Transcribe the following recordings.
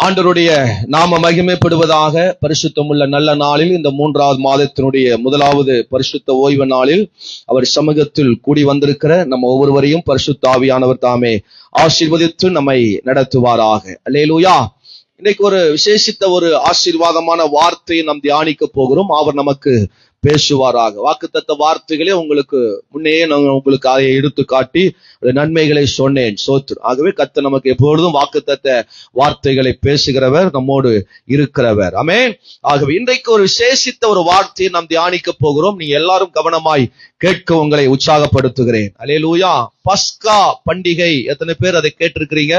ஆண்டவருடைய நாம மகிமைப்படுவதாக. பரிசுத்தமுள்ள நல்ல நாளில், இந்த 3வது மாதத்தினுடைய 1வது பரிசுத்த ஓய்வு நாளில் அவர் சமூகத்தில் கூடி வந்திருக்கிற நம்ம ஒவ்வொருவரையும் பரிசுத்த ஆவியானவர் தாமே ஆசீர்வதித்து நம்மை நடத்துவாராக. அல்லேலூயா. இன்னைக்கு ஒரு விசேஷித்த ஒரு ஆசீர்வாதமான வார்த்தையை நாம் தியானிக்க போகிறோம். அவர் நமக்கு பேசுவாராக. வாக்குத்தத்த வார்த்தைகளே உங்களுக்கு முன்னே நான் உங்களுக்கு அதை எடுத்து காட்டி நன்மைகளை சொன்னேன். சோத்ரு. ஆகவே கர்த்தர் நமக்கு எப்பொழுதும் வாக்குத்தத்த வார்த்தைகளை பேசுகிறவர், நம்மோடு இருக்கிறவர். ஆமென். ஆகவே இன்றைக்கு ஒரு விசேஷித்த ஒரு வார்த்தையை நாம் தியானிக்க போகிறோம். நீங்க எல்லாரும் கவனமாய் கேட்க உங்களை உற்சாகப்படுத்துகிறேன். அல்லேலூயா. பஸ்கா பண்டிகை, எத்தனை பேர் அதை கேட்டிருக்கிறீங்க?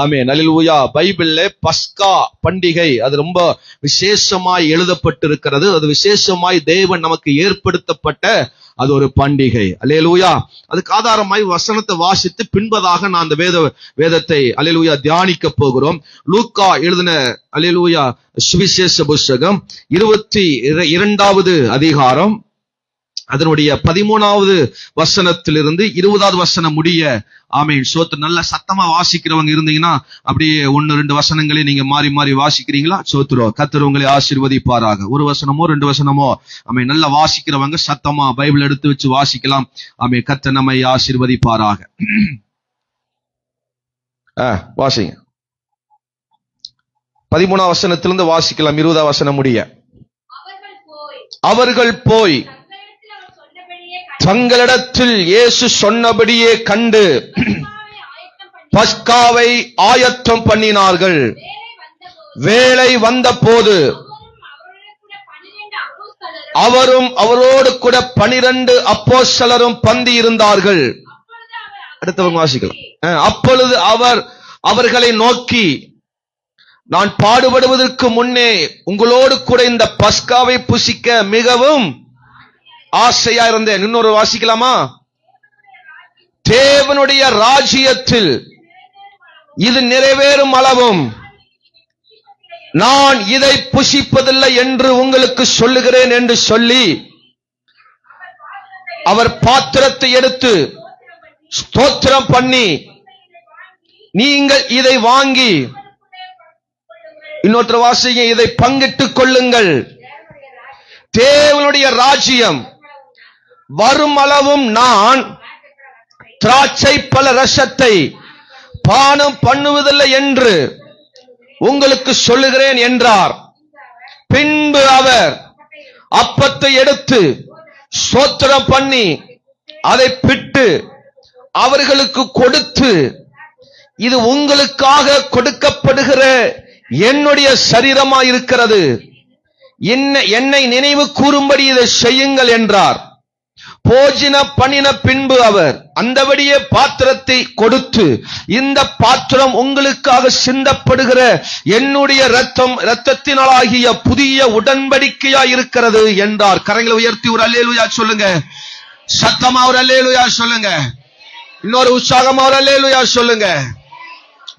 ஆமென். அல்லேலூயா. பைபிள்ல பஸ்கா பண்டிகை அது ரொம்ப விசேஷமாய் எழுதப்பட்டிருக்கிறது. அது விசேஷமாய் தேவன் நமக்கு ஏற்படுத்தப்பட்ட அது ஒரு பண்டிகை. அல்லேலூயா. அதுக்கு ஆதாரமாய் வசனத்தை வாசித்து பின்பதாக நான் அந்த வேதத்தை அல்லேலூயா தியானிக்க போகிறோம். லூக்கா எழுதின அல்லேலூயா சுவிசேஷ புஸ்தகம் 22வது அதிகாரம் அதனுடைய 13வது வசனத்திலிருந்து 20வது வசனம் முடிய. ஆமென். சோத்திரம். நல்ல சத்தமா வாசிக்கிறவங்க இருந்தீங்கன்னா அப்படியே 1-2 வசனங்களை நீங்க மாறி மாறி வாசிக்கிறீங்களா? சோத்திரம். கர்த்தர் உங்களை ஆசீர்வதிப்பாராக. ஒரு வசனமோ 2 வசனமோ ஆமென் நல்லா வாசிக்கிறவங்க சத்தமா பைபிள் எடுத்து வச்சு வாசிக்கலாம். ஆமென். கர்த்தர் நம்மை ஆசீர்வதிப்பாராக. வாசிங்க. 13வது வசனத்திலிருந்து வாசிக்கலாம் 20வது வசனம் முடிய. அவர்கள் போய் தங்களிடத்தில் இயேசு சொன்னபடியே கண்டு பஸ்காவை ஆயத்தம் பண்ணினார்கள். வேளை வந்த போது அவரும் அவரோடு கூட 12 அப்போஸ்தலரும் பந்தி இருந்தார்கள். அடுத்தவங்க வாசிக்கலாம். அப்பொழுது அவர் அவர்களை நோக்கி, நான் பாடுபடுவதற்கு முன்னே உங்களோடு கூட இந்த பஸ்காவை புசிக்க மிகவும் ஆசையா இருந்தேன். இன்னொரு வாசிக்கலாமா? தேவனுடைய ராஜ்யத்தில் இது நிறைவேறும் அளவும் நான் இதை புசிப்பதில்லை என்று உங்களுக்கு சொல்லுகிறேன் என்று சொல்லி அவர் பாத்திரத்தை எடுத்து ஸ்தோத்திரம் பண்ணி, நீங்கள் இதை வாங்கி, இன்னொரு வாசிங்க, இதை பங்கிட்டுக் கொள்ளுங்கள். தேவனுடைய ராஜ்யம் வரும் அளவும் நான் திராட்சை பழ ரசத்தை பானம் பண்ணுவதில்லை என்று உங்களுக்கு சொல்லுகிறேன் என்றார். பின்பு அவர் அப்பத்தை எடுத்து ஸ்தோத்திரம் பண்ணி அதை பிட்டு அவர்களுக்கு கொடுத்து, இது உங்களுக்காக கொடுக்கப்படுகிற என்னுடைய சரீரமாய் இருக்கிறது, என்னை நினைவு கூறும்படி இதை செய்யுங்கள் என்றார். போஜன பண்ணின பின்பு அவர் அந்தபடியே பாத்திரத்தை கொடுத்து, இந்த பாத்திரம் உங்களுக்காக சிந்தப்படுகிற என்னுடைய இரத்தத்தினாலாகிய புதிய உடன்படிக்கையா இருக்கிறது என்றார். கரங்களை உயர்த்தி ஒரு அல்லேலூயா சொல்லுங்க. சத்தமா ஒரு அல்லேலூயா சொல்லுங்க. இன்னொரு உற்சாகமா ஒரு அல்லேலூயா சொல்லுங்க.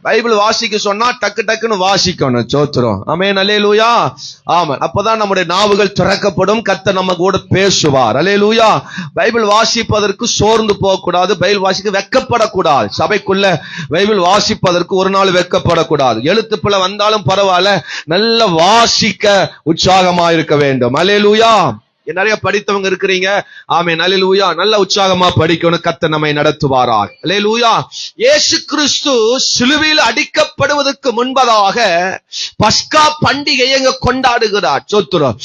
பைபிள் வாசிக்க சொன்னா டக்கு டக்குன்னு வாசிக்கணும். சோத்திரம். ஆமென். அல்லேலூயா. ஆமாம். அப்பதான் நம்முடைய நாவுகள் திறக்கப்படும். கர்த்தர் நம்ம கூட பேசுவார். அல்லேலூயா. பைபிள் வாசிப்பதற்கு சோர்ந்து போக கூடாது. பைபிள் வாசிக்க வெக்கப்படக்கூடாது. சபைக்குள்ள பைபிள் வாசிப்பதற்கு ஒரு நாள் வெக்கப்படக்கூடாது. எழுத்து பிழை வந்தாலும் பரவாயில்ல, நல்ல வாசிக்க உற்சாகமா இருக்க வேண்டும். அல்லேலூயா. நிறைய படித்தவங்க இருக்கிறீங்க. ஆமென். அல்லேலூயா. நல்ல உற்சாகமா படிக்கணும். கர்த்தர் நம்மை நடத்துவாராக. அல்லேலூயா. இயேசு கிறிஸ்து சிலுவையில் அடிக்கப்படுவதற்கு முன்பதாக பஸ்கா பண்டிகையை கொண்டாடுகிறார். சோத்திரம்.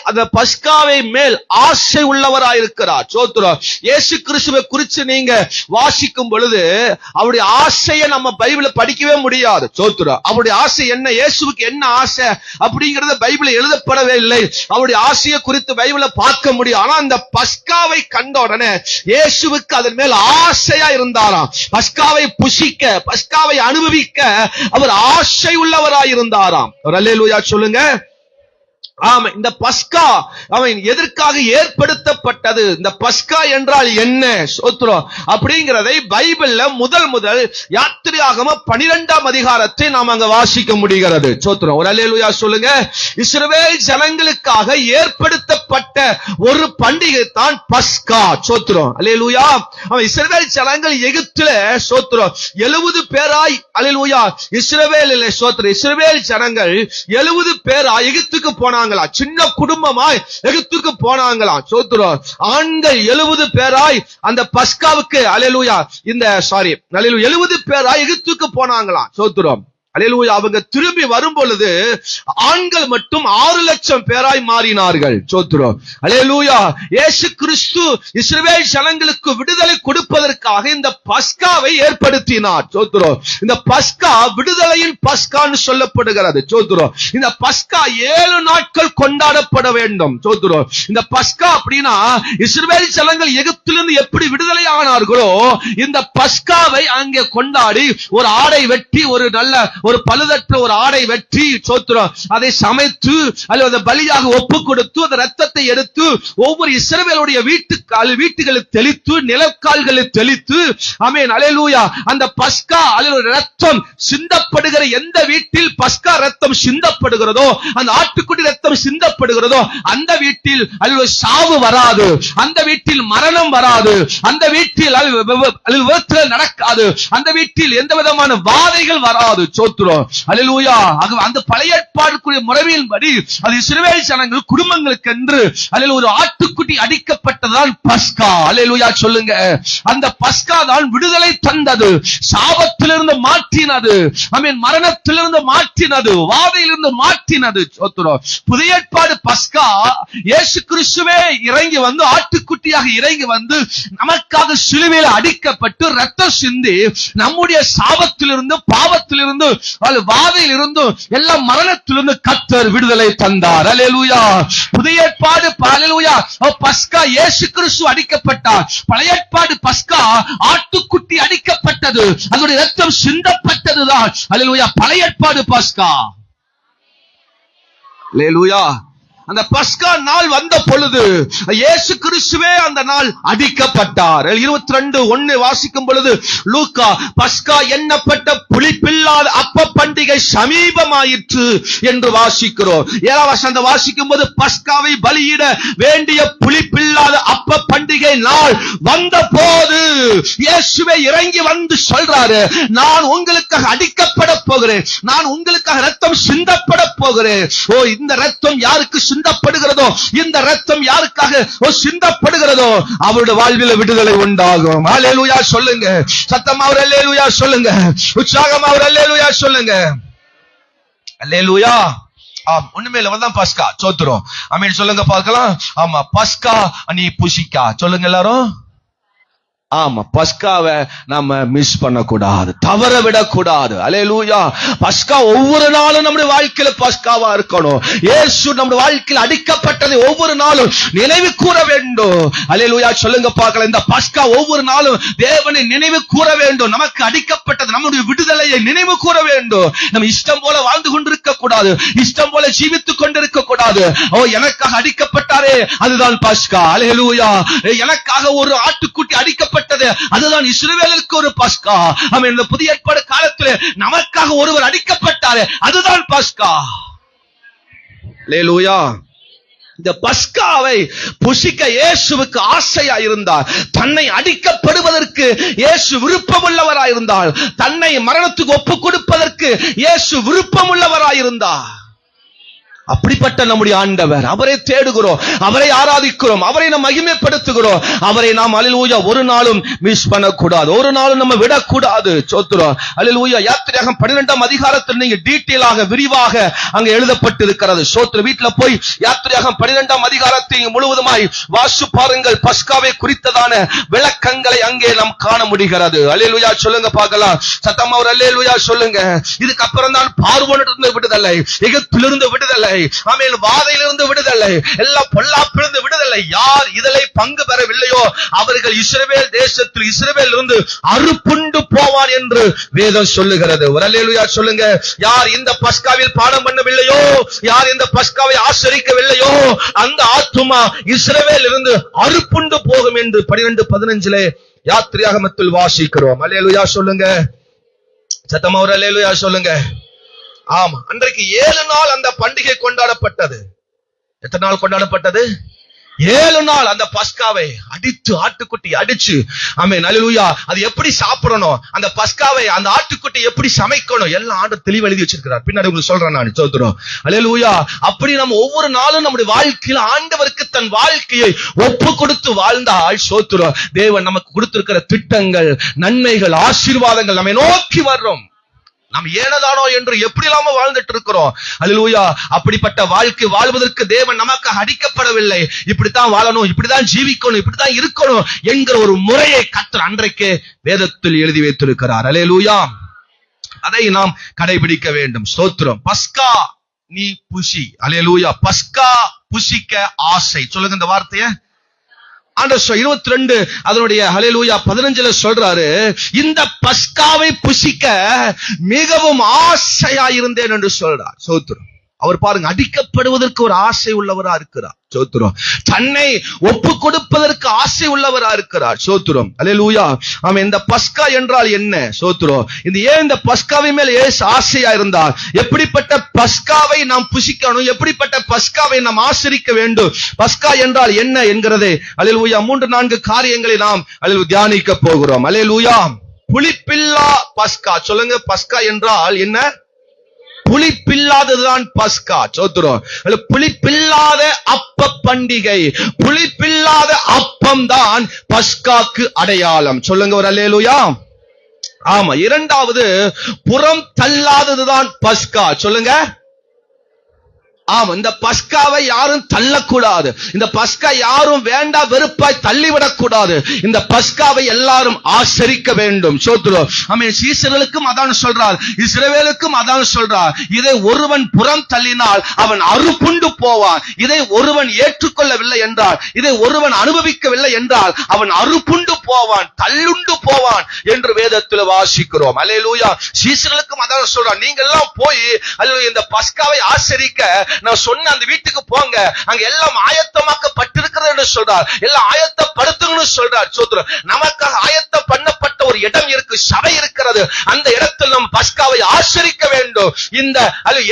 அந்த பஸ்காவை மேல் ஆசை உள்ளவராயிருக்கிறார். சோத்திரம். இயேசு கிறிஸ்துவை குறித்து நீங்க வாசிக்கும் பொழுது அவருடைய ஆசையை நம்ம பைபிளை படிக்கவே முடியாது. சோத்திரம். அவருடைய ஆசை என்ன, இயேசுவுக்கு என்ன ஆசை அப்படிங்கறது பைபிள் எழுதப்படவே இல்லை. அவருடைய ஆசையை குறித்து பைபிளை பார்க்க முடியும். ஆனா அந்த பஸ்காவை கண்ட உடனே இயேசுவுக்கு அதன் மேல் ஆசையா இருந்தாராம். பஸ்காவை புசிக்க, பஸ்காவை அனுபவிக்க அவர் ஆசை உள்ளவராய் இருந்தாராம். அல்லேலூயா சொல்லுங்க. ஆமா, இந்த பஸ்கா அவன் எதற்காக ஏற்படுத்தப்பட்டது, இந்த பஸ்கா என்றால் என்ன சோத்ரம் அப்படிங்கிறதை பைபிள்ல முதல் யாத்திரையாகம 12ஆம் அதிகாரத்தை நாம் அங்க வாசிக்க முடிகிறது. சோத்ரம் ஒரு அல்லேலூயா சொல்லுங்க. இஸ்ரவேல் ஜனங்களுக்காக ஏற்படுத்தப்பட்ட ஒரு பண்டிகை தான் பஸ்கா. சோத்ரம் அல்லேலூயா. அவன் இஸ்ரவேல் ஜனங்கள் எகிப்தில சோத்ரம் 70 பேராய் அல்லேலூயா இஸ்ரவேலிலே சோத்ரம் இஸ்ரவேல் ஜனங்கள் 70 பேராய் எகிப்துக்கு போனாங்க. சின்ன குடும்பமாய் எகிப்துக்கு போனாங்களாம். சோத்ரம் ஆண்கள் 70 பேராய் அந்த பஸ்காவுக்கு அல்லேலூயா 70 பேராய் எகிப்துக்கு போனாங்களாம். சோத்ரம் அல்லேலூயா. அவங்க திரும்பி வரும் பொழுது ஆண்கள் மட்டும் 6 லட்சம் பேராய் மாறினார்கள். சோத்ரம் அல்லேலூயா. இயேசு கிறிஸ்து இஸ்ரவேல் ஜனங்களுக்கு விடுதலை கொடுப்பதற்காக இந்த பஸ்காவை ஏற்படுத்தினார். சோத்ரம் இந்த பஸ்கா விடுதலையின் பஸ்கான்னு சொல்லப்படுகிறது. சோத்ரம் இந்த பஸ்கா 7 நாட்கள் கொண்டாடப்பட வேண்டும். சோத்ரம் இந்த பஸ்கா அப்படின்னா இஸ்ரவேல் ஜனங்கள் எகிப்திலிருந்து எப்படி விடுதலை ஆனார்களோ இந்த பஸ்காவை அங்கே கொண்டாடி ஒரு ஆடை வெட்டி ஒரு பழுதற்ற ஒரு ஆடை வெட்டி சோத்ரம் அதை சமைத்து அல்லது பலியாக ஒப்பு கொடுத்து அந்த ரத்தத்தை எடுத்து ஒவ்வொரு இஸ்ரவேலுடைய வீட்டுகளில் தெளித்து நிலக்கால்களில் தெளித்து ஆமென் அல்லேலூயா அந்த பஸ்கா அல்லது ரத்தம் சிந்தப்படுகிற எந்த வீட்டில் பஸ்கா ரத்தம் சிந்தப்படுகிறதோ அந்த ஆட்டுக்குட்டி ரத்தம் சிந்தப்படுகிறதோ அந்த வீட்டில் அல்லது சாவு வராது, அந்த வீட்டில் மரணம் வராது, அந்த வீட்டில் விபத்துகள் நடக்காது, அந்த வீட்டில் எந்த விதமான வாதைகள் வராது. அல்லேலூயா. அந்த பழைய ஏற்பாடுக்குரிய முறையின்படி அது இஸ்ரவேல் ஜனங்கள் குடும்பங்களுக்கு என்று ஒரு ஆட்டுக்குட்டி அடிக்கப்பட்டதுதான் பஸ்கா. அல்லேலூயா சொல்லுங்க. அந்த பஸ்கா தான் விடுதலை தந்தது, சாபத்திலிருந்து மாற்றினது, மரணத்திலிருந்து மாற்றினது, வாதையிலிருந்து மாற்றினது. புதிய ஏற்பாடு பஸ்கா இயேசு கிறிஸ்துவே இறங்கி வந்து ஆட்டுக்குட்டியாக இறங்கி வந்து நமக்காக சிலுவையில் அடிக்கப்பட்டு ரத்தம் சிந்தி நம்முடைய சாபத்திலிருந்து பாவத்திலிருந்து வாதையில் இருந்தும் எல்லா மரணத்திலிருந்து கர்த்தர் விடுதலை தந்தார். அல்லேலூயா. புதிய ஏற்பாடு அல்லேலூயா பஸ்கா இயேசு கிறிஸ்து அடிக்கப்பட்டார். பழைய ஏற்பாடு பஸ்கா ஆட்டுக்குட்டி அடிக்கப்பட்டது, அதனுடைய ரத்தம் சிந்தப்பட்டதுதான் அல்லேலூயா பழைய ஏற்பாடு பஸ்கா. அல்லேலூயா. அந்த பஸ்கா நாள் வந்த பொழுது இயேசு கிறிஸ்துவே அந்த நாள் அடிக்கப்பட்டார். 22:1 வாசிக்கும் பொழுது லூக்கா பஸ்கா எண்ணப்பட்ட புளிப்பில்லாத அப்ப பண்டிகை சமீபமாயிற்று என்று வாசிக்கிறோம். 7ஆம் வசனத்தை வாசிக்கும் போது பஸ்காவை பலியிட வேண்டிய புளிப்பில்லாத அப்ப பண்டிகை நாள் வந்த போது இயேசுவே இறங்கி வந்து சொல்றாரு, நான் உங்களுக்காக அடிக்கப்பட போகிறேன், நான் உங்களுக்காக ரத்தம் சிந்தப்பட போகிறேன். இந்த ரத்தம் யாருக்கு சிந்தப்படுகிறதோ, இந்த ரத்தம் யாருக்காக சிந்தப்படுகிறதோ அவருடைய வாழ்வில் விடுதலை உண்டாகும். அல்லேலூயா சொல்லுங்க. சத்தமா ஒரு அல்லேலூயா சொல்லுங்க. உற்சாகமா ஒரு அல்லேலூயா சொல்லுங்க. அல்லேலூயா. ஒண்ணுமே இல்ல, தான் பஸ்கா. சோத்துறோம் ஆமென் சொல்லுங்க பார்க்கலாம். ஆமா பஸ்கா நீ புசிக்கா சொல்லுங்க எல்லாரும். ஆமா பஸ்காவை நம்ம மிஸ் பண்ணக்கூடாது, தவற விடக்கூடாது. அல்லேலூயா. பஸ்கா ஒவ்வொரு நாளும் நம்முடைய வாழ்க்கையில பஸ்காவா இருக்கணும். இயேசு நம்முடைய வாழ்க்கையில் அடிக்கப்பட்டதை ஒவ்வொரு நாளும் நினைவு கூற வேண்டும். அல்லேலூயா சொல்லுங்க பார்க்கலாம். இந்த பஸ்கா ஒவ்வொரு நாளும் தேவனை நினைவு கூற வேண்டும். நமக்கு அடிக்கப்பட்டது நம்முடைய விடுதலையை நினைவு கூற வேண்டும். நம்ம இஷ்டம் போல வாழ்ந்து கொண்டிருக்க கூடாது, இஷ்டம் போல ஜீவித்துக் கொண்டிருக்க கூடாது. எனக்காக அடிக்கப்பட்டாரே அதுதான் பஸ்கா. அல்லேலூயா. எனக்காக ஒரு ஆட்டுக்குட்டி அடிக்கப்பட்ட அதுதான் இஸ்ரவேலுக்கு ஒரு பஸ்கா. இந்த புதிய ஏற்பாடு காலத்தில் நமக்காக ஒருவர் அடிக்கப்பட்டாரே அதுதான் பஸ்கா. அல்லேலூயா. இந்த பஸ்காவை புசிக்க இயேசுவுக்கு ஆசையா இருந்தார். தன்னை அடிக்கப்படுவதற்கு இயேசு விருப்பமுள்ளவராயிருந்தார். தன்னை மரணத்துக்கு ஒப்புக் கொடுப்பதற்கு இயேசு விருப்பமுள்ளவராயிருந்தார். அப்படிப்பட்ட நம்முடைய ஆண்டவர், அவரை தேடுகிறோம், அவரை ஆராதிக்கிறோம், அவரை நாம் மகிமைப்படுத்துகிறோம். அவரை நாம் அல்லேலூயா ஒரு நாளும் மிஸ் பண்ணக்கூடாது, ஒரு நாளும் நம்ம விடக்கூடாது. சோத்துறோம் அல்லேலூயா. யாத்திரையாகமம் 12ஆம் அதிகாரத்தில் நீங்க டீட்டெயிலாக விரிவாக அங்க எழுதப்பட்டிருக்கிறது. சோத்திர வீட்டுல போய் யாத்திரையாகமம் 12ஆம் அதிகாரத்தை முழுவதுமாய் வாசி பாருங்கள். பஸ்காவை குறித்ததான விளக்கங்களை அங்கே நாம் காண முடிகிறது. அல்லேலூயா சொல்லுங்க பார்க்கலாம். சத்தமா ஒரு அல்லேலூயா சொல்லுங்க. இதுக்கு அப்புறம் தான் பார்வோனிடமிருந்து விடுதலை, எகிப்திலிருந்து விடுதலை, விடுதலை, ஆமென், வாதையிலிருந்து விடுதலை, எல்லா பொல்லாப்பிலிருந்து விடுதலை. யார் இதிலே பங்கு பெறவில்லையோ அவர்கள் இஸ்ரவேல் தேசத்தில் இஸ்ரவேல் இருந்து அறுப்புண்டு போவார் என்று வேதம் சொல்லுகிறது. ஒரு அல்லேலூயா சொல்லுங்க. யார் இந்த பஸ்காவில் பானம் பண்ணவில்லையோ, யார் இந்த பஸ்காவை ஆசரிக்கவில்லையோ, அந்த ஆத்துமா இஸ்ரவேல் இருந்து அறுப்புண்டு போகும் என்று 12:15 யாத்திராகமத்தில் வாசிக்கிறோம். அல்லேலூயா சொல்லுங்க. சத்தமா ஒரு அல்லேலூயா சொல்லுங்க. ஆமா, அன்றைக்கு 7 நாள் அந்த பண்டிகை கொண்டாடப்பட்டது. எத்தனை நாள் கொண்டாடப்பட்டது? 7 நாள் அந்த பஸ்காவை அடித்து, ஆட்டுக்குட்டி அடிச்சு, ஆமென், அல்லேலூயா, அது எப்படி சாப்பிடணும், அந்த பஸ்காவை, அந்த ஆட்டுக்குட்டி எப்படி சமைக்கணும், எல்லாம் ஆண்டவர் தெளிவா எழுதி வச்சிருக்கிறார். பின்னாடி உங்களுக்கு சொல்றேன் நான். சோத்திரம். அல்லேலூயா. அப்படி நம்ம ஒவ்வொரு நாளும் நம்முடைய வாழ்க்கையில் ஆண்டவருக்கு தன் வாழ்க்கையை ஒப்பு கொடுத்து வாழ்ந்தால், சோத்திரம், தேவன் நமக்கு கொடுத்திருக்கிற திட்டங்கள், நன்மைகள், ஆசீர்வாதங்கள் நம்மை நோக்கி வரும். நாம் ஏனதானோ என்று எப்படி இல்லாம வாழ்ந்துட்டு இருக்கிறோம். அல்லேலூயா. அப்படிப்பட்ட வாழ்க்கை வாழ்வதற்கு தேவன் நமக்கு அடிக்கப்படவில்லை. இப்படித்தான் வாழணும், இப்படித்தான் ஜீவிக்கணும், இப்படித்தான் இருக்கணும் என்கிற ஒரு முறையை கர்த்தர் அன்றைக்கு வேதத்தில் எழுதி வைத்திருக்கிறார். அல்லேலூயா. அதை நாம் கடைபிடிக்க வேண்டும். ஸ்தோத்திரம். பஸ்கா நீ புசி. அல்லேலூயா. பஸ்கா புசிக்க ஆசை. சொல்லுங்க இந்த வார்த்தையை. ஆண்டவர் 22 அதனுடைய அல்லேலூயா 15 சொல்றாரு, இந்த பஸ்காவை புசிக்க மிகவும் ஆசையாயிருந்தேன் என்று சொல்றார். ஸ்தோத்திரம். அவர் பாருங்க, அடிக்கப்படுவதற்கு ஒரு ஆசை உள்ளவரா இருக்கிறார். சோத்திரம். தன்னை ஒப்பு கொடுப்பதற்கு ஆசை உள்ளவரா இருக்கிறார். சோத்திரம். அல்லேலூயா. ஆமென். இந்த பஸ்கா என்றால் என்ன? சோத்திரம். இந்த பஸ்காவின் மேல் இயேசு ஆசையா இருந்தார். எப்படிப்பட்ட பஸ்காவை நாம் புசிக்கணும், எப்படிப்பட்ட பஸ்காவை நாம் ஆசரிக்க வேண்டும், பஸ்கா என்றால் என்ன என்கிறதை அல்லேலூயா 3-4 காரியங்களை நாம் தியானிக்க போகிறோம். அல்லேலூயா. புளிப்பில்லா பஸ்கா. சொல்லுங்க, பஸ்கா என்றால் என்ன? புளிப்பில்லாததுதான் பஸ்கா. சோத்திரம். புளிப்பில்லாத அப்ப பண்டிகை, புளிப்பில்லாத அப்பம் தான் பஸ்காக்கு அடையாளம். சொல்லுங்க ஒரு அல்லேலூயா. ஆமா. 2வது, புறம் தள்ளாததுதான் பஸ்கா. சொல்லுங்க. ஆமா, இந்த பஸ்காவை யாரும் தள்ளக்கூடாது. இந்த பஸ்கா யாரும் வேண்டா வெறுப்பாய் தள்ளிவிடக் கூடாது. இந்த பஸ்காவை எல்லாரும் ஆசரிக்க வேண்டும். சோத்திரம். ஆமென். சீசர்களுக்கும் அதான் சொல்றார், இஸ்ரவேலுக்கும் அதான் சொல்றார். இதை ஒருவன் புறம் தள்ளினால் அவன் அறுப்புண்டு போவான். இதை ஒருவன் ஏற்றுக்கொள்ளவில்லை என்றால், இதை ஒருவன் அனுபவிக்கவில்லை என்றால் அவன் அறுப்புண்டு போவான், தள்ளுண்டு போவான் என்று வேதத்தில் வாசிக்கிறோம். அல்லேலூயா. சீசர்களுக்கும் அதான் சொல்றார், நீங்க எல்லாம் போய் அல்லேலூயா இந்த பஸ்காவை ஆசரிக்க நான் சொன்ன அந்த வீட்டுக்கு போங்க, அங்க எல்லாம் ஆயத்தமாக்கப்பட்டிருக்கிறது என்று சொல்றார். எல்லாம் ஆயத்தப்படுத்துங்கன்னு சொல்றார். சோத்திரம். நமக்காக ஆயத்தம் பண்ணப்பட்ட ஒரு இடம் இருக்கு, சபை இருக்கிறது. அந்த இடத்தில் நம்ம பஸ்காவை ஆசரிக்க வேண்டும். இந்த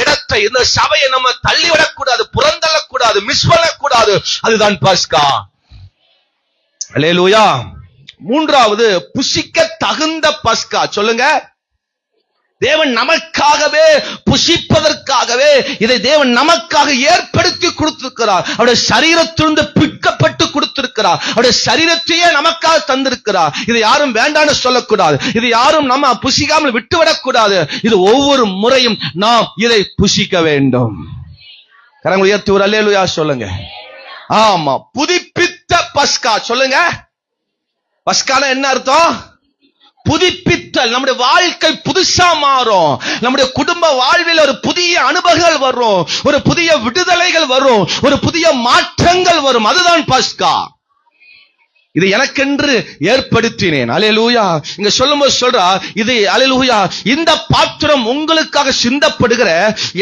இடத்தை, இந்த சபையை நம்ம தள்ளிவிடக்கூடாது, புறந்தள்ளக்கூடாது, மிஸ் பண்ணக்கூடாது. அதுதான் பஸ்கா. அல்லேலூயா. 3வது, புசிக்க தகுந்த பஸ்கா. சொல்லுங்க. தேவன் நமக்காகவே, புசிப்பதற்காகவே இதை தேவன் நமக்காக ஏற்படுத்தி கொடுத்திருக்கிறார். அவருடைய சரீரத்திலிருந்து பிற்கப்பட்டு கொடுத்திருக்கிறார். அவருடைய சரீரத்தையே நமக்காக தந்திருக்கிறார். இதை யாரும் வேண்டான்னு சொல்லக்கூடாது. இது யாரும் நம்ம புசிக்காமல் விட்டுவிடக்கூடாது. இது ஒவ்வொரு முறையும் நாம் இதை புசிக்க வேண்டும். கரங்களை உயர்த்தி ஒரு அல்லேலூயா சொல்லுங்க. ஆமா. புதுப்பித்த பஸ்கா. சொல்லுங்க. பஸ்கால என்ன அர்த்தம்? புதுப்பித்தல். நம்முடைய வாழ்க்கை புதுசா மாறும். நம்முடைய குடும்ப வாழ்வில் ஒரு புதிய அனுபவங்கள் வரும், ஒரு புதிய விடுதலைகள் வரும், ஒரு புதிய மாற்றங்கள் வரும். அதுதான் பஸ்கா. இது எனக்கென்று ஏற்படுத்தினேன். அல்லேலூயா. இங்க சொல்லும்போது சொல்றா, இது அல்லேலூயா, இந்த பாத்திரம் உங்களுக்காக சிந்தப்படுகிற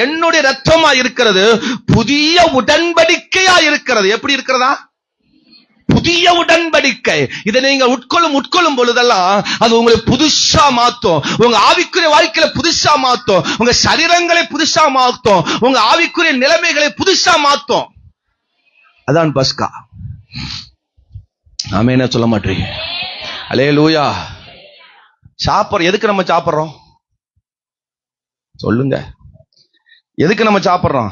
என்னுடைய ரத்தமா இருக்கிறது, புதிய உடன்படிக்கையா இருக்கிறது. எப்படி இருக்கிறதா? புதிய உடன்படிக்கை. இதை நீங்க உட்கொள்ளும் பொழுதெல்லாம் அது உங்களை புதுசா மாத்தும். உங்க ஆவிக்குரிய வாழ்க்கையில புதுசா மாத்தும். உங்க சரீரங்களை புதுசா மாத்தும். உங்க ஆவிக்குரிய நிலைமைகளை புதுசா மாத்தும். அதான் பஸ்கா. நாம என்ன சொல்ல மாட்டீங்க? அல்லேலூயா. சாப்பிடுறோம். எதுக்கு நம்ம சாப்பிடுறோம்? சொல்லுங்க. எதுக்கு நம்ம சாப்பிடுறோம்?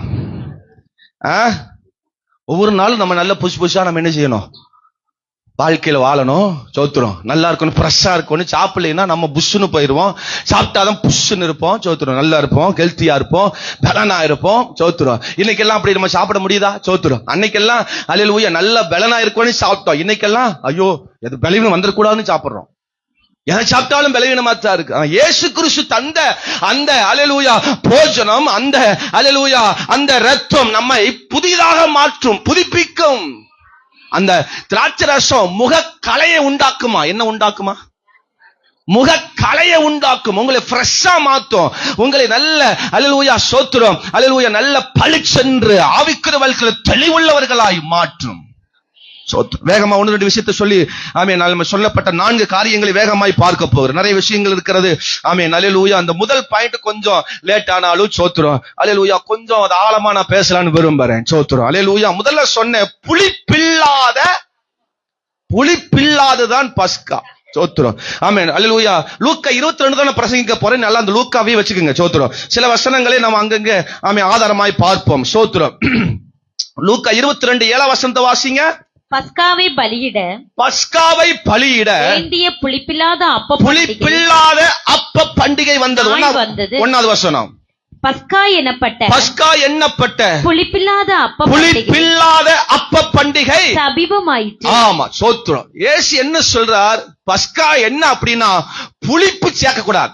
ஒவ்வொரு நாளும் நம்ம நல்ல புதுசா நம்ம என்ன செய்யணும்? வாழ்க்கையில வாழணும். சோத்திரம். நல்லா இருக்கணும், ஃப்ரெஷ்ஷா இருக்கணும். சாப்பிடலைன்னா நம்ம புஷ்ஷுன்னு போயிருவோம். சாப்பிட்டாதான் புஷ்ஷுன்னு இருப்போம். சோத்திரம். நல்லா இருப்போம், ஹெல்த்தியா இருப்போம், பலனா இருப்போம். சோத்திரம். இன்னைக்கெல்லாம் அப்படி நம்ம சாப்பிட முடியுதா? சோத்திரம். அன்னைக்கெல்லாம் அல்லேலூயா நல்ல பலனா இருக்கும்னு சாப்பிட்டோம். இன்னைக்கெல்லாம் ஐயோ எது பலவீனம் வந்துடக்கூடாதுன்னு சாப்பிடுறோம். எதை சாப்பிட்டாலும் பலவீனமா தான் இருக்கு. இயேசு கிறிஸ்து தந்த அந்த அல்லேலூயா போஜனம், அந்த அல்லேலூயா அந்த இரத்தம் நம்மை புதிதாக மாற்றும், புதுப்பிக்கும். அந்த திராட்சை ரசம் முகக்கலையை உண்டாக்குமா? என்ன உண்டாக்குமா? முகக்கலையை உண்டாக்கும். உங்களை ஃப்ரெஷ்ஷா மாத்தும். உங்களை நல்ல அல்லேலூயா ஸ்தோத்திரம் அல்லேலூயா நல்ல பளிச்சென்று ஆவிக்குரிய வாழ்க்கையில் தெளிவுள்ளவர்களாய் மாற்றும். வேகமா 1-2 விஷயத்தை சொல்லி நம்ம சொல்லப்பட்ட 4 காரியங்களை வேகமாய் பார்க்க போகிறோம். நிறைய விஷயங்கள் இருக்கிறது. அல்லேலூயா. அந்த முதல் பாயிண்ட் கொஞ்சம் லேட் ஆனாலும் சோத்திரம் அல்லேலூயா கொஞ்சம் அது ஆழமா நான் பேசலாம்னு விரும்புறேன். சோத்திரம் அல்லேலூயா. முதல்ல சொன்ன புளிப்பில்லாததான் பஸ்கா. சோத்திரம் ஆமென் அல்லேலூயா. லூக்கா 22 தான் பிரசங்கிக்க போறேன். நல்லா அந்த லூக்காவே வச்சுக்கோங்க. சோத்திரம் சில வசனங்களை நம்ம அங்கங்க ஆதாரமாய் பார்ப்போம். சோத்திரம் லூக்கா 22:7 வாசிங்க. பஸ்காவை பலியிட வேண்டிய புளிப்பில்லாத அப்ப பண்டிகை வந்தது. 1வது வசனம். பஸ்கா எண்ணப்பட்ட புளிப்பில்லாத அப்ப பண்டிகை சமீபமாயிற்று. ஆமா சோத்திரம். இயேசு என்ன சொல்றார்? பஸ்கா என்ன அப்படின்னா புளிப்பு சேர்க்க கூடாது,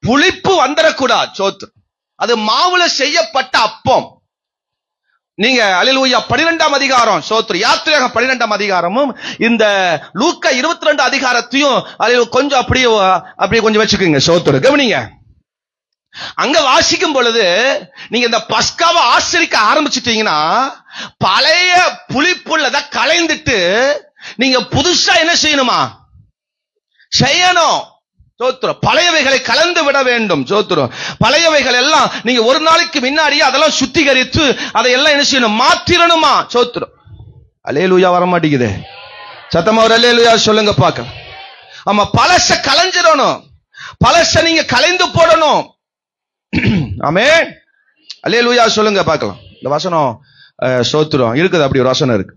புளிப்பு வந்துடக்கூடாது. சோத்திரம் அது மாவுல செய்யப்பட்ட அப்பம். நீங்க அல்லேலூயா 12ஆம் அதிகாரம் சோத்திரம் யாத்திரையாக 12ஆம் அதிகாரமும் இந்த லூக்கா 22 அதிகாரத்தையும் கொஞ்சம் அப்படியே கொஞ்சம் வச்சுக்கோங்க. சோத்திரம் கவனிங்க. அங்க வாசிக்கும் பொழுது நீங்க இந்த பஸ்காவை ஆசரிக்க ஆரம்பிச்சிட்டீங்கன்னா பழைய புளிப்புள்ளதை களைந்துட்டு நீங்க புதுசா என்ன செய்யணுமா? செய்யணும். சோத்திரம் பழையவைகளை கலந்து விட வேண்டும். சோத்திரம் பழையவைகள் எல்லாம் நீங்க ஒரு நாளைக்கு முன்னாடியே அதெல்லாம் சுத்திகரித்து அதையெல்லாம் என்ன செய்யணும்? மாற்றிடணுமா? சோத்திரம் அல்லேலூயா. வர மாட்டேங்குது சத்தமா ஒரு அல்லேலூயா சொல்லுங்க பார்க்கலாம். ஆமா பழச கலைஞ்சிடணும், பழச நீங்க கலைந்து போடணும். ஆமென் அல்லேலூயா சொல்லுங்க பார்க்கலாம். இந்த வசனம் சோத்திரம் இருக்குது. அப்படி ஒரு வசனம் இருக்கு.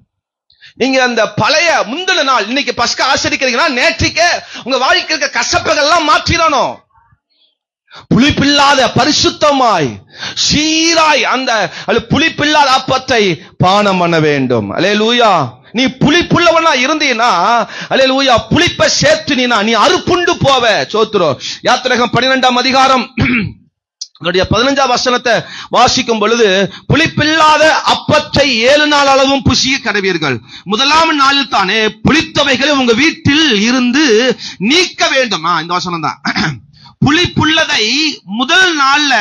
நீங்க அந்த பழைய முந்தின நாள் இன்னைக்கு பஸ்கா ஆசரிக்கிறீங்கன்னா நேற்றுக்கு உங்க வாழ்க்கை இருக்க கசப்புகள்லாம் மாற்றிடணும். புளிப்பில்லாத பரிசுத்தமாய் சீராய் அந்த புளிப்பில்லாத அப்பத்தை பானம் பண்ண வேண்டும். அல்லேலூயா. நீ புளிப்புள்ளவனா இருந்தீனா அல்லேலூயா புளிப்பை சேர்த்துனா நீ அறுப்புண்டு போவ. சோத்திரம் யாத்திரையாகமம் 12ஆம் அதிகாரம் 15ஆம் வசனத்தை வாசிக்கும் பொழுது புளிப்பில்லாத அப்பத்தை 7 நாள் அளவும் புசிய கடவீர்கள். முதலாம் நாளில் தானே புளித்தவைகளை உங்க வீட்டில் இருந்து நீக்க வேண்டும். இந்த வசனம் தான். புளிப்புள்ளதை முதல் நாள்ல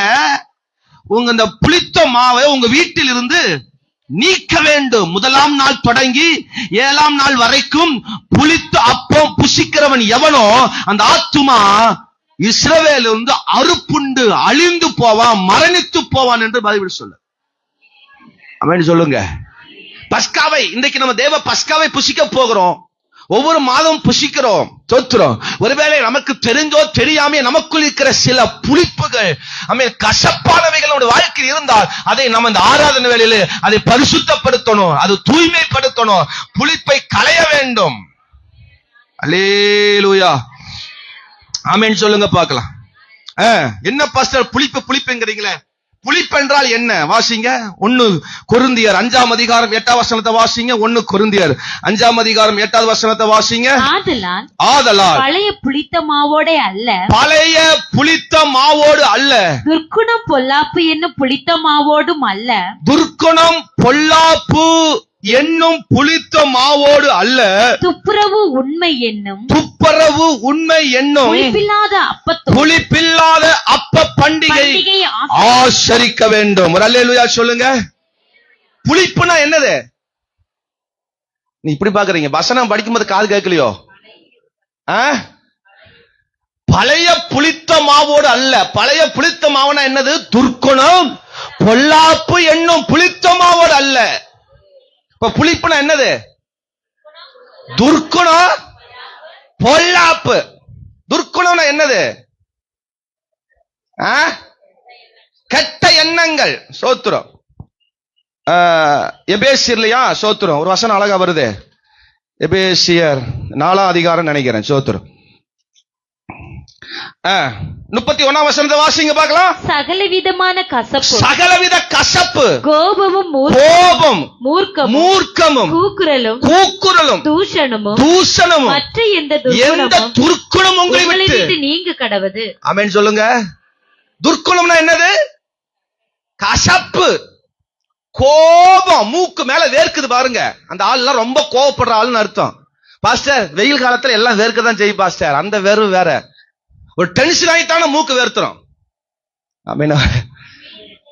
உங்க இந்த புளித்த மாவை உங்க வீட்டில் இருந்து நீக்க வேண்டும். முதலாம் நாள் தொடங்கி 7ஆம் நாள் வரைக்கும் புளித்த அப்பம் புசிக்கிறவன் எவனோ அந்த ஆத்துமா இஸ்ரவேல் இருந்து அறுப்புண்டு அழிந்து போவான், மரணித்து போவான் என்று பைபிள் சொல்ல. ஆமென் சொல்லுங்க. பஸ்காவை இன்றைக்கு நம்ம தேவ பஸ்காவை புசிக்க போகிறோம். ஒவ்வொரு மாதம் புசிக்கிறோம். சோத்திரம் ஒருவேளை நமக்கு தெரிஞ்சோ தெரியாமே நமக்குள் இருக்கிற சில புளிப்புகள் கசப்பானவைகள் நம்முடைய வாழ்க்கையில் இருந்தால் அதை நம்ம இந்த ஆராதனை வேளையிலே அதை பரிசுத்தப்படுத்தணும், அது தூய்மைப்படுத்தணும், புளிப்பை களைய வேண்டும். அல்லேலூயா. ஆமென் சொல்லுங்க பார்க்கலாம். என்ன பாஸ்டர் புளிப்புங்கிறீங்களே? புளிப்பு என்றால் என்ன? வாசிங்க. 1 கொரிந்தியர் 5ஆம் அதிகாரம் 8ஆம் வசனத்தை வாசிங்க. 1 கொரிந்தியர் 5ஆம் அதிகாரம் 8ஆவது வசனத்தை வாசிங்க. ஆதலால் பழைய புளித்த மாவோடு அல்ல துர்க்குணம் பொல்லாப்பு என்னும் புளித்த மாவோடும் அல்ல. துர்க்குணம் பொல்லாப்பு என்னும் புளித்த மாவோடு அல்ல, துப்புரவு உண்மை என்னும் புளிப்பில்லாத அப்ப பண்டிகை ஆசரிக்க வேண்டும். ஒரு அல்லேலூயா சொல்லுங்க. புளிப்புனா என்னது? நீ இப்படி பாக்குறீங்க, வசனம் படிக்கும்போது காது கேட்கலையோ? பழைய புளித்த மாவோடு அல்ல. பழைய புளித்த மாவுனா என்னது? துர்க்குணம் பொல்லாப்பு என்னும் புளித்த மாவோடு அல்ல. இப்ப புளிப்புனா என்னது? துர்க்குணம் பொல்லாப்பு. துர்க்குணம்னா என்னது? கெட்ட எண்ணங்கள். சோத்திரம் எபேசியர்லையா சோத்திரம் ஒரு வசனம் அழகா வருது. எபேசியர் 4ஆம் அதிகாரம் நினைக்கிறேன். சோத்திரம் 31 வசனத்தை வாசிங்க பார்க்கலாம். சகலவிதமான கசப்பு, சகலவித கசப்பு, கோபமும், கோபம், மூர்க்கமும், கூக்குரலும், தூஷணமும், மற்ற எந்த துர்க்குணம் உங்களை விட்டு நீங்க கடவது. ஆமென் சொல்லுங்க. துர்க்குணம்னா என்னது? கசப்பு, கோபம். மூக்கு மேல வேர்க்குது பாருங்க, அந்த ஆள்லாம் ரொம்ப கோபப்படுற ஆளுன்னு அர்த்தம். பாஸ்டர், வெயில் காலத்துல எல்லாம் வேர்க்கதான் செய்யும் பாஸ்டர். அந்த வேர்வு வேற. ஒரு டென்ஷன் ஆயிட்டான மூக்கு வேர்த்துறோம்.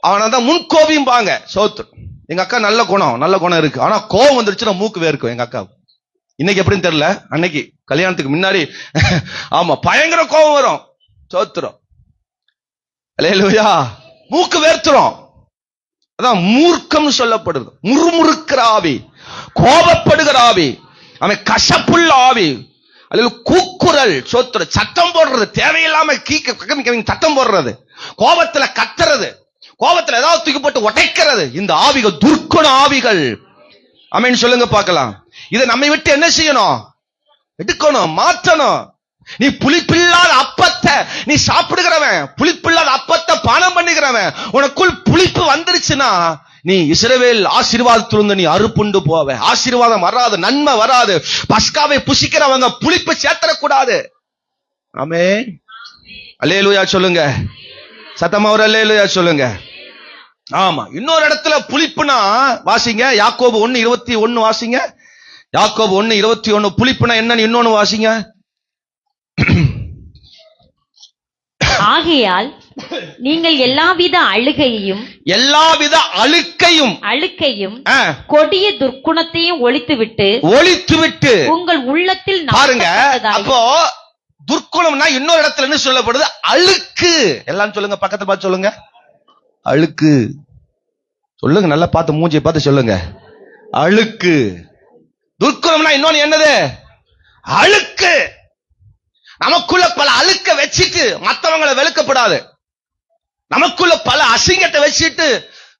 அவனதான் முன்கோபியும் பாங்க சோத்து. எங்க அக்கா நல்ல குணம் இருக்கு, ஆனா கோபம் வந்துருச்சுன்னா மூக்கு வேர்க்கும் எங்க அக்கா. இன்னைக்கு எப்படின்னு தெரியல, அன்னைக்கு கல்யாணத்துக்கு முன்னாடி ஆமா பயங்கர கோபம் வரும், சோத்துறோம். அல்லேலூயா. மூக்கு வேர்த்துறோம். அதான் மூர்க்கம் சொல்லப்படுது. முறுமுறுக்கிற ஆவி, கோபப்படுகிற ஆவி, அவன் கசப்புள்ள ஆவி, அல்லது கூக்குரல், சோத்துற, சத்தம் போடுறது, தேவையில்லாம சத்தம் போடுறது, கோபத்துல கத்துறது, கோபத்துல ஏதாவது தூக்கி போட்டு உடைக்கிறது. இந்த ஆவிகள் துர்க்குண ஆவிகள். ஆமென் சொல்லுங்க பார்க்கலாம். இதை நம்மை விட்டு என்ன செய்யணும்? எடுக்கணும், மாற்றணும். நீ புளிப்பில்லாத அப்பத்தை நீ சாப்பிடுகிறவன், புளிப்பில்லாத அப்பத்தை பானம் பண்ணுகிறவன், உனக்குள் புளிப்பு வந்துருச்சுன்னா நீ இஸ்ரவேல் ஆசீர்வாதத்திலிருந்து நீ அறுப்புண்டு போவ. ஆசீர்வாதம் வராது, நன்மை வராது. பஸ்காவை புசிக்கிறவங்க புளிப்பு சேர்த்தக்கூடாது. ஆமென். அல்லேலூயா சொல்லுங்க. சத்தமா ஒரு அல்லேலூயா சொல்லுங்க. ஆமா. இன்னொரு இடத்துல புளிப்புனா வாசிங்க, யாக்கோபு 1:21 வாசிங்க. யாக்கோபு 1:21 புளிப்புனா என்னன்னு இன்னொன்னு வாசிங்க. ஆகையால் நீங்கள் எல்லாவித அழுக்கையும் கொடிய துர்க்குணத்தையும் ஒழித்துவிட்டு உங்கள் உள்ளத்தில் பாருங்க. அப்போ துர்க்குணம்னா இன்னொரு இடத்துல என்ன சொல்லப்படுது? அழுக்கு. எல்லாம் சொல்லுங்க, பக்கத்துல பார்த்து சொல்லுங்க. அழுக்கு சொல்லுங்க, நல்லா பார்த்து மூஞ்சியை பார்த்து சொல்லுங்க. அழுக்கு. துர்க்குணம்னா இன்னொன்னு என்னது? அழுக்கு. நமக்குள்ள பல அழுக்க வச்சிட்டு மற்றவங்களை வெளுக்கப்படாது. நமக்குள்ள பல அசிங்கத்தை வச்சிட்டு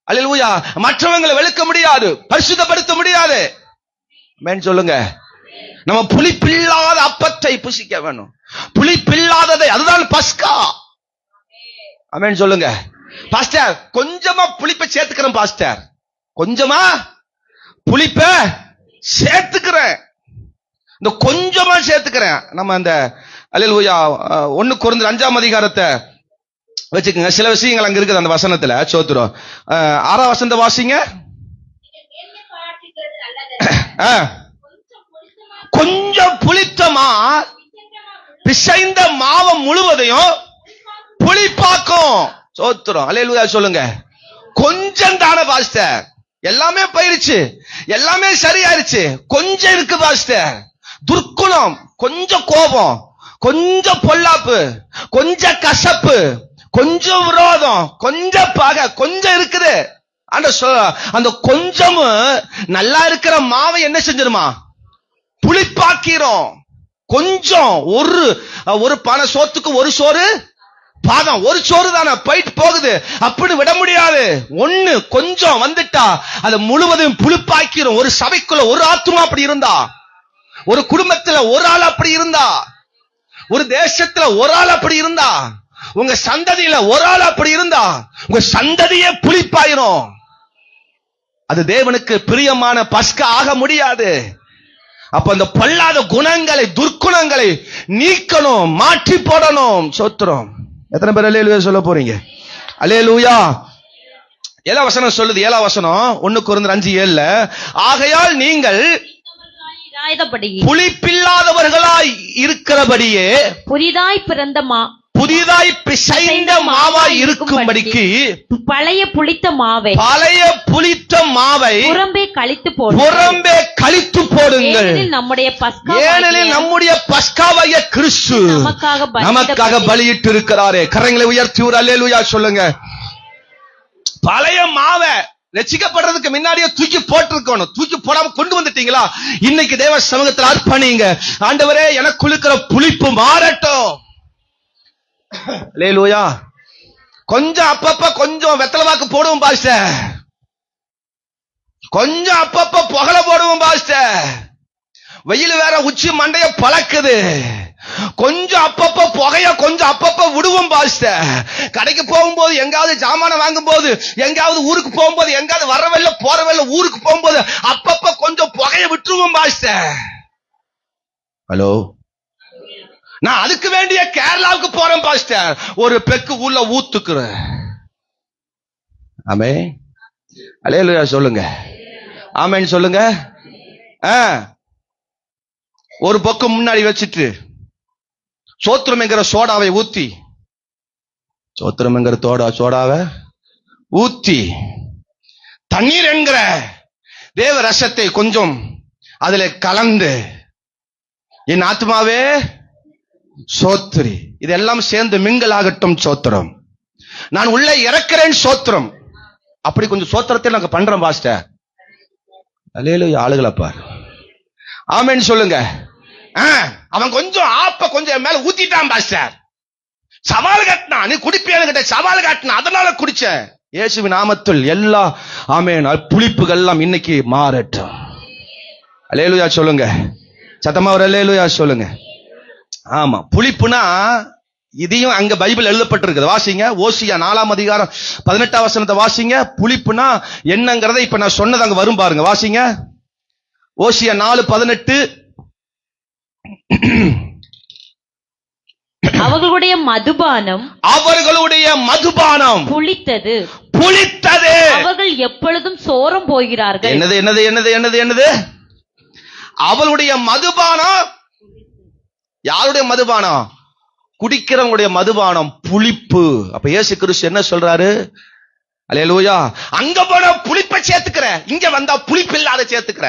அல்லேலூயா மற்றவங்களை வெளுக்க முடியாது, பரிசுத்தப்படுத்த முடியாது. ஆமென் சொல்லுங்க. நம்ம புளிப்பில்லாத அப்பத்தை புசிக்க வேணும். புளிப்பில்லாததை, அதுதான் பஸ்கா. ஆமென் சொல்லுங்க. பாஸ்டர், கொஞ்சமா புளிப்பை சேர்த்துக்கிறேன் பாஸ்டர், கொஞ்சமா புளிப்பை சேர்த்துக்கிறேன், இந்த கொஞ்சமா சேர்த்துக்கிறேன். நம்ம அந்த அல்லேலூயா 1 கொரிந்தியர் 5ஆம் அதிகாரத்தை வச்சுக்கோங்க. சில விஷயங்கள் அங்க இருக்குது அந்த வசனத்துல. சோத்திரம் 6ஆம் வசனத்தை வாசிங்க. கொஞ்சம் புளித்தமா பிசைந்த மாவு முழுவதையும் புளிப்பாக்கும். சோத்திரம் அல்லேலூயா சொல்லுங்க. கொஞ்சம் தானே பாஸ்டர், எல்லாமே போயிருச்சு, எல்லாமே சரியாயிருச்சு, கொஞ்சம் இருக்கு பாஸ்டர். துர்க்குணம், கொஞ்சம் கோபம், கொஞ்சம் பொல்லாப்பு, கொஞ்சம் கசப்பு, கொஞ்சம் விரோதம், கொஞ்சம் பகை, கொஞ்சம் இருக்குது. அந்த கொஞ்சம் நல்லா இருக்கிற மாவை என்ன செஞ்சிருமா? புளிப்பாக்கிறோம். கொஞ்சம் ஒரு பண சோத்துக்கு ஒரு சோறு பாதம், ஒரு சோறு தானே போயிட்டு போகுது, அப்படி விட முடியாது. ஒண்ணு கொஞ்சம் வந்துட்டா அதை முழுவதும் புளிப்பாக்கிறோம். ஒரு சபைக்குள்ள ஒரு ஆத்துமா அப்படி இருந்தா, ஒரு குடும்பத்துல ஒரு ஆள் அப்படி இருந்தா, ஒரு தேசத்துல ஒரு ஆள் அப்படி இருந்தா, உங்க சந்ததியில ஒரு ஆள் அப்படி இருந்தா, உங்க சந்ததியே புளிப்பாயிரும். அது தேவனுக்கு பிரியமான பஸ்கா ஆக முடியாது. அப்ப அந்த பொல்லாத குணங்களை, துர்க்குணங்களை நீக்கணும், மாற்றி போடணும். சோத்திரம். எத்தனை பேர் அல்லேலூயா சொல்ல போறீங்க? அல்லேலூயா. 7ஆம் வசனம் சொல்லுது. 7ஆம் வசனம் 1 கொரிந்தியர் 5:7 ஆகையால் நீங்கள் புளிப்பில்லாதவர்களாய் இருக்கிறபடியே புதிதாய் பிசைந்த மாவாய் இருக்கும்படிக்கு பழைய புளித்த மாவை புறம்பே கழித்து போடுங்கள். ஏனெனில் நம்முடைய பஸ்காவாகிய கிறிஸ்து நமக்காக பலியிட்டு இருக்கிறாரே. கரங்களை உயர்த்தி ஒரு அல்லேலூயா சொல்லுங்க. பழைய மாவை ரட்சிக்கப்படுறதுக்கு முன்னாடியே தூக்கி போட்டிருக்கணும். தூக்கி போடாம கொண்டு வந்துட்டீங்களா? இன்னைக்கு தேவ சமூகத்தில் அர்ப்பணிங்க. ஆண்டவரே, எனக்கு இருக்கிற புளிப்பு மாறட்டும். அல்லேலூயா. கொஞ்சம் அப்பப்ப கொஞ்சம் வெத்தலைவாக்கு போடுவோம் பாஸ்டர், கொஞ்சம் அப்பப்ப புகழ போடுவோம் பாஸ்டர். வெயில் வேற உச்சி மண்டைய பழக்குது, கொஞ்சம் அப்பப்ப புகைய கொஞ்சம் அப்பப்ப விடுவோம் பாஸ்டர். கடைக்கு போகும்போது, எங்காவது ஜாமான வாங்கும் போது, எங்காவது ஊருக்கு போகும்போது, எங்காவது வரவெல்ல போறவெல்ல ஊருக்கு போகும்போது அப்பப்ப கொஞ்சம் புகைய விட்டுருவோம் பாஸ்டர். ஹலோ, நான் அதுக்கு வேண்டிய கேரளாவுக்கு போறேன் பாஸ்டர், ஒரு பெக்கு உள்ள ஊத்துக்குறேன். ஆமே, அல்லேலூயா சொல்லுங்க, ஆமேன்னு சொல்லுங்க. ஒரு பக்கம் முன்னாடி வச்சுட்டு சோத்திரம் என்கிற சோடாவை ஊத்தி, சோத்திரம் என்கிற சோடாவை ஊத்தி, தண்ணீர் என்கிற தேவ ரசத்தை கொஞ்சம் அதுல கலந்து, என் ஆத்மாவே சோத்திரி, இதெல்லாம் சேர்ந்து மிங்கல் ஆகட்டும் சோத்திரம், நான் உள்ளே இறக்கிறேன் சோத்திரம். அப்படி கொஞ்சம் சோத்திரத்தை நாங்க பண்றோம் பாஸ்டர். அல்லேலூயா, ஆளுகளை பாரு, ஆமென் சொல்லுங்க. அவன் கொஞ்சம் ஆப்ப கொஞ்சம் மேல ஊத்திட்டான் பாஸ்டர், சவால் காட்டினான். நீ குடிப்பியான்னு கிட்ட சவால் காட்டினான், அதனால குடிச்ச. இயேசுவின் நாமத்தில் எல்லா ஆமென் புளிப்புகள் எல்லாம் இன்னைக்கு மாறட்டும். அல்லேலூயா சொல்லுங்க, சத்தமா ஒரு அல்லேலூயா சொல்லுங்க. ஆமா, புளிப்புனா இதையும் அங்க பைபிள் எழுதப்பட்டிருக்குது, வாசிங்க. ஓசியா 4ஆம் அதிகாரம் 18ஆம் வசனத்தை வாசிங்க. புளிப்புனா என்னங்கறதை இப்ப நான் சொன்னது அங்க வரும் பாருங்க, வாசிங்க. ஓசியா 4:18. அவர்களுடைய மதுபானம் புளித்தது, அவர்கள் எப்பொழுதும் சோரம் போகிறார்கள். என்னது? அவளுடைய மதுபானம், யாருடைய மதுபானம்? குடிக்கிறவங்களுடைய மதுபானம் புளிப்பு. அப்ப இயேசு கிறிஸ்து என்ன சொல்றாரு? அல்லேலூயா, அங்க போன புளிப்பை சேர்த்துக்கிற, இங்க வந்தா புளிப்பு இல்லாத சேர்த்துக்கிற.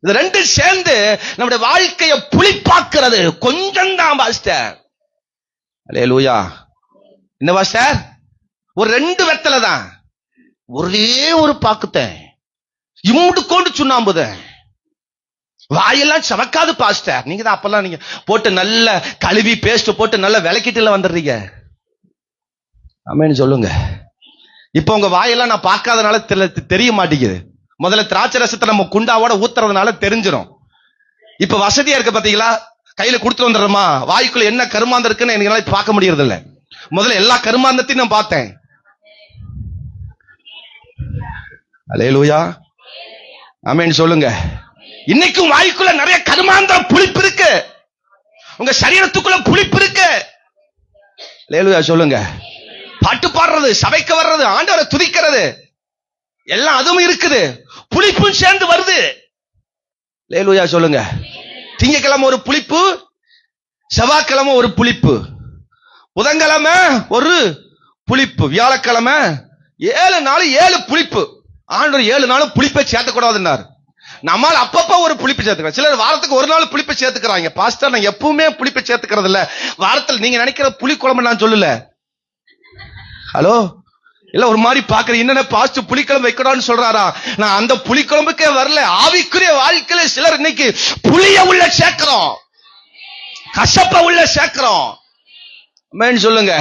இது ரெண்டும் சேர்ந்து நம்முடைய வாழ்க்கையை புளிப்பாக்குறது கொஞ்சம் தான் பாஸ்டர். அல்லேலூயா. என்ன பாஸ்டர்? ஒரு 2 வெத்தலை தான், ஒரே ஒரு பாக்குத்த இம்முடு கொண்டு சுண்ணாம்புத, வாயெல்லாம் சவக்காது பாஸ்டர். நீங்க தான் அப்பெல்லாம் நீங்க போட்டு நல்ல கழுவி பேஸ்ட் போட்டு நல்ல விளக்கிட்டுல வந்துடுறீங்க. ஆமென் சொல்லுங்க. இப்ப உங்க வாயெல்லாம் நான் பார்க்காதனால தெரிய மாட்டேங்குது. முதல்ல திராட்சை ரசத்தை நம்ம குண்டாவோட ஊத்துறதுனால தெரிஞ்சிடும். இப்ப வசதியா இருக்க பாத்தீங்களா, கையில கொடுத்து வந்துடுறோமா, வாய்க்குள்ள என்ன கருமாந்தம் இருக்குன்னு என்னால பார்க்க முடியறது இல்ல. முதல்ல எல்லா கருமாந்தத்தையும் நான் பார்த்தேன். அல்லேலூயா, ஆமென் சொல்லுங்க. இன்னைக்கும் வாய்க்குள்ள நிறைய கருமாந்திரம் புளிப்பு இருக்கு, உங்க சரீரத்துக்குள்ள புளிப்பு இருக்கு. அல்லேலூயா சொல்லுங்க. பாட்டு பாடுறது, சபைக்கு வர்றது, ஆண்டவரை துதிக்கிறது, எல்லாம் அதுவும் இருக்குது, புளிப்பும் சேர்ந்து வருது. அல்லேலூயா சொல்லுங்க. திங்கக்கிழமை ஒரு புளிப்பு, செவ்வாய்க்கிழமை ஒரு புளிப்பு, புதன்கிழமை ஒரு புளிப்பு, வியாழக்கிழமை 7 நாள் 7 புளிப்பு. ஆண்டவர் 7 நாளும் புளிப்பை சேர்த்துக்கூடாதுன்னாரு. நம்மால் அப்பப்ப ஒரு புளிப்பு சேர்த்துக்கிறோம். சிலர் வாரத்துக்கு ஒரு நாள் புளிப்பை சேர்த்துக்கிறாங்க. பாஸ்டர், நான் எப்பவுமே புளிப்பை சேர்த்துக்கிறது இல்ல. வாரத்தில் நீங்க நினைக்கிற புளி குழம்பு நான் சொல்லல. ஹலோ, இல்ல ஒரு மாதிரி பாக்குறேன், என்னென்ன பாஸ்டர் புளிக்குழம்பு வைக்கணும்னு சொல்றாரா? நான் அந்த புளிக்குழம்புக்கே வரல. ஆவிக்குரிய வாழ்க்கையில சிலர் இன்னைக்கு புளிய உள்ள சேர்க்கிறோம், கசப்ப உள்ள சேர்க்கிறோம். ஆமென் சொல்லுங்க.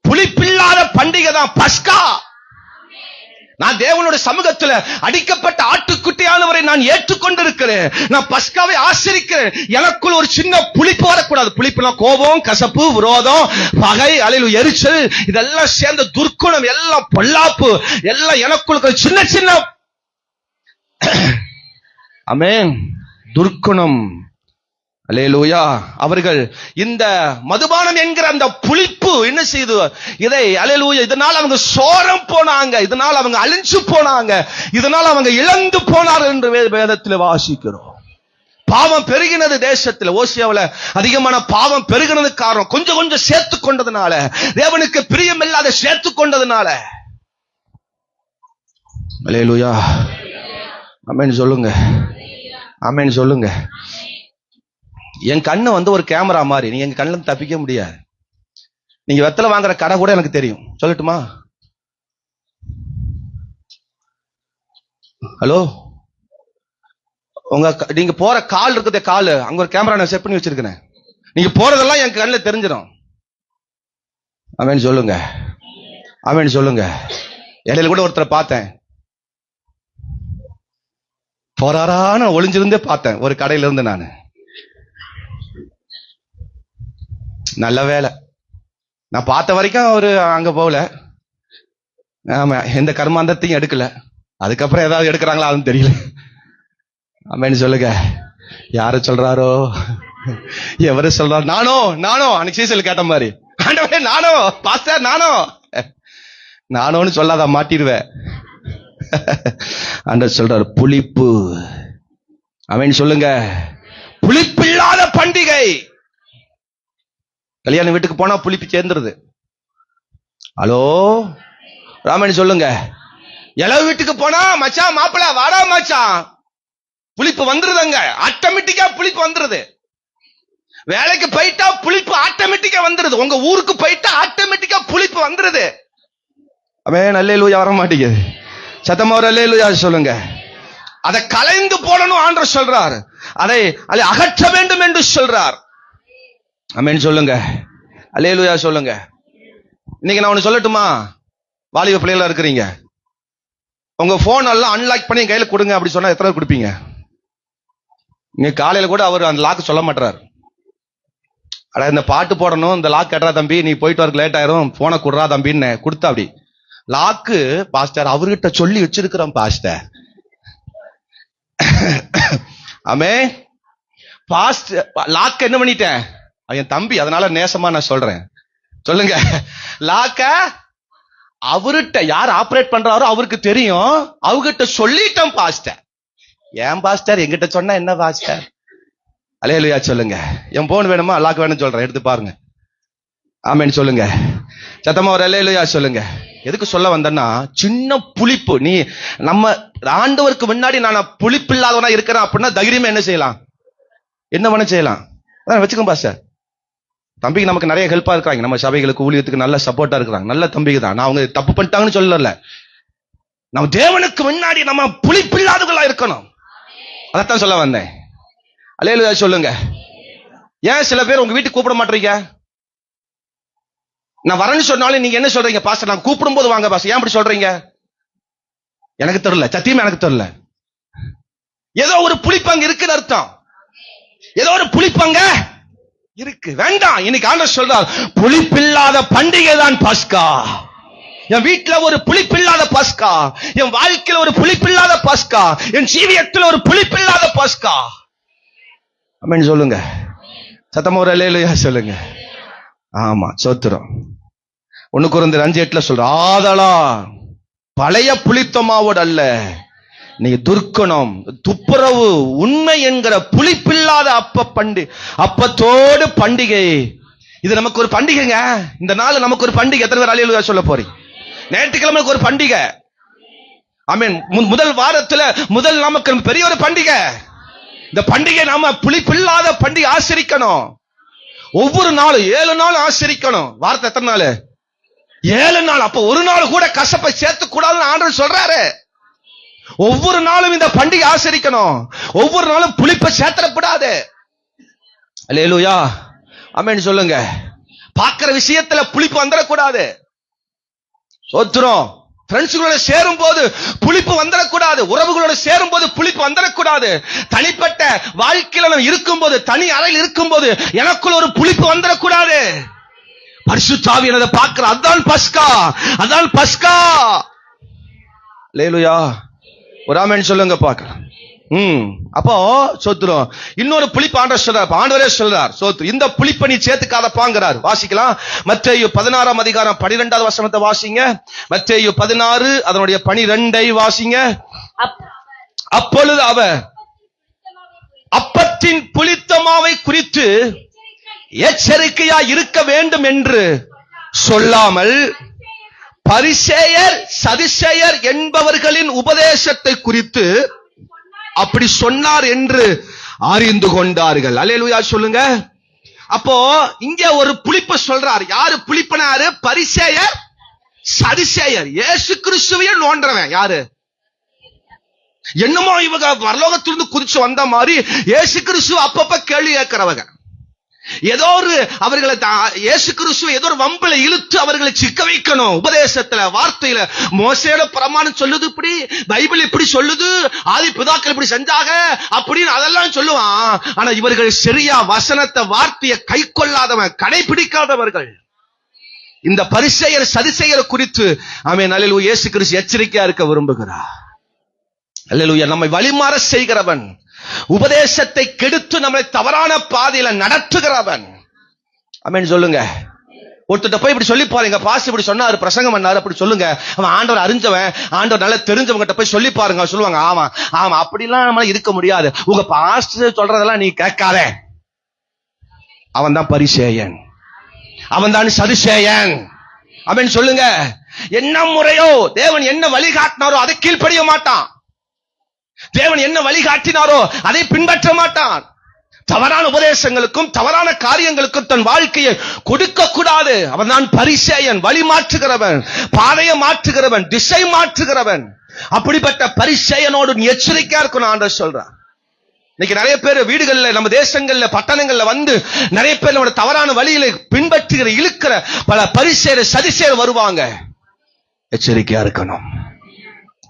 புளிப்பில்லாத பண்டிகை தான் பஸ்கா. நான் தேவனுடைய சமூகத்தில் அடிக்கப்பட்ட ஆட்டுக்குட்டியானவரை நான் ஏற்றுக்கொண்டிருக்கிறேன். நான் பஸ்காவை ஆசரிக்கிறேன். எனக்குள் ஒரு சின்ன புளிப்பு வரக்கூடாது. புளிப்புனா கோபம், கசப்பு, விரோதம், பகை, அல்லேலூயா, எரிச்சல், இதெல்லாம் சேர்ந்த துர்க்குணம், எல்லாம் பொல்லாப்பு, எல்லாம் எனக்குள் சின்ன சின்ன ஆமென் துர்க்குணம். அல்லேலூயா. அவர்கள் இந்த மதுபானம் என்கிற அந்த புளிப்பு என்ன செய்து இதை, அல்லேலூயா, இதனால் அவங்க சோரம் போனாங்க, இதனால் அவங்க அழிஞ்சு போனாங்க, இதனால் அவங்க இழந்து போனார் என்று வேதத்தில் வாசிக்கிறோம். பாவம் பெருகினது தேசத்தில். ஓசியாவில் அதிகமான பாவம் பெருகினது காரணம் கொஞ்சம் கொஞ்சம் சேர்த்து கொண்டதுனால, தேவனுக்கு பிரியமில்லாத சேர்த்து கொண்டதுனால. அல்லேலூயா, ஆமென் சொல்லுங்க, ஆமென் சொல்லுங்க. என் கண்ணு ஒரு கேமரா மாதிரி, நீங்க எங்க கண்ணுல தப்பிக்க முடியாது. நீங்க வெத்தலை வாங்குற கடை கூட எனக்கு தெரியும். சொல்லட்டுமா? ஹலோ, நீங்க போற கால் இருக்குதே, கால், அங்க ஒரு கேமரா நான் செட் பண்ணி வச்சிருக்கேன். நீங்க போறதெல்லாம் என் கண்ணுல தெரிஞ்சிடும். ஆமென் சொல்லுங்க, ஆமென் சொல்லுங்க. இடையில கூட ஒருத்தரை பார்த்தேன், போறாரான்னு ஒளிஞ்சிருந்தே பார்த்தேன் ஒரு கடையில இருந்து. நான் நல்ல வேலை, நான் பார்த்த வரைக்கும் அவரு அங்க போகல. ஆமா, எந்த கர்மாந்தத்தையும் எடுக்கல. அதுக்கப்புறம் ஏதாவது எடுக்கிறாங்களா அதுவும் தெரியல. ஆமென் சொல்லுங்க. யாரு சொல்றாரோ, எவரு சொல்றாரு? நானோ அன்னைக்கு சீசல் கேட்ட மாதிரி, ஆண்டவரே நானோ பாஸ்டர் நானோன்னு சொல்லாத மாட்டிடுவேன். ஆண்டவர் சொல்றாரு புளிப்பு. ஆமென் சொல்லுங்க. புளிப்பில்லாத பண்டிகை. கல்யாண வீட்டுக்கு போனா புளிப்பு சேர்ந்துருது. ஹலோ ராமன் சொல்லுங்க. இளவு வீட்டுக்கு போனா மச்சான் மாப்பிள வாடா மச்சான், புளிப்பு வந்துருதுங்க. ஆட்டோமேட்டிக்கா புளிப்பு வந்துருது. வேலைக்கு போயிட்டா புளிப்பு ஆட்டோமேட்டிக்கா வந்துருது. உங்க ஊருக்கு போயிட்டா ஆட்டோமேட்டிக்கா புளிப்பு வந்துருது. அவன் அல்லேலூயா வர மாட்டேங்குது. சத்தமா ஒரு அல்லேலூயா சொல்லுங்க. அதை கலைந்து போடணும் ஆண்டவர் சொல்றார். அதை அகற்ற வேண்டும் என்று சொல்றார். ஆமென் சொல்லுங்க. அல்லேலூயா சொல்லுங்க. இன்னைக்கு நான் ஒன்னு சொல்லட்டுமா? வாலிப பிள்ளைகளா இருக்கிறீங்க, உங்க போன் எல்லாம் அன்லாக் பண்ணி கையில கொடுங்க அப்படி சொன்னா எத்தனை கொடுப்பீங்க? நீங்க காலையில கூட அவர் அந்த லாக் சொல்ல மாட்டார். அட இந்த பாட்டு போடணும், இந்த லாக் கட்டுறா தம்பி, நீ போயிட்டு வரக்கு லேட் ஆயிரும், போனை குடுறா தம்பின்னு கொடுத்தா அப்படி லாக்கு பாஸ்டர் அவர்கிட்ட சொல்லி வச்சிருக்கிறோம் பாஸ்டர். ஆமே பாஸ்டர் லாக் என்ன பண்ணிட்டேன், என் தம்பி, அதனால நேசமா நான் சொல்றேன். சொல்லுங்க. லாக்க அவர்கிட்ட யார் ஆபரேட் பண்றாரோ அவருக்கு தெரியும், அவர்கிட்ட சொல்லிட்டோம் பாஸ்டர். ஏன் பாஸ்டர் என்கிட்ட சொன்னா என்ன பாஸ்டர்? அல்லேலூயா சொல்லுங்க. என் போன் வேணுமா? லாக் வேணும்னு சொல்றேன், எடுத்து பாருங்க. ஆமென் சொல்லுங்க. சத்தமா ஒரு அல்லேலூயா சொல்லுங்க. எதுக்கு சொல்ல வந்தேன்னா, சின்ன புளிப்பு. நீ நம்ம ஆண்டவருக்கு முன்னாடி நான் புளிப்பு இல்லாதவனா இருக்கிறேன் அப்படின்னா தைரியமா என்ன செய்யலாம்? என்ன பண்ண செய்யலாம்? வச்சுக்கோங்க பாஸ்டர். தம்பிக்கு நமக்கு நிறைய ஹெல்ப்பா இருக்காங்க, நம்ம சபைகளுக்கு ஊழியத்துக்கு நல்ல சப்போர்ட்டா இருக்கிறாங்க. நல்ல தம்பிக்கு தான். நான் அவங்க தப்பு பண்ணிட்டாங்கன்னு சொல்லல. நம்ம தேவனுக்கு முன்னாடி நம்ம புளிப்பில்லாதவர்களா இருக்கணும். அதைத்தான் சொல்ல வந்தேன். அல்லேலூயா சொல்லுங்க. ஏன் சில பேர் உங்க வீட்டுக்கு கூப்பிட மாட்டீங்க? நான் வரேன்னு சொன்னாலும் நீங்க என்ன சொல்றீங்க? பாஸ்டர் நான் கூப்பிடும் போது வாங்க பாஸ்டர். ஏன் அப்படி சொல்றீங்க? எனக்கு தெரியல, சத்தியமா எனக்கு தெரியல. ஏதோ ஒரு புளிப்பங்க இருக்குன்னு அர்த்தம். ஏதோ ஒரு புளிப்பங்க இருக்கு. வேண்டாம். இன்னைக்கு ஆண்டவர் சொல்றார், புளிப்பில்லாத பண்டிகை தான் பஸ்கா. என் வீட்டுல ஒரு புளிப்பில்லாத பஸ்கா, என் வாழ்க்கையில ஒரு புளிப்பில்லாத பஸ்கா, என் ஜீவியத்துல ஒரு புளிப்பில்லாத பஸ்கா. ஆமென் சொல்லுங்க. சத்தமா ஒரு அல்லேலூயா சொல்லுங்க. ஆமா சோத்திரம். 1 கொரிந்தியர் 5:8 சொல்ற, ஆதலா பழைய புளித்த மாவோடு அல்ல, நீங்க துர்க்கணம் துப்புரவு உண்மை என்கிற புளிப்பில்லாத அப்பத்தோடு பண்டிகை. இது நமக்கு ஒரு பண்டிகைங்க. இந்த நாள் நமக்கு ஒரு பண்டிகை. எத்தனை பேர் அல்லேலூயா சொல்ல போறீங்க? ஞாயிற்றுக்கிழமை ஒரு பண்டிகை. ஆமென். முதல் வாரத்துல முதல் நமக்கு பெரிய ஒரு பண்டிகை. இந்த பண்டிகை நாம புளிப்பில்லாத பண்டிகை ஆசரிக்கணும். ஒவ்வொரு நாளும் 7 நாள் ஆசரிக்கணும். வாரத்தை எத்தனை நாள்? 7 நாள். அப்ப ஒரு நாள் கூட கசப்பை சேர்த்து கூடாதுன்னு ஆண்டவர் சொல்றாரு. ஒவ்வொரு நாளும் இந்த பண்டிகை ஆசரிக்கணும். ஒவ்வொரு நாளும் புளிப்பை சேர்த்தப்படாது. அல்லேலூயா ஆமென் சொல்லுங்க. பார்க்கிற விஷயத்துல புளிப்பு வந்துடக்கூடாது. சோத்திரம். ஃப்ரெண்ட்ஸுகளோட சேரும் போது புளிப்பு வந்துடக்கூடாது. உறவுகளோட சேரும் போது புளிப்பு வந்துடக்கூடாது. தனிப்பட்ட வாழ்க்கையில நம்ம இருக்கும் போது, தனி அறையில் இருக்கும் போது எனக்குள்ள ஒரு புளிப்பு வந்துடக்கூடாது. பரிசுத்த ஆவியானவரை பார்க்கிற, அதான் பஸ்கா, அதான் பஸ்கா. அல்லேலூயா ஒரு ஆமென் சொல்லுங்க பார்க்கலாம். அப்போ சோத்திரம். இன்னொரு புளிப்பு ஆண்டவர் சொல்றார். ஆண்டவரே சொல்றார், சோத்திரம், இந்த புளிப்பை நீ சேர்த்துக்காதப்பாங்கிறார். வாசிக்கலாம். மத்தேயு 16 அதிகாரம் 12வது வசனத்தை வாசிங்க. மத்தேயு 16 அதனுடைய 12 வாசிங்க. அப்பொழுது அவர் அப்பத்தின் புளித்த மாவை குறித்து எச்சரிக்கையா இருக்க வேண்டும் என்று சொல்லாமல் பரிசேயர் சதுசேயர் என்பவர்களின் உபதேசத்தை குறித்து அப்படி சொன்னார் என்று அறிந்து கொண்டார்கள். அல்லேலூயா சொல்லுங்க. அப்போ இங்க ஒரு புளிப்பை சொல்றார். யாரு புளிப்பனாரு? பரிசேயர் சதுசேயர். இயேசு கிறிஸ்துவையே நோன்றவன் யாரு? என்னமோ இவங்க பரலோகத்திலிருந்து குதிச்சு வந்த மாதிரி இயேசு கிறிஸ்துவ அப்பப்ப கேள்வி கேட்கிறவங்க. ஏதோ ஒரு அவர்களை இயேசு கிறிஸ்துவை ஏதோ ஒரு வம்பில இழுத்து அவர்களை சிக்க வைக்கணும். உபதேசத்துல, வார்த்தையில மோசேயோட பிரமாணம் சொல்லுது இப்படி, பைபிள் இப்படி சொல்லுது, ஆதி பிதாக்கள் இப்படி செஞ்சாங்க அப்படின்னு அதெல்லாம் சொல்லுவான். ஆனா இவர்கள் சரியா வசனத்தை, வார்த்தையை கை கொள்ளாதவன், கடைபிடிக்காதவர்கள். இந்த பரிசேயர் சதுசேயர் குறித்து ஆமென் அல்லேலூயா இயேசு கிறிஸ்து எச்சரிக்கையா இருக்க விரும்புகிறார். அல்லேலூயா. நம்மை வழிமாற செய்கிறவன், உபதேசத்தை கெடுத்து நம்மை தவறான பாதையில நடத்துகிறவன். ஆமென் சொல்லுங்க. ஒருத்தர் போய் இப்படி சொல்லி பாருங்க, பாஸ் இப்படி சொன்னாரு, பிரசங்கம் பண்ணாரு, அப்படி சொல்லுங்க. அவன் ஆண்டவர் அறிஞ்சவன், ஆண்டவர் நல்லா தெரிஞ்சவங்க போய் சொல்லி பாருங்க. சொல்லுவாங்க, ஆமா ஆமா அப்படிலாம் நம்மளால இருக்க முடியாது, உங்க பாஸ்டர் சொல்றதெல்லாம் நீ கேட்காத. அவன் தான் பரிசேயன், அவன் தான் சதுசேயன். ஆமென் சொல்லுங்க. என்ன முறையோ தேவன் என்ன வழிகாட்டினாரோ அதை கீழ்ப்படிய மாட்டான். தேவன் என்ன வழிகாட்டினாரோ அதை பின்பற்ற மாட்டான். தவறான உபதேசங்களுக்கும் தவறான காரியங்களுக்கும் தன் வாழ்க்கையை கொடுக்க கூடாது. அவன் தான் பரிசேயன், வழி மாற்றுகிறவன், பாதையை மாற்றுகிறவன், திசை மாற்றுகிறவன். அப்படிப்பட்ட பரிசேயனோடு நீ எச்சரிக்கையா இருக்கணும் ஆண்டவர் சொல்றான். இன்னைக்கு நிறைய பேர் வீடுகள்ல, நம்ம தேசங்கள்ல, பட்டணங்கள்ல வந்து நிறைய பேர் நம்ம தவறான வழியில பின்பற்றுகிற, இழுக்கிற பல பரிசேயர் சதுசேயர் வருவாங்க. எச்சரிக்கையா இருக்கணும்.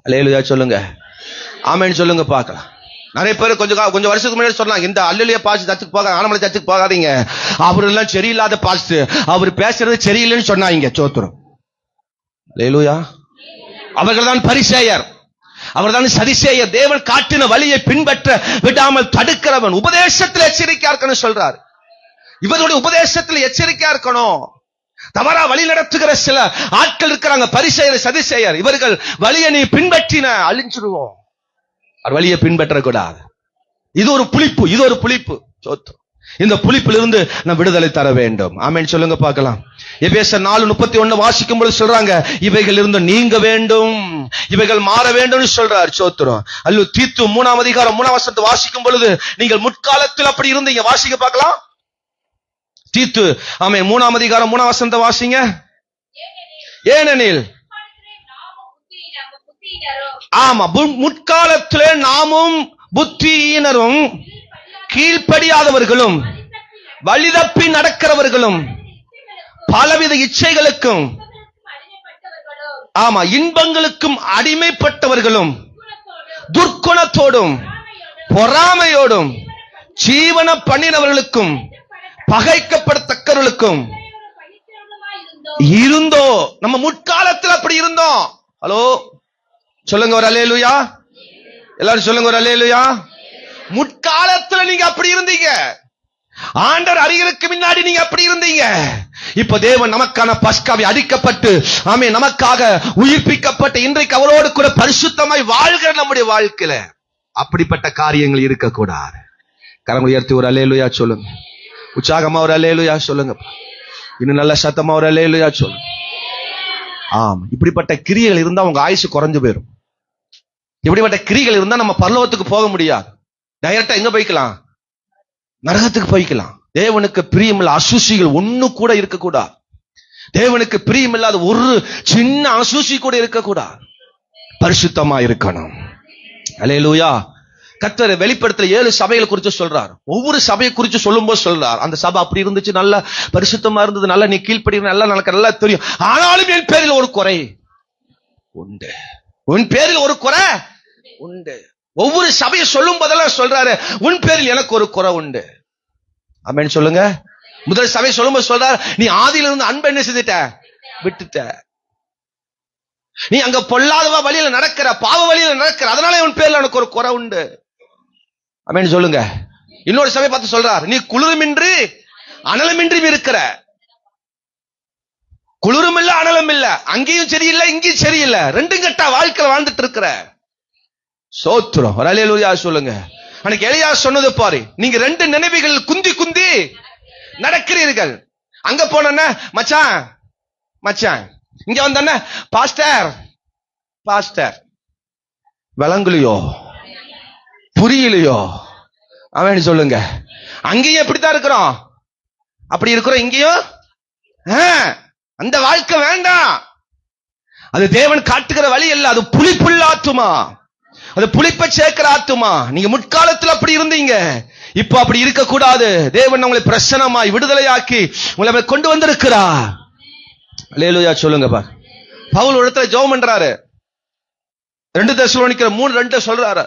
அல்லேலூயா சொல்லுங்க. ஆமென் சொல்லுங்க பார்க்கலாம். நிறைய பேர் கொஞ்சம் வருஷத்துக்கு முன்னாடி சொன்னாங்க, இந்த அல்லேலூயா பாஸ்டர் சர்ச்சுக்கு போக, ஆனமலை சர்ச்சுக்கு போகாதீங்க, அவர் எல்லாம் சரியில்லாத பாஸ்டர், அவர் பேசுறது சரியில்லைன்னு சொன்னாங்க. சோத்திரம். அல்லேலூயா. அவர்கள் தான் பரிசேயர், அவர்தான் சதிசேயர். தேவன் காட்டின வழியை பின்பற்ற விடாமல் தடுக்கிறவன். உபதேசத்தில் எச்சரிக்கையா இருக்கணும் சொல்றார். இவருடைய உபதேசத்தில் எச்சரிக்கையா இருக்கணும். தவறா வழி நடத்துகிற சில ஆட்கள் இருக்கிறாங்க, பரிசேயர் சதிசேயர். இவர்கள் வழியை நீ பின்பற்றின அழிஞ்சிருவோம். அவர் வழியை பின்பற்ற கூடாது. இது ஒரு புளிப்பு, இது ஒரு புளிப்பு. இந்த புளிப்பிலிருந்து நாம் விடுதலை தர வேண்டும். ஆமென் சொல்லுங்க பார்க்கலாம். எபேசியர் 4:31 வாசிக்கும் பொழுது சொல்றாங்க, இவைகள் இருந்து நீங்க வேண்டும், இவைகள் மாற வேண்டும் சொல்றார். சோத்திரம். அல்ல தீத்து 3 அதிகாரம் 3 வசனத்தை வாசிக்கும் பொழுது, நீங்கள் முற்காலத்தில் அப்படி இருந்தீங்க. வாசிக்க பார்க்கலாம். தீத்து ஆமென் 3 அதிகாரம் 3 வசனத்தை வாசிங்க. ஏனெனில் ஆமா, முற்காலத்திலே நாமும் புத்தியினரும் கீழ்ப்படியாதவர்களும் வழிதப்பி நடக்கிறவர்களும் பலவித இச்சைகளுக்கும் ஆமா இன்பங்களுக்கும் அடிமைப்பட்டவர்களும் துர்க்குணத்தோடும் பொறாமையோடும் ஜீவன பண்ணினவர்களுக்கும் பகைக்கப்படத்தக்கவர்களுக்கும் இருந்தோ. நம்ம முற்காலத்தில் அப்படி இருந்தோம். ஹலோ சொல்லுங்க ஒரு அல்லேலூயா. எல்லாரும் சொல்லுங்க ஒரு அல்லேலூயா. முற்காலத்துல நீங்க அப்படி இருந்தீங்க. ஆண்டவர் அறிகிறதுக்கு முன்னாடி நீங்க அப்படி இருந்தீங்க. இப்ப தேவன் நமக்கான பஸ்காவை அடிக்கப்பட்டு ஆமென் நமக்காக உயிர்ப்பிக்கப்பட்டு இன்றைக்கு அவரோடு கூட பரிசுத்தமாய் வாழ்கிற நம்முடைய வாழ்க்கையில அப்படிப்பட்ட காரியங்கள் இருக்கக்கூடாது. கரம் உயர்த்தி ஒரு அல்லேலூயா சொல்லுங்க. உற்சாகமா ஒரு அல்லேலூயா சொல்லுங்க. இன்னும் நல்ல சத்தமா ஒரு அல்லேலூயா சொல்லுங்க. ஆமா, இப்படிப்பட்ட கிரியைகள் இருந்தா உங்க ஆயுசு குறைஞ்சு போயிடும். இப்படிப்பட்ட கிரிகள் இருந்தா நம்ம பரலோகத்துக்கு போக முடியாது. டைரக்டா எங்க போய்க்கலாம்? நரகத்துக்கு போய்க்கலாம். தேவனுக்கு பிரியமில்ல அசூசிகள் ஒண்ணு கூட இருக்கக்கூடாது. தேவனுக்கு பிரியமில்லாத ஒரு சின்ன அசூசி கூட இருக்கக்கூடாது. பரிசுத்தமா இருக்கணும். அல்லேலூயா. கர்த்தர் வெளிப்படுத்தல 7 சபைகள் குறித்து சொல்றார். ஒவ்வொரு சபையை குறித்து சொல்லும் போது சொல்றார், அந்த சபை அப்படி இருந்துச்சு, நல்ல பரிசுத்தமா இருந்தது, நல்ல நீ கீழ்ப்படி, நல்லா நடக்க, நல்லா தெரியும். ஆனாலும் என் பேரில் ஒரு குறை உண்டு. உன் பேரில் ஒரு குறை உண்டு. ஒவ்வொரு சபையை சொல்லும் போதெல்லாம் சொல்றாரு, உன் பேரில் எனக்கு ஒரு குறை உண்டு. ஆமென் சொல்லுங்க. முதல் சபை சொல்லும் போது சொல்றாரு, நீ ஆதியில இருந்து அன்பை என்ன செஞ்சிட்ட? விட்டுட்ட. நீ அங்க பொல்லாதவா வழியில நடக்கிற, பாவ வழியில நடக்கிற, அதனால உன் பேர்ல எனக்கு ஒரு குறை உண்டு. ஆமென் சொல்லுங்க. இன்னொரு சபை பார்த்து சொல்றார், நீ குளிருமின்றி அனலமின்றி இருக்கிற. குளிரும் இல்ல அனலும் இல்ல, அங்கேயும் சரியில்லை இங்கேயும் சரியில்லை, ரெண்டும் கெட்ட வாழ்க்கையில வாழ்ந்துட்டு இருக்கிற. சோத்திரம். அல்லேலூயா சொல்லுங்க. அன்னைக்கு எலியா சொன்னது பாரு, நீங்க 2 நினைவுகள் குந்தி குந்தி நடக்கிறீர்கள். அங்க போன மச்சான் மச்சான், இங்க வந்த பாஸ்டர் பாஸ்டர். விளங்குலையோ புரியலையோ? அவன் சொல்லுங்க. அங்கேயும் எப்படித்தான் இருக்கிறோம், அப்படி இருக்கிறோம். இங்கேயும் அந்த வாழ்க்கை வேண்டாம். அது தேவன் காட்டுகிற வழி அல்ல. அது புளிப்புள்ள ஆத்துமா, அது புளிப்பை சேர்க்கிற ஆத்துமா. நீங்க முற்காலத்தில் அப்படி இருந்தீங்க, இப்போ அப்படி இருக்க கூடாது. தேவன் உங்களை பிரசன்னமாய் விடுதலையாக்கி உங்களை கொண்டு வந்திருக்கிறார். அல்லேலூயா சொல்லுங்கப்பா. பவுல் இடத்துல ஜெபம் பண்றாரு. 2 தெசலோனிக்கர் 3:2 சொல்றாரு,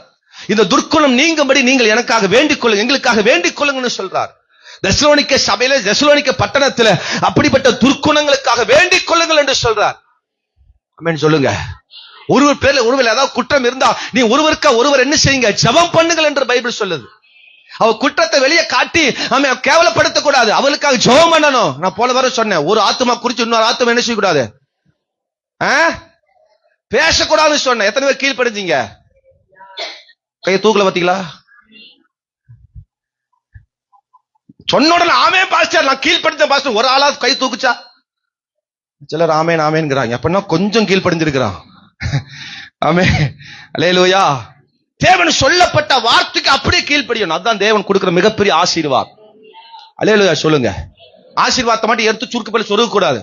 இந்த துர்க்குணம் நீங்கும்படி நீங்கள் எனக்காக வேண்டிக் கொள்ளுங்க, எங்களுக்காக வேண்டிக் கொள்ளுங்கன்னு சொல்றார். தெசலோனிக்க சபையில, தெசலோனிக்க பட்டணத்துல அப்படிப்பட்ட துர்க்குணங்களுக்காக வேண்டிக் கொள்ளுங்கள் என்று சொல்றார். ஆமென் சொல்லுங்க. ஒருவர் பேர்ல ஒருவர் ஏதாவது குற்றம் இருந்தா நீ ஒருவருக்கா ஒருவர் என்ன செய்யுங்க, ஜெபம் பண்ணுங்கள் என்று பைபிள் சொல்லுது. அவ குற்றத்தை வெளியே காட்டி அவன் கேவலப்படுத்த கூடாது, அவளுக்காக ஜெபம் பண்ணணும். நான் போல வர சொன்னேன், ஒரு ஆத்துமா குறிச்சு இன்னொரு ஆத்துமா என்ன செய்யக்கூடாது, பேசக்கூடாதுன்னு சொன்னேன். எத்தனை பேர் கீழ்படிஞ்சீங்க? கையை தூக்கல பாத்தீங்களா? சொன்ன உடனே ஆமே பாஸ்டர் நான் கீழ்படிஞ்ச பாஸ்டர் ஒரு ஆளா கை தூக்குச்சா? சிலர் ஆமேன் ஆமேன்ங்கிறாங்க. அப்படின்னா கொஞ்சம் கீழ்படிஞ்சிருக்கிறான். ஆமே. அல்லேலூயா. தேவன் சொல்லப்பட்ட வார்த்தைக்கு அப்படியே கீழ்ப்படியணும். அதுதான் தேவன் கொடுக்கிற மிகப்பெரிய ஆசீர்வாதம். அல்லேலூயா சொல்லுங்க. ஆசீர்வாதத்தை மட்டும் எடுத்து சுருக்கு போல சொருக கூடாது.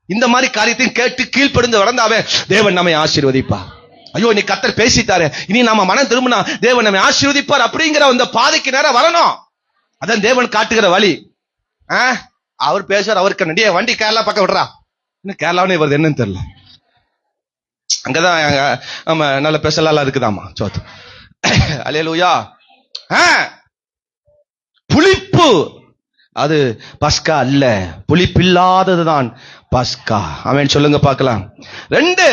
இந்த மாதிரி காரியத்தையும் கேட்டு கீழ்ப்படிந்து வளர்ந்தாவே தேவன் நம்மை ஆசீர்வதிப்பார். ஐயோ நீ கர்த்தர் பேசிட்டாரு, இனி நம்ம மனம் திரும்பினா தேவன் நம்மை ஆசீர்வதிப்பார் அப்படிங்கிற அந்த பாதைக்கு நேரம் வரணும். அதான் தேவன் காட்டுகிற வழி. அவர் பேசுவார், அவருக்கு நடிகை வண்டி கேரளா பக்கம் விடுறா, இன்னும் கேரளாவே வருது என்னன்னு தெரியல. அங்கதான் நம்ம நல்ல பெசலாம் இருக்குதாமா சோத்து. அல்லேலூயா. புளிப்பு அது பஸ்கா அல்ல, புளிப்பில்லாததுதான் பஸ்கா. அவன் சொல்லுங்க பார்க்கலாம். 2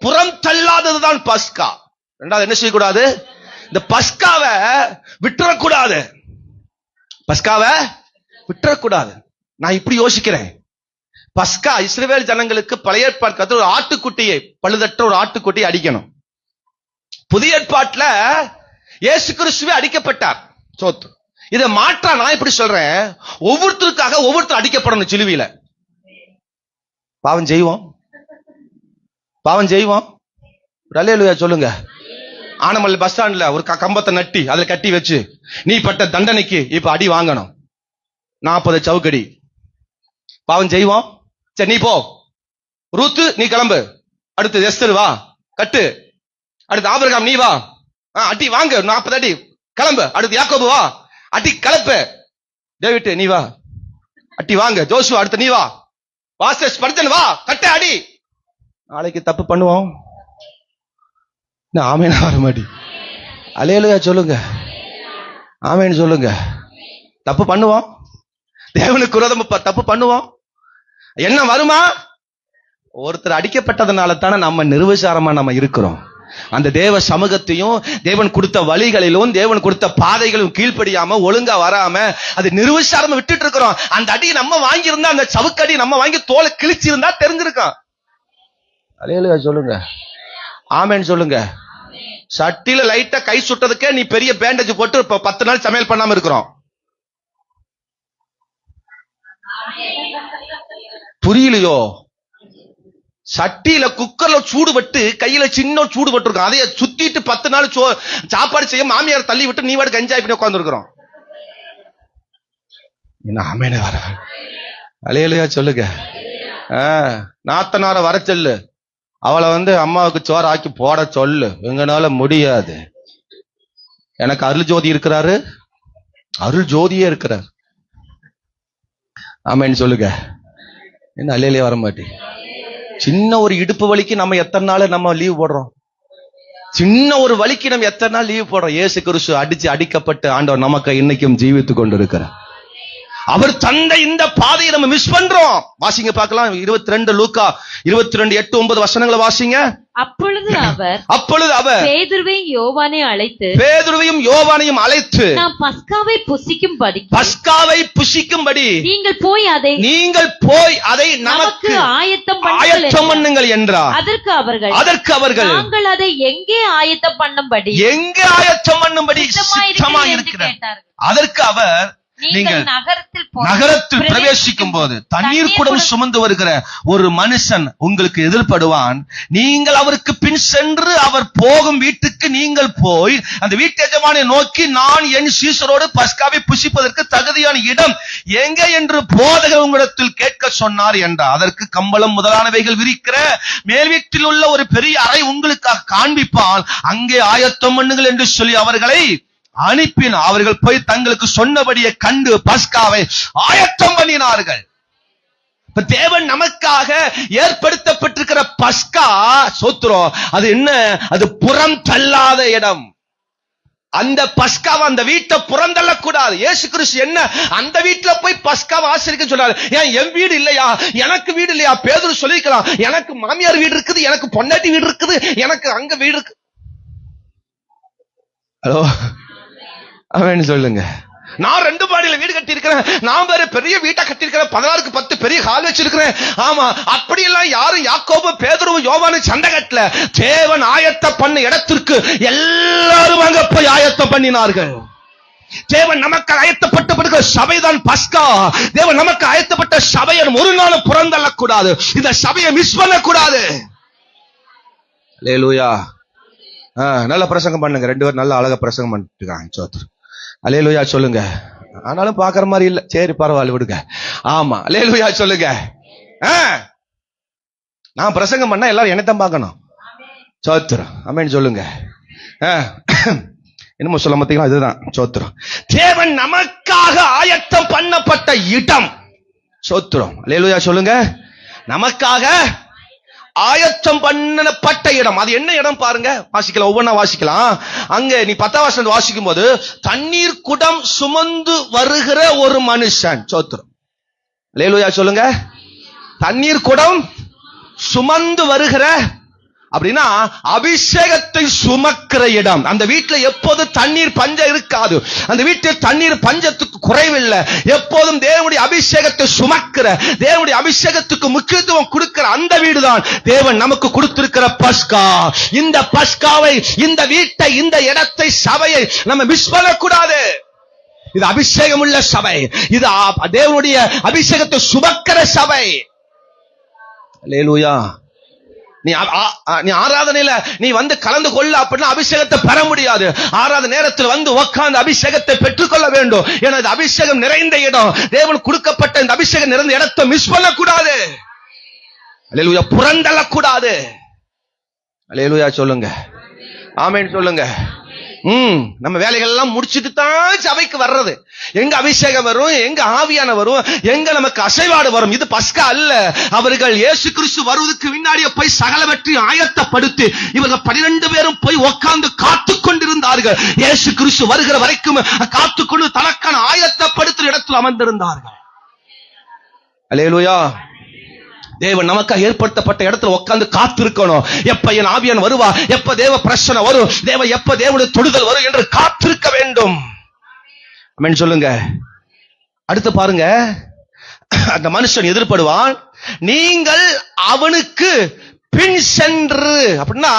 புறம் தள்ளாததுதான் பஸ்கா. 2வது என்ன செய்யக்கூடாது, இந்த பஸ்காவை விட்டுறக்கூடாது. பஸ்காவை விட்டுறக்கூடாது. நான் இப்படி யோசிக்கிறேன், பஸ்கா இஸ்ரவேல் ஜனங்களுக்கு பழைய ஏற்பாடு ஒரு ஆட்டுக்குட்டியை, பழுதற்ற ஒரு ஆட்டுக்குட்டியை அடிக்கணும். புதிய ஏற்பாட்டுல இயேசு கிறிஸ்துவே அடிக்கப்பட்டார். சோத்து இதை மாற்றா நான் இப்படி சொல்றேன், ஒவ்வொருத்தருக்காக ஒவ்வொருத்தர் அடிக்கப்படணும் சிலுவையில. பாவம் செய்வோம், பாவம் செய்வோம். அல்லேலூயா சொல்லுங்க. ஆனமல் பஸ் ஸ்டாண்ட்ல ஒரு கம்பத்தை நட்டி அதுல கட்டி வச்சு நீ பட்ட தண்டனைக்கு இப்ப அடி வாங்கணும், 40 சவுக்கடி. பாவம் செய்வோம். சரி நீ போ, ரூத்து நீ கிளம்பு, அடுத்து எஸ்தர் வா கட்டு, அடுத்து ஆபிரகாம் நீ வா அடி வாங்க 40 அடி கிளம்பு, அடுத்து யாக்கோபு வா அடி கலப்பு, டேவிட் நீ வா அடி வாங்க, ஜோசுவா அடுத்து நீ வா, வாஸ்டர் ஸ்பர்ஜன் வா கட்ட அடி. நாளைக்கு தப்பு பண்ணுவோம், ஆமேனா வர மாட்டி. அல்லேலூயா சொல்லுங்க. ஆமேன்னு சொல்லுங்க. தப்பு பண்ணுவோம், தேவனுக்கு விரோதம் தப்பு பண்ணுவோம். என்ன வருமா? ஒருத்தர் அடிக்கப்பட்டதுனால தானே நம்ம நிர்விசாரமா நம்ம இருக்கிறோம். அந்த தேவ சமூகத்தையும் தேவன் கொடுத்த வழிகளிலும் தேவன் கொடுத்த பாதைகளும் கீழ்ப்படியாம ஒழுங்கா வராம அது நிர்விசாரமா விட்டுட்டு இருக்கிறோம். அந்த அடி நம்ம வாங்கி இருந்தா, அந்த சவுக்கடி நம்ம வாங்கி தோலை கிழிச்சு இருந்தா தெரிஞ்சிருக்கோம். அல்லேலூயா சொல்லுங்க. ஆமேன்னு சொல்லுங்க. சட்டில லைட்டா கை சுட்டதுக்கே நீ பெரிய பேண்டேஜ் போட்டு 10 நாள் சமையல் பண்ணாம இருக்கிறோம். புரியலையோ? சட்டியில குக்கர்ல சூடு பட்டு கையில சின்ன சூடு பட்டு இருக்கும், அதைய சுத்திட்டு 10 நாள் சாப்பாடு செய்ய மாமியார் தள்ளி விட்டு நீ வாடு கஞ்சாய் பண்ணி உட்கார்ந்து இருக்கிறோம். என்ன ஆமேனே வர. அல்லேலூயா சொல்லுங்க. நாத்தனார வர சொல்லு, அவளை அம்மாவுக்கு சோறு ஆக்கி போட சொல்லு. எங்கனால முடியாது. எனக்கு அருள் ஜோதி இருக்கிறாரு, அருள் ஜோதியே இருக்கிறார். ஆமேன்னு சொல்லுங்க. என்ன அல்லேலூயா வர மாட்டி. சின்ன ஒரு இடுப்பு வலிக்கு நம்ம எத்தனை நாள் நம்ம லீவ் போடுறோம்? சின்ன ஒரு வலிக்கு நம்ம எத்தனை நாள் லீவ் போடுறோம்? இயேசு கிறிஸ்து அடிக்கப்பட்டு ஆண்டவர் நமக்கு இன்னைக்கும் ஜீவித்துக் கொண்டிருக்கிறார். அவர் தந்த இந்த பாதையை நம்ம மிஸ் பண்றோம். வாசிங்க பார்க்கலாம். 22 லூக்கா 22:8-9 வசனங்களை வாசிங்க. அப்பொழுது அவர் பேதுருவையும் யோவானையும் அழைத்து நாம் பஸ்காவை புசிக்கும்படி நீங்கள் போய் அதை நமக்கு ஆயத்தம் பண்ணுங்கள் என்றார். அதற்கு அவர்கள் நாங்கள் அதை எங்கே ஆயத்தம் பண்ணும்படி சித்தமாய் இருக்கிறார். அதற்கு அவர் நீங்கள் நகரத்தில் பிரவேசிக்கும் போது தண்ணீர் குடம் சுமந்து வருகிற ஒரு மனுஷன் உங்களுக்கு எதிர்படுவான். நீங்கள் அவருக்கு பின் சென்று அவர் போகும் வீட்டுக்கு நீங்கள் போய் அந்த வீட்டு எஜமானை நோக்கி, நான் என் சீஷரோடு பஸ்காவை புசிப்பதற்கு தகுதியான இடம் எங்கே என்று போதகர் உங்களிடத்தில் கேட்க சொன்னார் என்றார். அதற்கு கம்பளம் முதலானவைகள் விரிக்கிற மேல் வீட்டில் உள்ள ஒரு பெரிய அறை உங்களுக்காக காண்பிப்பால் அங்கே ஆயத்தம் பண்ணுங்கள் என்று சொல்லி அவர்களை அனுப்பினார். அவர்கள் போய் தங்களுக்கு சொன்னபடியே கண்டு பஸ்காவை ஆயத்தம் பண்ணினார்கள். இப்ப தேவன் நமக்காக ஏற்படுத்தப்பட்டிருக்கிற பஸ்கா சோத்திரம், அது என்ன? அது புறம் தள்ளாத இடம். அந்த பஸ்காவை அந்த வீட்டை புறந்தள்ளக்கூடாது. இயேசு கிறிஸ்து என்ன அந்த வீட்டுல போய் பஸ்காவை ஆசரிக்க சொல்றாரு. ஏன் என் வீடு இல்லையா, எனக்கு வீடு இல்லையா? பேதுரு சொல்லிக்கலாம், எனக்கு மாமியார் வீடு இருக்குது, எனக்கு பொண்டாட்டி வீடு இருக்குது, எனக்கு அங்க வீடு இருக்கு. ஹலோ, அவன் சொல்லுங்க. நான் 2 மாடியில வீடு கட்டி இருக்கிறேன், நான் வேற பெரிய வீட்டை கட்டி இருக்கிறேன், 16க்கு 10 பெரிய ஹால் வச்சிருக்கிறேன். ஆமா, அப்படியெல்லாம் யாரும் யாக்கோபு பேதுரு யோவானு சண்டை கட்டல. தேவன் ஆயத்த பண்ண இடத்திற்கு எல்லாரும் அங்க போய் ஆயத்தம் பண்ணினார்கள். தேவன் நமக்கு ஆயத்தப்பட்ட சபைதான் பஸ்கா. தேவன் நமக்கு ஆயத்தப்பட்ட சபையை ஒரு நாளும் புறந்தள்ளக்கூடாது. இந்த சபையை மிஸ் பண்ணக்கூடாது. அல்லேலூயா. நல்ல பிரசங்கம் பண்ணுங்க. 2 பேரும் நல்ல அழகா பிரசங்கம் பண்ணிட்டு இருக்காங்க. சோத்ரு அல்லேலூயா சொல்லுங்க. ஆனாலும் பாக்குற மாதிரி இல்ல, சரி பரவாயில்ல விடுங்க. ஆமா, அல்லேலூயா சொல்லுங்க. நான் பிரசங்கம் பண்ணா எல்லாரும் என்னத்தான் பார்க்கணும். சோத்ரம் ஆமென் சொல்லுங்க. என்னமோ சொல்ல மாட்டீங்களா? இதுதான் சோத்ரம். தேவன் நமக்காக ஆயத்தம் பண்ணப்பட்ட இடம் சோத்ரம். அல்லேலூயா சொல்லுங்க. நமக்காக ஆயத்தம் பண்ணப்பட்ட இடம். அது என்ன இடம் பாருங்க, வாசிக்கலாம், ஒவ்வொன்னா வாசிக்கலாம். அங்க நீ 10ஆம் வசனம் வாசிக்கும் போது, தண்ணீர் குடம் சுமந்து வருகிற ஒரு மனுஷன். சோத்திரம். அல்லேலூயா சொல்லுங்க. தண்ணீர் குடம் சுமந்து வருகிற அப்படின்னா அபிஷேகத்தை சுமக்கிற இடம். அந்த வீட்டுல எப்போது தண்ணீர் பஞ்சம் இருக்காது. அந்த வீட்டில் தண்ணீர் பஞ்சத்துக்கு குறைவில்லை. எப்போதும் தேவனுடைய அபிஷேகத்தை சுமக்கிற, தேவனுடைய அபிஷேகத்துக்கு முக்கியத்துவம் கொடுக்கிற அந்த வீடுதான் தேவன் நமக்கு கொடுத்திருக்கிற பஸ்கா. இந்த பஸ்காவை, இந்த வீட்டை, இந்த இடத்தை, சபையை நம்ம மிஸ் பண்ணக்கூடாது. இது அபிஷேகம் உள்ள சபை. இது தேவனுடைய அபிஷேகத்தை சுமக்கிற சபை. அல்லேலூயா. நீ ஆராதனையில நீ வந்து கலந்து கொள்ள அப்படின்னா அபிஷேகத்தை பெற முடியாது. ஆராதனை நேரத்தில் வந்து உட்கார்ந்து அபிஷேகத்தை பெற்றுக்கொள்ள வேண்டும். ஏன்னா இது அபிஷேகம் நிறைந்த இடம். தேவன் கொடுக்கப்பட்ட இந்த அபிஷேகம் நிறைந்த இடத்தை மிஸ் பண்ணக்கூடாது. அல்லேலூயா. புறந்தள்ளக்கூடாது. அல்லேலூயா சொல்லுங்க. ஆமென் சொல்லுங்க. நம்ம வேலைகள் எல்லாம் முடிச்சிட்டு தான் சபைக்கு வர்றது. எங்க அபிஷேகம் வரும், எங்க ஆவியான வரும், எங்க நமக்கு அசைவாடு வரும். இது பஸ்கா அல்ல. அவர்கள் இயேசு கிறிஸ்து வருவதற்கு முன்னாடியே போய் சகலவற்றையும் ஆயத்தப்படுத்தி இவர்கள் 12 பேரும் போய் உட்கார்ந்து காத்து கொண்டிருந்தார்கள். இயேசு கிறிஸ்து வருகிற வரைக்கும் காத்துக்கொண்டு தனக்கான ஆயத்தப்படுத்தும் இடத்தில் அமர்ந்திருந்தார்கள். அல்லேலூயா. தேவன் நமக்காக ஏற்படுத்தப்பட்ட இடத்துல உட்கார்ந்து காத்திருக்கணும். எப்ப என் ஆவியான் வருவா, எப்ப தேவ பிரசன்னம் வரும், எப்ப தேவனுடைய தொடுதல் வரும் என்று காத்திருக்க வேண்டும். ஆமென் சொல்லுங்க. அடுத்து பாருங்க, அந்த மனுஷன் எதிர்படுவான். நீங்கள் அவனுக்கு பின் சென்று அப்படின்னா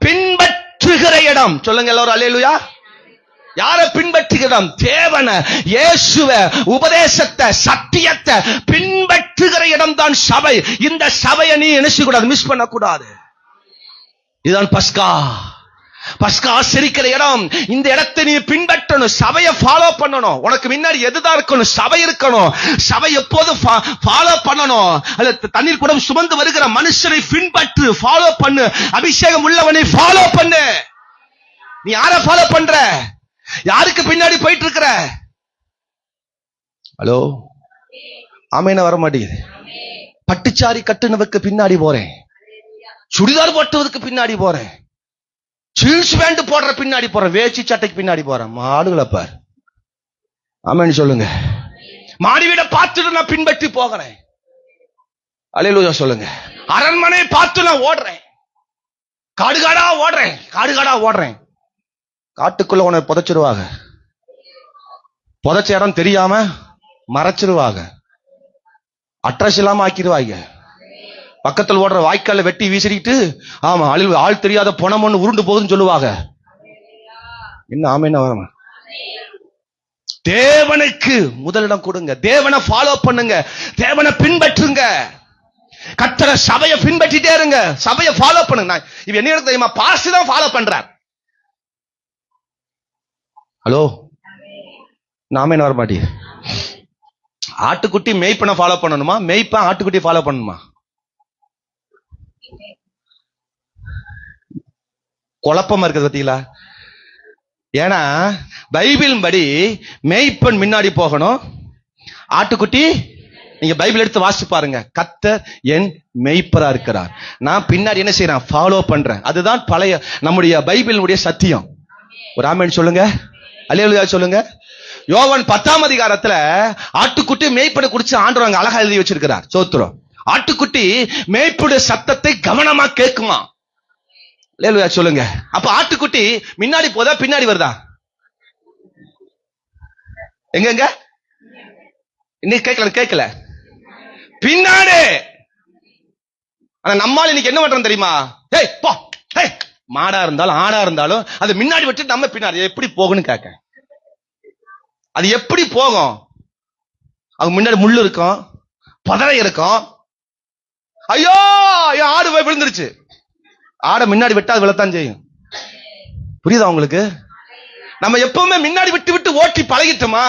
பின்பற்றுகிற இடம். சொல்லுங்க எல்லாரும் அல்லேலூயா. யாரை பின்பற்றுகிறோம்? தேவன, இயேசுவ, உபதேசத்தை, சத்தியத்தை பின்பற்றுகிற இடம் தான் சபை. இந்த சபையை நீ நினைச்சக்கூடாது, மிஸ் பண்ணக்கூடாது. இதுதான் பஸ்கா. பஸ்கா ஆசரிக்கிற இடம். இந்த இடத்தை நீ பின்பற்றணும். சபையை ஃபாலோ பண்ணணும். உனக்கு முன்னாடி எதுதான் இருக்கணும்? சபை இருக்கணும். சபை எப்போது ஃபாலோ பண்ணணும். அல்ல தண்ணீர் குடம் சுமந்து வருகிற மனுஷனை பின்பற்று, ஃபாலோ பண்ணு. அபிஷேகம் உள்ளவனை ஃபாலோ பண்ணு. நீ யாரை ஃபாலோ பண்ற? யாருக்கு பின்னாடி போயிட்டு இருக்கிற? ஹலோ, ஆமைனா வர மாட்டேங்குது. பட்டுச்சாரி கட்டுனவுக்கு பின்னாடி போறேன், சுடிதார் போட்டுவதுக்கு பின்னாடி போறேன், ஜீன்ஸ் பேண்ட் போடுற பின்னாடி போறேன், வேச்சி சட்டைக்கு பின்னாடி போறேன். மாடுகளை பார். ஆமைன்னு சொல்லுங்க. மாடி வீட பார்த்துட்டு நான் பின்பற்றி போகிறேன். அல்லேலூயா சொல்லுங்க. அரண்மனை பார்த்து நான் ஓடுறேன், காடுகாடா ஓடுறேன், காடுகாடா ஓடுறேன். காட்டுக்குள்ள உன்னை புதைச்சிருவாங்க. புதைச்ச இடம் தெரியாம மறைச்சிருவாங்க. அட்ரஸ் இல்லாம ஆக்கிடுவாங்க. பக்கத்தில் ஓடுற வாய்க்கால வெட்டி வீசிட்டு, ஆமா ஆள் தெரியாத பணம் ஒண்ணு உருண்டு போகுதுன்னு சொல்லுவாங்க. என்ன ஆமைன்னா வர. தேவனுக்கு முதலிடம் கொடுங்க. தேவனை ஃபாலோ பண்ணுங்க. தேவனை பின்பற்றுங்க. கர்த்தர் சபையை பின்பற்றிட்டே இருங்க. சபையை ஃபாலோ பண்ணுங்க. இவ என்ன தெரியுமா? பாஸ்ட் தான் ஃபாலோ பண்றார். ஹலோ, நாம என்ன வர மாட்டேன். ஆட்டுக்குட்டி மேய்ப்பனை ஃபாலோ பண்ணணுமா? மேய்ப்பன் ஆட்டுக்குட்டி ஃபாலோ பண்ணணுமா? குழப்பமா இருக்குது பார்த்தீங்களா? ஏன்னா பைபிள் படி மேய்ப்பன் முன்னாடி போகணும், ஆட்டுக்குட்டி. நீங்க பைபிள் எடுத்து வாசிச்சு பாருங்க. கர்த்தர் என் மேய்ப்பரா இருக்கிறார், நான் பின்னாடி என்ன செய்யறேன், ஃபாலோ பண்றேன். அதுதான் பழைய நம்முடைய பைபிளுடைய சத்தியம். ஒரு ஆமென் சொல்லுங்க, அல்லேலூயா சொல்லுங்க. யோவான் 10ஆம் அதிகாரத்துல ஆட்டுக்குட்டி மேய்ப்பனை குறிச்சு ஆண்டவர் அழகா எழுதி வச்சிருக்கிறார். சோத்திரம். ஆட்டுக்குட்டி மேய்ப்புடைய சத்தத்தை கவனமா கேட்குமா. அல்லேலூயா சொல்லுங்க. அப்ப ஆட்டுக்குட்டி முன்னாடி போதா பின்னாடி வருதா? எங்க இன்னைக்கு கேட்கல பின்னாடி. ஆனா நம்மால் இன்னைக்கு என்ன பண்றோம் தெரியுமா? ஏய் போ, ஏய் மாடா இருந்தாலும் ஆடா இருந்தாலும் அது முன்னாடி விட்டு நம்ம பின்னாடி எப்படி போகணும்னு கேட்க. அது எப்படி போகும்? அது முன்னாடி முள்ளு இருக்கும், பதரை இருக்கும். ஐயோ ஆடு போய் விழுந்துருச்சு. ஆடை முன்னாடி விட்டா அது விழத்தான் செய்யும். புரியுதா உங்களுக்கு? நம்ம எப்பவுமே முன்னாடி விட்டு விட்டு ஓட்டி பழகிட்டோமா,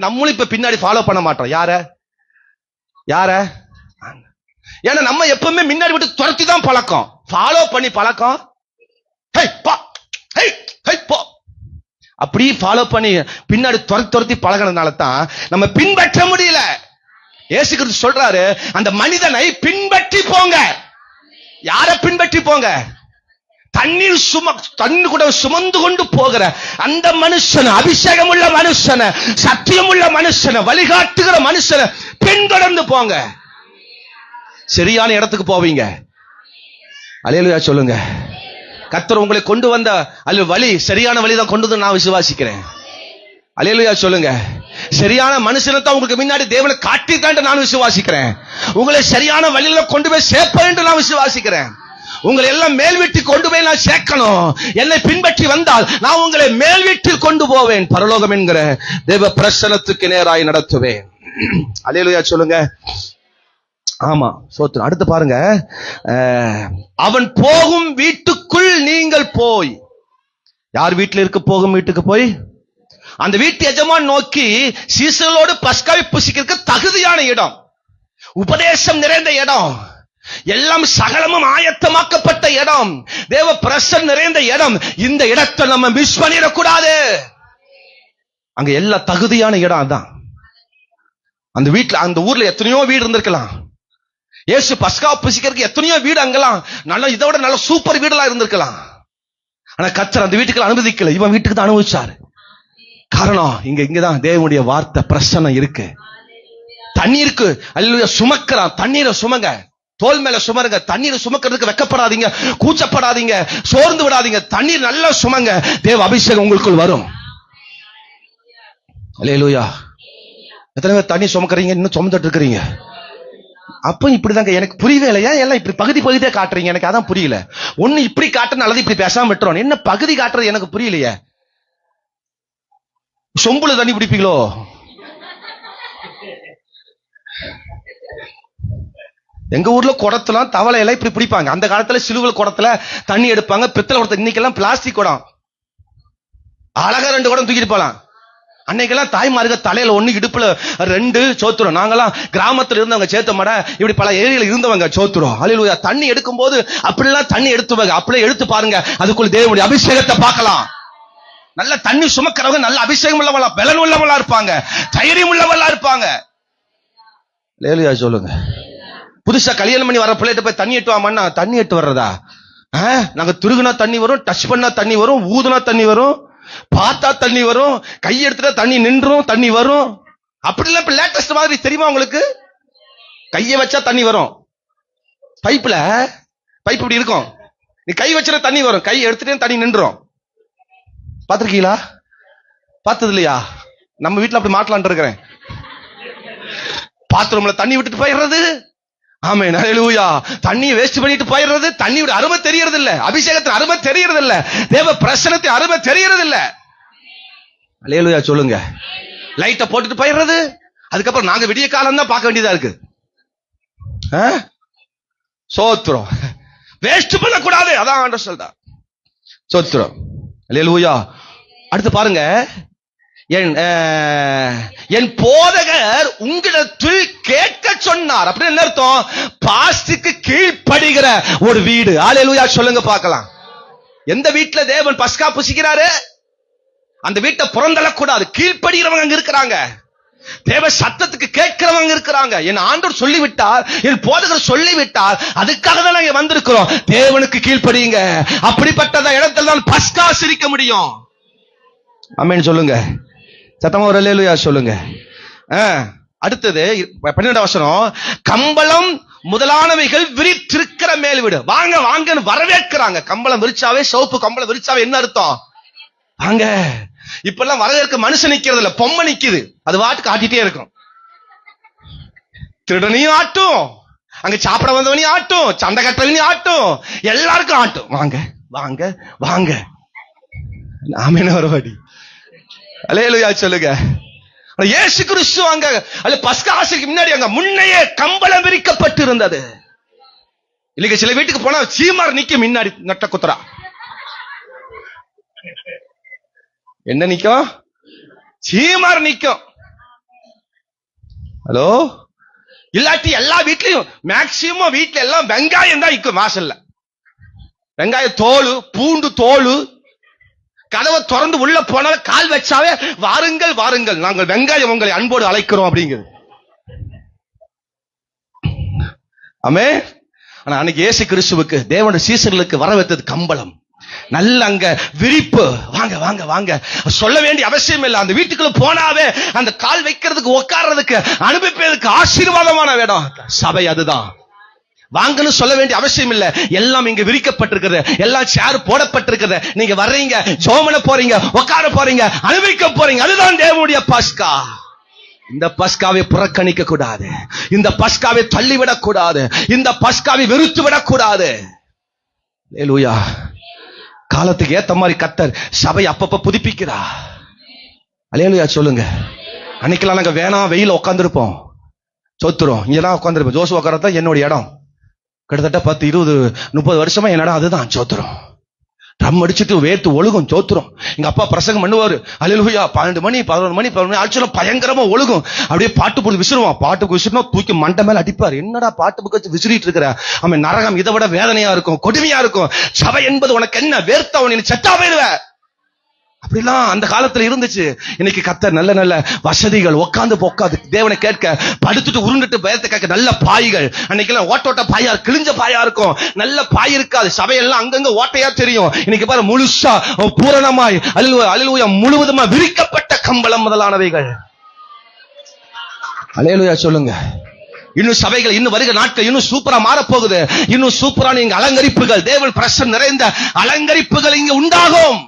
நம்மளும் இப்ப பின்னாடி ஃபாலோ பண்ண மாட்டோம். யார? ஏன்னா நம்ம எப்பவுமே முன்னாடி விட்டு துரத்தி தான் பழக்கம், ஃபாலோ பண்ணி பழக்கம். அப்படி ஃபாலோ பண்ணி பின்னாடி துரத்தி பழகினதுனால தான் நம்ம பின்பற்ற முடியல. இயேசு கிறிஸ்து சொல்றாரு, அந்த மனிதனை பின்பற்றி போங்க. யார பின்பற்றி போங்க? தண்ணீர் கூட சுமந்து கொண்டு போகிற அந்த மனுஷனை, அபிஷேகம் உள்ள மனுஷனை, சத்தியம் உள்ள மனுஷனை, வழிகாட்டுகிற மனுஷனை பின்தொடர்ந்து போங்க. சரியான இடத்துக்கு போவீங்க. அல்லேலூயா சொல்லுங்க. கர்த்தர் உங்களை கொண்டு வந்த வழி சரியான வழிதான் கொண்டு வந்து நான் விசுவாசிக்கிறேன். அல்லேலூயா சொல்லுங்க. சரியான மனுஷனை தான் உங்களுக்கு முன்னாடி தேவனை காட்டித்தான் நான் விசுவாசிக்கிறேன். உங்களை சரியான வழியில கொண்டு போய் சேர்ப்பேன் என்று நான் விசுவாசிக்கிறேன். உங்களை எல்லாம் மேல் வீட்டில் கொண்டு போய் நான் சேர்க்கணும். என்னை பின்பற்றி வந்தால் நான் உங்களை மேல் வீட்டில் கொண்டு போவேன், பரலோகம் என்கிற தேவ பிரசன்னத்துக்கு நேராய் நடத்துவேன். அல்லேலூயா சொல்லுங்க. ஆமா, சோத்திரம். அடுத்து பாருங்க, அவன் போகும் வீட்டுக்குள் நீங்கள் போய். யார் வீட்டில் இருக்க போகும் வீட்டுக்கு போய்? அந்த வீட்டு எஜமான் நோக்கி சீசர்களோடு பஸ்காவை புசிக்கிறதுக்கு தகுதியான இடம், உபதேசம் நிறைந்த இடம், எல்லாம் சகலமும் ஆயத்தமாக்கப்பட்ட இடம், தேவ பிரசன்னம் நிறைந்த இடம். இந்த இடத்தை நம்ம மிஸ் பண்ணிடக்கூடாது. அங்க எல்லா தகுதியான இடம் அதான். அந்த வீட்டுல, அந்த ஊர்ல எத்தனையோ வீடு இருந்திருக்கலாம். இயேசு பஸ்கா புசிக்கிறதுக்கு எத்தனையோ வீடு அங்கெல்லாம் நல்ல, இதோட நல்ல சூப்பர் வீடெல்லாம் இருந்திருக்கலாம். ஆனா கர்த்தர் அந்த வீட்டுக்கு அனுமதிக்கல, இவன் வீட்டுக்கு தான் அனுமதிச்சாரு. காரணம், இங்கதான் தேவனுடைய வார்த்தை பிரசன்னம் இருக்கு. தண்ணீருக்கு அல்லேலூயா சுமக்கிறான். தண்ணீரை சுமங்க, தோல் மேல சுமருங்க. தண்ணீரை சுமக்கிறதுக்கு வெக்கப்படாதீங்க, கூச்சப்படாதீங்க, சோர்ந்து விடாதீங்க. தண்ணீர் நல்லா சுமங்க, தேவ அபிஷேகம் உங்களுக்குள் வரும். அல்லேலூயா. எத்தனை பேர் தண்ணி சுமக்கிறீங்க, இன்னும் சுமந்துட்டு இருக்கிறீங்க? அப்ப இப்படிதாங்க. எனக்கு புரியவே இல்லையா, எல்லாம் இப்படி பகுதியா காட்டுறீங்க. எனக்கு அதான் புரியல. ஒண்ணு இப்படி காட்டுறது அல்லது இப்படி பேசாம விட்டுறோம். என்ன பகுதி காட்டுறது எனக்கு புரியலையே. சொம்புல தண்ணி பிடிப்பீங்களோ? எங்க ஊர்ல குடத்தெல்லாம் தவளை எல்லாம் இப்படி பிடிப்பாங்க. அந்த காலத்துல சிலுவல் குடத்துல தண்ணி எடுப்பாங்க, பித்தளை குடத்தை. இன்னைக்கெல்லாம் பிளாஸ்டிக் குடம், அழகா 2 குடம் தூக்கிட்டு போலாம். அன்னைக்கெல்லாம் தாய்மார்கள் தலையில 1, இடுப்புல 2. சோத்துரும். நாங்கெல்லாம் கிராமத்துல இருந்தவங்க, சேத்தமட இப்படி பல ஏரியில இருந்தவங்க. சோத்துரும். அல்லேலூயா. தண்ணி எடுக்கும் போது அப்படிலாம் தண்ணி எடுத்துவாங்க. அப்படியே எடுத்து பாருங்க, அதுக்குள்ள தேவனுடைய அபிஷேகத்தை பார்க்கலாம். நல்ல தண்ணி சுமக்கிறவங்க நல்ல அபிஷேகம் உள்ளவங்களா, பலன் உள்ளவங்களா இருப்பாங்க, தைரியம் உள்ளவங்களா இருப்பாங்க. அல்லேலூயா சொல்லுங்க. புதுசா கல்யாணம் பண்ணி வர பிள்ளைகிட்ட போய் தண்ணி எட்டு வாமன்னா, தண்ணி எட்டு வர்றதா? நாங்க துருகுனா தண்ணி வரும், டச் பண்ணா தண்ணி வரும், ஊதுனா தண்ணி வரும், பார்த்தா தண்ணி வரும், கை எடுத்துட்டா தண்ணி நின்றும், தண்ணி வரும். அப்படிலாம் இப்ப லேட்டஸ்ட் மாதிரி தெரியுமா உங்களுக்கு? கையை வச்சா தண்ணி வரும். பைப் இப்படி இருக்கும், நீ கை வச்சா தண்ணி வரும், கை எடுத்துட்டே தண்ணி நின்றும். பாத்திருக்கீங்களா? பார்த்தது இல்லையா? நம்ம வீட்டுல அப்படி மாட்டலான் இருக்கிறேன். பாத்ரூம்ல தண்ணி விட்டுட்டு போயிடுறது. ஆமென், அல்லேலூயா. தண்ணியை வேஸ்ட் பண்ணிட்டு போயிடுறது. தண்ணியோட அருமை தெரியறது இல்ல, அபிஷேகத்தின் அருமை தெரியறது இல்ல, தேவ பிரசன்னத்தின் அருமை தெரியறது இல்ல. அல்லேலூயா சொல்லுங்க. லைட்டை போட்டுட்டு போயிடுறது. அதுக்கப்புறம் நாங்க விடிய காலம் தான் பார்க்க வேண்டியதா இருக்கு. சோத்திரம். வேஸ்ட் பண்ணக்கூடாது, அதான் ஆண்டவர் சொல்றார். சோத்திரம். அல்லேலூயா. அடுத்து பாருங்க, என் போதகர் உங்களிடத்தில் கேட்க சொன்னார். அப்படின்னு என்ன அர்த்தம்? பாஸ்டுக்கு கீழ்ப்படுகிற ஒரு வீடு. அல்லேலூயா சொல்லுங்க பார்க்கலாம். எந்த வீட்டுல தேவன் பஸ்கா புசிக்கிறாரு? அந்த வீட்டை புறந்தள்ளக்கூடாது. கீழ்ப்படுகிறவங்க அங்க இருக்கிறாங்க, தேவ சத்தத்துக்கு கேட்கிறவங்க இருக்கிறாங்க. என் ஆண்டவர் சொல்லிவிட்டார், என் போதகர் சொல்லிவிட்டார், அதுக்காக தான் நாங்க வந்திருக்கிறோம். தேவனுக்கு கீழ்ப்படியுங்க. அப்படிப்பட்ட இடத்துல தான் பஸ்கா சிரிக்க முடியும். ஆமென் சொல்லுங்க. சத்தமா ஒரு அல்லேலூயா சொல்லுங்க. அடுத்தது 12 வசனம், கம்பளம் முதலானவைகள் விரித்திருக்கிற மேல் வீடு. வாங்க வாங்கன்னு வரவேற்கிறாங்க. கம்பளம் விரிச்சாவே, சிவப்பு கம்பளம் விரிச்சாவே என்ன அர்த்தம்? வாங்க. இப்பெல்லாம் வரவேற்க மனுஷன் நிக்கிறது இல்ல, பொம்மை நிக்குது. அது வாட்டுக்கு ஆட்டிட்டே இருக்கும். திருடனையும் ஆட்டும், அங்க சாப்பிட வந்தவனையும் ஆட்டும், சண்டை கட்டுறவனையும் ஆட்டும், எல்லாருக்கும் ஆட்டும். வாங்க வாங்க வாங்க. ஆமென் ஒருபடி அல்லேலூயா சொல்லுங்க. இயேசு கிறிஸ்து அங்க அல்ல பஸ்கா ஆசைக்கு முன்னாடி அங்க முன்னையே கம்பளம் விரிக்கப்பட்டு இருந்தது. இல்லைங்க, சில வீட்டுக்கு போனா சீமார் நிக்கும் முன்னாடி, நட்ட குத்துறா. என்ன நிக்கும்? சீமார் நிக்கும். ஹலோ, இல்லாட்டி எல்லா வீட்லயும் மேக்சிமம் வீட்டுல எல்லாம் வெங்காயம் தான் நிக்கும் வாசல்ல. வெங்காய தோல், பூண்டு தோல். கதவை திறந்து உள்ள போனால கால் வச்சாவே வாருங்கள் வாருங்கள், நாங்கள் வெங்காயம் உங்களை அன்போடு அழைக்கிறோம் அப்படிங்கிறது. ஆமே. ஆனா அன்னைக்கு இயேசு கிறிஸ்துவுக்கு தேவனுடைய சீசர்களுக்கு வரவேற்றது கம்பளம், நல்ல அங்க விரிப்பு. வாங்க வாங்க வாங்க சொல்ல வேண்டிய அவசியம் இல்லை. அந்த வீட்டுக்குள்ள போனாவே அந்த கால் வைக்கிறதுக்கு, உட்கார்றதுக்கு, அனுபவிப்பதற்கு ஆசீர்வாதமான இடம் சபை. அதுதான். வாங்கன்னு சொல்ல வேண்டிய அவசியம் இல்ல. எல்லாம் இங்க விரிக்கப்பட்டிருக்கிறது, எல்லாம் சேர் போடப்பட்டிருக்கிறது. நீங்க வர்றீங்க, ஜோமன போறீங்க, உட்கார போறீங்க, அனுபவிக்க போறீங்க. அதுதான் தேவனுடைய பஸ்கா. இந்த பஸ்காவை புறக்கணிக்க கூடாது, இந்த பஸ்காவை தள்ளிவிடக் கூடாது, இந்த பஸ்காவை வெறுத்து விடக்கூடாது. அல்லேலூயா. காலத்துக்கு ஏத்த மாதிரி கர்த்தர் சபை அப்பப்ப புதுப்பிக்கிறா. அல்லேலூயா சொல்லுங்க. அன்னைக்கெல்லாம் நாங்க வேணாம் வெயில உட்காந்துருப்போம், சொத்துறோம். இங்கெல்லாம் உட்காந்துருப்போம். ஜோசு உட்காரதான் என்னுடைய இடம். கிட்டத்தட்ட 10, 20, 30 வருஷமா என்னடா அதுதான் சோத்துறோம். ட்ரம் அடிச்சுட்டு வேர்த்து ஒழுகும் சோத்துறோம். எங்க அப்பா பிரசங்கம் பண்ணுவாரு, அல்லேலூயா. 12 மணி 11 மணி 11 மணி ஆச்சும் பயங்கரமா ஒழுகும். அப்படியே பாட்டு போட்டு விசிறுவான். பாட்டுக்கு விசிறணும், தூக்கி மண்டை மேல அடிப்பாரு. என்னடா பாட்டு புக்கு வச்சு விசிறிட்டு இருக்கிற? அவன் நரகம் இதை விட வேதனையா இருக்கும், கொடுமையா இருக்கும். சபை என்பது உனக்கு என்ன? வேர்த்தவன் நீ செத்தா போயிடுவ. அப்படிலாம் அந்த காலத்துல இருந்துச்சு. இன்னைக்கு கர்த்தர் நல்ல நல்ல வசதிகள், உட்காந்து தேவனை கேட்க, படுத்துட்டு உருண்டுட்டு பயத்தை கேட்க நல்ல பாய்கள். அன்னைக்கெல்லாம் ஓட்ட பாயா, கிழிஞ்ச பாயா இருக்கும், நல்ல பாய் இருக்காது. சபையெல்லாம் அங்கங்க ஓட்டையா தெரியும். இன்னைக்கு பாரு முழுசா பூரணமாய் அல்லேலூயா முழுவதுமா விரிக்கப்பட்ட கம்பளம் முதலானவைகள். அல்லேலூயா சொல்லுங்க. இன்னும் சபைகள் இன்னும் வருகிற நாட்கள் இன்னும் சூப்பரா மாறப்போகுது. இன்னும் சூப்பரான இங்க அலங்கரிப்புகள், தேவன் பிரசன்னம் நிறைந்த அலங்கரிப்புகள் இங்க உண்டாகும்.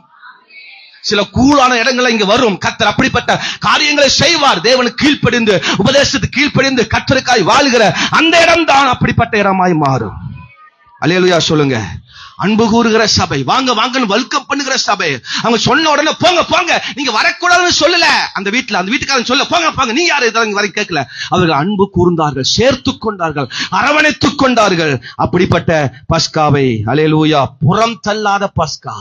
சில கூலான இடங்கள் இங்க வரும். கர்த்தர் அப்படிப்பட்ட காரியங்களை செய்வார். தேவனுக்கு கீழ்ப்படிந்து, உபதேசத்துக்கு கீழ்ப்படிந்து கர்த்தருக்காய் வாழுகிற அந்த இடம் தான் அப்படிப்பட்ட இடமாய் மாறும். அல்லேலூயா சொல்லுங்க. அன்பு கூறுகிற சபை, வாங்க வாங்கன்னு வெல்கம் பண்ணுகிற சபை. அவங்க சொன்ன உடனே போங்க போங்க, நீங்க வரக்கூடாதுன்னு சொல்லல. அந்த வீட்டுக்காரன் சொல்ல போங்க போங்க, நீங்க யாரு இதெல்லாம் வரை கேட்கல. அவர்கள் அன்பு கூர்ந்தார்கள், சேர்த்து கொண்டார்கள், அரவணைத்துக் கொண்டார்கள். அப்படிப்பட்ட பஸ்காவை, அல்லேலூயா, புறம் தள்ளாத பஸ்கா.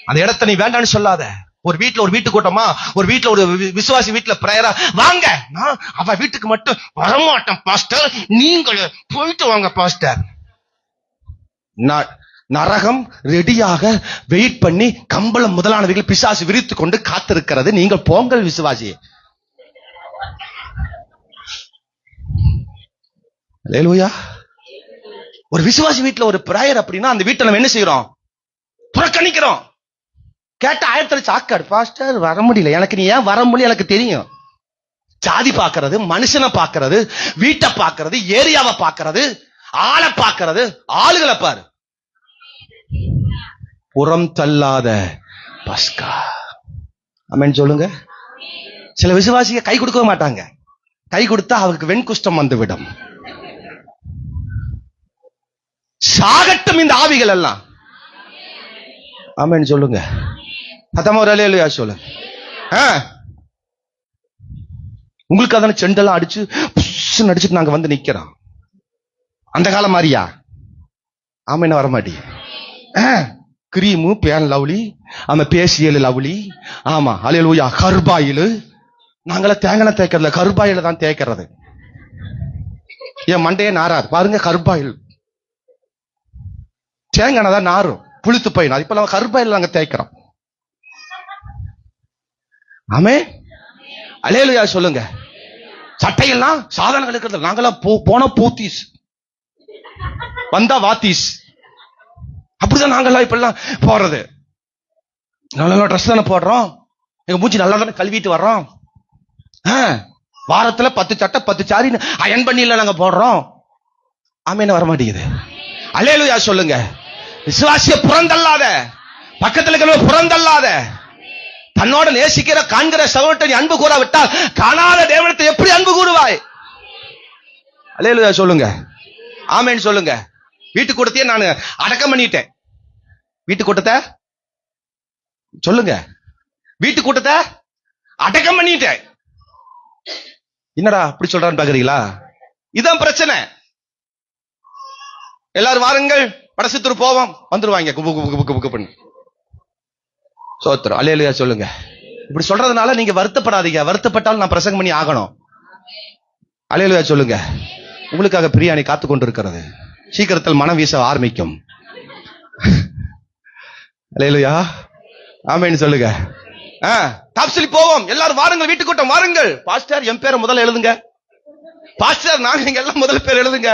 அந்த இடத்தை நீ வேண்டான்னு சொல்லாத. ஒரு வீட்டு கூட்டமா, ஒரு வீட்டுல ஒரு விசுவாசி வீட்டுல பிரேயரா, வாங்க நான் அவ வீட்டுக்கு மட்டும் வரமாட்டேன் பாஸ்டர், நீங்களும் போயிட்டு வாங்க பாஸ்டர். நரகம் ரெடியாக வெயிட் பண்ணி கம்பளம் முதலானவைகள் பிசாசு விரித்து கொண்டு காத்திருக்கிறது. நீங்கள் போங்கள் விசுவாசி. அல்லேலூயா. ஒரு விசுவாசி வீட்டுல ஒரு பிரேயர் அப்படின்னா அந்த வீட்டை நம்ம என்ன செய்யறோம்? புறக்கணிக்கிறோம். கேட்ட ஆயிரத்தி சாக்காடு, பாஸ்டர் வர முடியல. எனக்கு நீ ஏன் வர முடியல எனக்கு தெரியும். ஜாதி பாக்குறது, மனுஷனை பாக்குறது, வீட்டை பாக்குறது, ஏரியாவை பாக்குறது, ஆளை பாக்குறது, ஆளுகளை பாரு. புறம் தள்ளாத பஸ்கா. ஆமென் சொல்லுங்க. சில விசுவாசிக கை கொடுக்க மாட்டாங்க. கை கொடுத்தா அவருக்கு வெண்குஷ்டம் வந்துவிடும். சாகட்டும் இந்த ஆவிகள் எல்லாம். ஆமென் சொல்லுங்க. அத்தமா ஒரு அல்லேலூயா சொல்லுங்க. உங்களுக்கு அதான செண்டெல்லாம் அடிச்சு அடிச்சுட்டு நாங்க வந்து நிக்கிறோம். அந்த காலம் மாதிரியா? ஆமா, என்ன வரமாட்டி. கிரீமு பேன் லவ்லி, ஆமா பேசியல் லவ்லி, ஆமா அல்லேலூயா. கருபாயில் நாங்கள தேங்காய் தேய்க்கிறதுல கருபாயில தான் தேய்க்கிறது. என் மண்டையே நாராது பாருங்க. கருபாயில் தேங்காய் தான் நாரும், புளித்து போயிடும். இப்ப நம்ம கருபாயில் நாங்க தேய்க்கிறோம். ஆமே, அல்லேலூயா சொல்லுங்க. சட்டையெல்லாம் சாதாரண இருக்கிறது, நாங்கெல்லாம் போன போத்தீஸ் வந்தா வாத்தீஸ், அப்படிதான் நாங்கெல்லாம் இப்ப எல்லாம் போடுறது. நல்ல ட்ரெஸ் தானே போடுறோம், எங்க மூச்சு நல்லா தானே கழுவிட்டு வர்றோம். வாரத்துல 10 சட்டை 10 சாரி அயன் பண்ணி இல்ல நாங்க போடுறோம். ஆமேன்னு வர மாட்டேங்குது. அல்லேலூயா சொல்லுங்க. விசுவாசிய புறந்தல்லாத, பக்கத்துல இருக்கிற புறந்தல்லாத, தன்னோட நேசிக்கிற காண்கிற சகோதரனை அன்பு கூறாவிட்டால் காணாத தேவனத்தை எப்படி அன்பு கூறுவாய்? அல்லேலூயா சொல்லுங்க. ஆமேன்னு சொல்லுங்க. வீட்டு கூட்டத்தையே நான் அடக்கம் பண்ணிட்டேன். வீட்டு கூட்டத்தை சொல்லுங்க, வீட்டு கூட்டத்தை அடக்கம் பண்ணிட்டேன். என்னடா அப்படி சொல்றான்னு பாக்குறீங்களா? இதான் பிரச்சனை. எல்லாரும் வாருங்கள், படசித்தூர் போவோம், வந்துருவாங்க குப்பு. சோத்திரம். அல்லேலூயா சொல்லுங்க. இப்படி சொல்றதுனால நீங்க வருத்தப்படாதீங்க. வருத்தப்பட்டாலும் நான் பிரசங்கம் பண்ணி ஆகணும். அல்லேலூயா சொல்லுங்க. உங்களுக்காக பிரியாணி காத்து கொண்டிருக்கிறது. சீக்கிரத்தில் மனம் வீச ஆரம்பிக்கும். அல்லேலூயா ஆமேன்னு சொல்லுங்க. டாப்ஸ்லி போவோம், எல்லாரும் வாருங்கள், வீட்டு கூட்டம் வாருங்கள். பாஸ்டர் என் பேரை முதல்ல எழுதுங்க. பாஸ்டர் நாங்க இங்க எல்லாம் முதல் பேர் எழுதுங்க.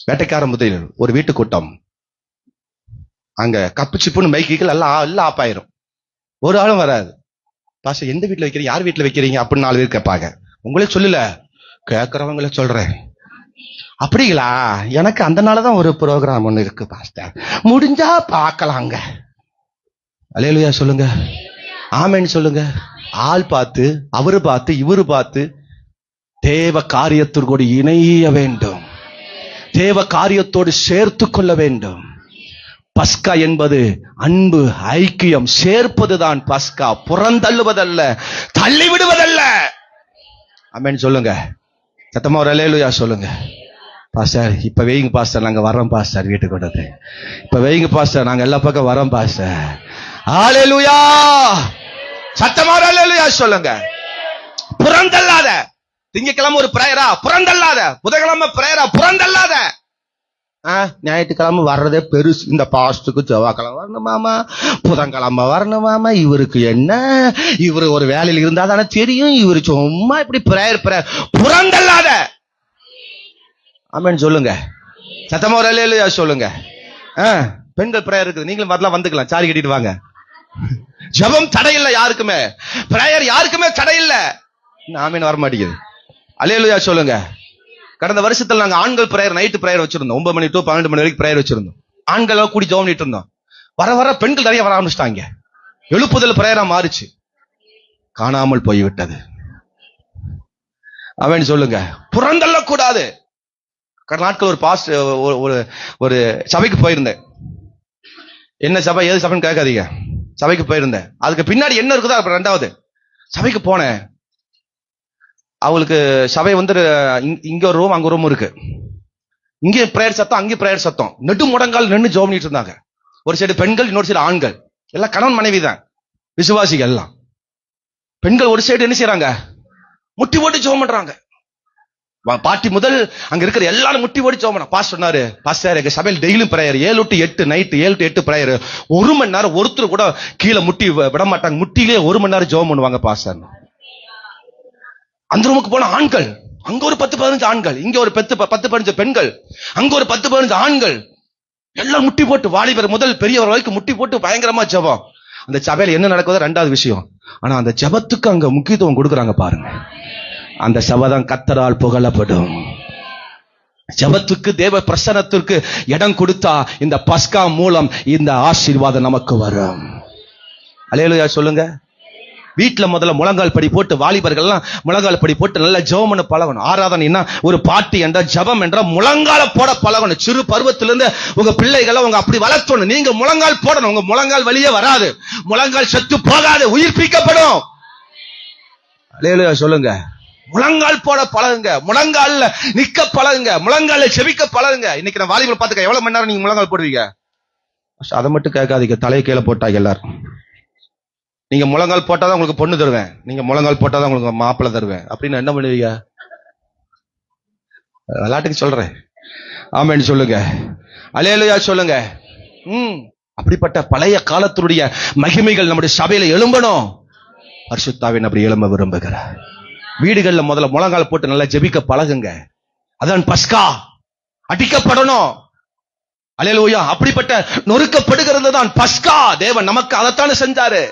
வேட்டைக்கார முதலில் ஒரு வீட்டு கூட்டம், அங்க கப்பு சிப்புன்னு மைக்குகள் எல்லாம் ஆப் ஆயிரும். ஒரு ஆளும் வராது. பாஸ்டர் எந்த வீட்டுல வைக்கிறீங்க, யார் வீட்டுல வைக்கிறீங்க அப்படின்னு 4 பேர் கேட்பாங்க. உங்களே சொல்லல, கேட்கறவங்கள சொல்றேன். அப்படிங்களா? எனக்கு அந்த நாளதான் ஒரு ப்ரோக்ராம் ஒண்ணு இருக்கு பாஸ்டர், முடிஞ்சா பார்க்கலாங்க. அல்லேலூயா சொல்லுங்க. ஆமேன்னு சொல்லுங்க. ஆள் பார்த்து, அவரு பார்த்து, இவரு பார்த்து தேவ காரியத்திற்கோடு இணைய வேண்டும், தேவ காரியத்தோடு சேர்த்து கொள்ள வேண்டும். பஸ்கா என்பது அன்பு, ஐக்கியம், சேர்ப்பதுதான் பஸ்கா. புறந்தள்ளுவதல்ல, தள்ளி விடுவதல்ல. ஆமென் சொல்லுங்க. சத்தமா ஒரு அல்லேலூயா சொல்லுங்க. பாஸ்டர் இப்ப வைங்க பாஸ்டர், நாங்க வரோம் பாஸ்டர், வீட்டுக்கு கொண்டது இப்ப வைங்க பாஸ்டர், நாங்க எல்லா பக்கம் வரோம் பாஸ்டர். அல்லேலூயா. சத்தமா ஒரு அல்லேலூயா சொல்லுங்க. புறந்தள்ளாத. திங்கக்கிழமை ஒரு பிரேயரா, புறந்தள்ளாத. புதன்கிழமை பிரேயரா, புறந்தள்ளாத. ஞாயிற்றுக்கிழமை வர்றதே பெருசு. இந்த பாஸ்டுக்கு செவ்வாய்க்கிழமை வரணுமாமா, புதன்கிழமை வரணுமாமா. இவருக்கு என்ன, இவரு ஒரு வேலையில் இருந்தா தானே தெரியும், இவரு சும்மா இப்படி பிரேயர் புறந்தள்ளாத. ஆமென் சொல்லுங்க. சத்தமா ஒரு அல்லேலூயா சொல்லுங்க. பெண்கள் பிரேயர் இருக்குது, நீங்களும் வரலாம், வந்துக்கலாம், சாரி கட்டிட்டு வாங்க. ஜெபம் தடை இல்லை யாருக்குமே, பிரேயர் யாருக்குமே தடை இல்லை. ஆமென் வர மாட்டேங்குது. அல்லேலூயா சொல்லுங்க. கடந்த வருஷத்துல நாங்க ஆண்கள் பிரேயர், நைட்டு பிரேயர் வச்சிருந்தோம். 9 மணி டு 12 மணி வரைக்கும் பிரேயர் வச்சிருந்தோம். ஆண்கள் கூடி ஜெபம் பண்ணிட்டு இருந்தோம். வர வர பெண்கள் நிறைய வர ஆரம்பிச்சிட்டாங்க. எழுப்புதல் பிரேயரா மாறிச்சு, காணாமல் போய்விட்டது. அவன் சொல்லுங்க. புறந்தள்ள கூடாது. கடந்த நாட்கள் ஒரு சபைக்கு போயிருந்தேன். என்ன சபை, ஏது சபைன்னு கேட்காதீங்க. சபைக்கு போயிருந்தேன். அதுக்கு பின்னாடி என்ன இருக்குதோ அப்புறம் 2வது சபைக்கு போனேன். அவங்களுக்கு சபை வந்து இங்க ஒரு ரூம், அங்க ரூம் இருக்கு. இங்கே பிரேயர் சத்தம், அங்கே பிரேயர் சத்தம். நெடு முடங்கால் நின்று ஜெபம் பண்ணிட்டு இருந்தாங்க. ஒரு சைடு பெண்கள், இன்னொரு சைடு ஆண்கள். எல்லாம் கணவன் மனைவி தான், விசுவாசிகள் எல்லாம். பெண்கள் ஒரு சைடு என்ன செய்யறாங்க, முட்டி போட்டு ஜெபம் பண்றாங்க. பாட்டி முதல் அங்க இருக்கிற எல்லாரும் முட்டி போட்டு ஜெபம் பண்ணாங்க. பாஸ்டர் சொன்னாரு, பாஸ்டர் எங்க சபையில் டெய்லியும் prayer 7 to 8 night 7 to 8 prayer. 1 மணி நேரம் ஒருத்தர் கூட கீழே முட்டி விட மாட்டாங்க. முட்டிலே 1 மணி நேரம் ஜெபம் பண்ணுவாங்க பாஸ்டர். அந்த ரூமுக்கு போன ஆண்கள், அங்க ஒரு 10-15 ஆண்கள், இங்க ஒரு 10-15 பெண்கள், அங்க ஒரு 10-15 ஆண்கள், எல்லாம் முட்டி போட்டு, வாலிபர் முதல் பெரியவர் வரைக்கும் முட்டி போட்டு பயங்கரமா ஜெபம். அந்த சபையில என்ன நடக்குதோ 2வது விஷயம். ஆனா அந்த ஜெபத்துக்கு அங்க முக்கியத்துவம் கொடுக்கறாங்க பாருங்க. அந்த சபை தான் கர்த்தரால் புகழப்படும். ஜெபத்துக்கு, தேவ பிரசன்னத்திற்கு இடம் கொடுத்தா இந்த பஸ்கா மூலம் இந்த ஆசீர்வாதம் நமக்கு வரும். அல்லேலூயா சொல்லுங்க. வீட்டுல முதல்ல முழங்கால் படி போட்டு, வாலிபர்கள் எல்லாம் முழங்கால் படி போட்டு நல்லா ஜெபம் பண்ண பழகணும். ஆராதனைன்னா ஒரு பாட்டு என்ற ஜெபம் என்ற முழங்கால போட பழகணும். சிறு பருவத்திலிருந்து உங்க பிள்ளைகளை உங்க அப்படி வளர்த்தணும். நீங்க முழங்கால் போடணும். உங்க முழங்கால் வெளியே வராது, முழங்கால் செத்து போகாது, உயிர்ப்பிக்கப்படும். அல்லேலூயா சொல்லுங்க. முழங்கால் போட பழகுங்க, முழங்கால்ல நிக்க பழகுங்க, முழங்கால செபிக்க பழகுங்க. இன்னைக்கு நான் வாலிபர் பாத்துக்க, எவ்வளவு மணி நேரம் நீங்க முழங்கால் போடுவீங்க? அதை மட்டும் கேட்காதீங்க, தலையை கீழே போட்டாங்க எல்லாரும். நீங்க முழங்கால் போட்டாதான் உங்களுக்கு பொண்ணு தருவேன், நீங்க முழங்கால் போட்டாதான் உங்களுக்கு மாப்பிள்ளை தருவேன் அப்படின்னு என்ன பண்ணுவீங்க? விளையாட்டுக்கு சொல்றேன். ஆமென் சொல்லுங்க. அல்லேலூயா சொல்லுங்க. அப்படிப்பட்ட பழைய காலத்தினுடைய மகிமைகள் நம்முடைய சபையில எழும்பணும். பரிசுத்தாவின் அப்படி எழும்ப விரும்புகிறார். வீடுகள்ல முதல்ல முழங்கால் போட்டு நல்லா ஜெபிக்க பழகுங்க. அதான் பஸ்கா. அடிக்கப்படணும். அல்லேலூயா. அப்படிப்பட்ட நொறுக்கப்படுகிறது தான் பஸ்கா. தேவன் நமக்கு அதைத்தானே செஞ்சாரு.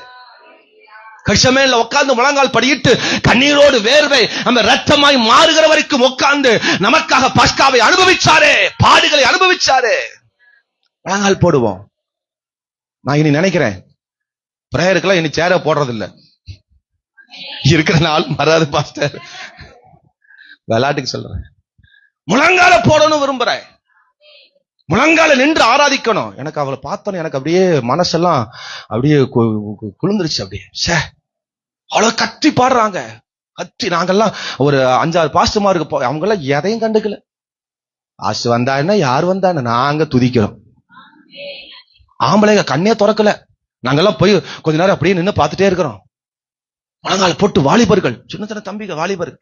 கஷ்டமேல உட்கார்ந்து முழங்கால் படியிட்டு கண்ணீரோடு வேர்வை நம்ம ரத்தமாய் மாறுகிற வரைக்கும் உட்கார்ந்து நமக்காக பஸ்காவை அனுபவிச்சாரு, பாடுகளை அனுபவிச்சாரு. முழங்கால் போடுவோம். நான் இனி நினைக்கிறேன், பிரேயருக்கெல்லாம் இனி சேர போடுறது இல்ல. இருக்கிற நாள் மறாது பாஸ்டர், விளையாட்டுக்கு சொல்றேன். முழங்கால போடணும் விரும்புறேன். முழங்கால நின்று ஆராதிக்கணும். எனக்கு அவளை பார்த்தோன்னு எனக்கு அப்படியே மனசெல்லாம் அப்படியே குளிர்ந்துருச்சு. அப்படியே அவ்வளவு கத்தி பாடுறாங்க. கத்தி நாங்கெல்லாம் ஒரு 5-6 பாஸ்டர்மாருக்கு அவங்க எல்லாம் எதையும் கண்டுக்கல. ஆசு வந்தா என்ன, யார் வந்தா என்ன, நாங்க துதிக்கிறோம். ஆம்பளைங்க கண்ணே திறக்கல. நாங்கெல்லாம் போய் கொஞ்ச நேரம் அப்படியே நின்று பார்த்துட்டே இருக்கிறோம். முழங்கால் போட்டு வாலிபர்கள், சின்ன சின்ன தம்பிகள், வாலிபர்கள்,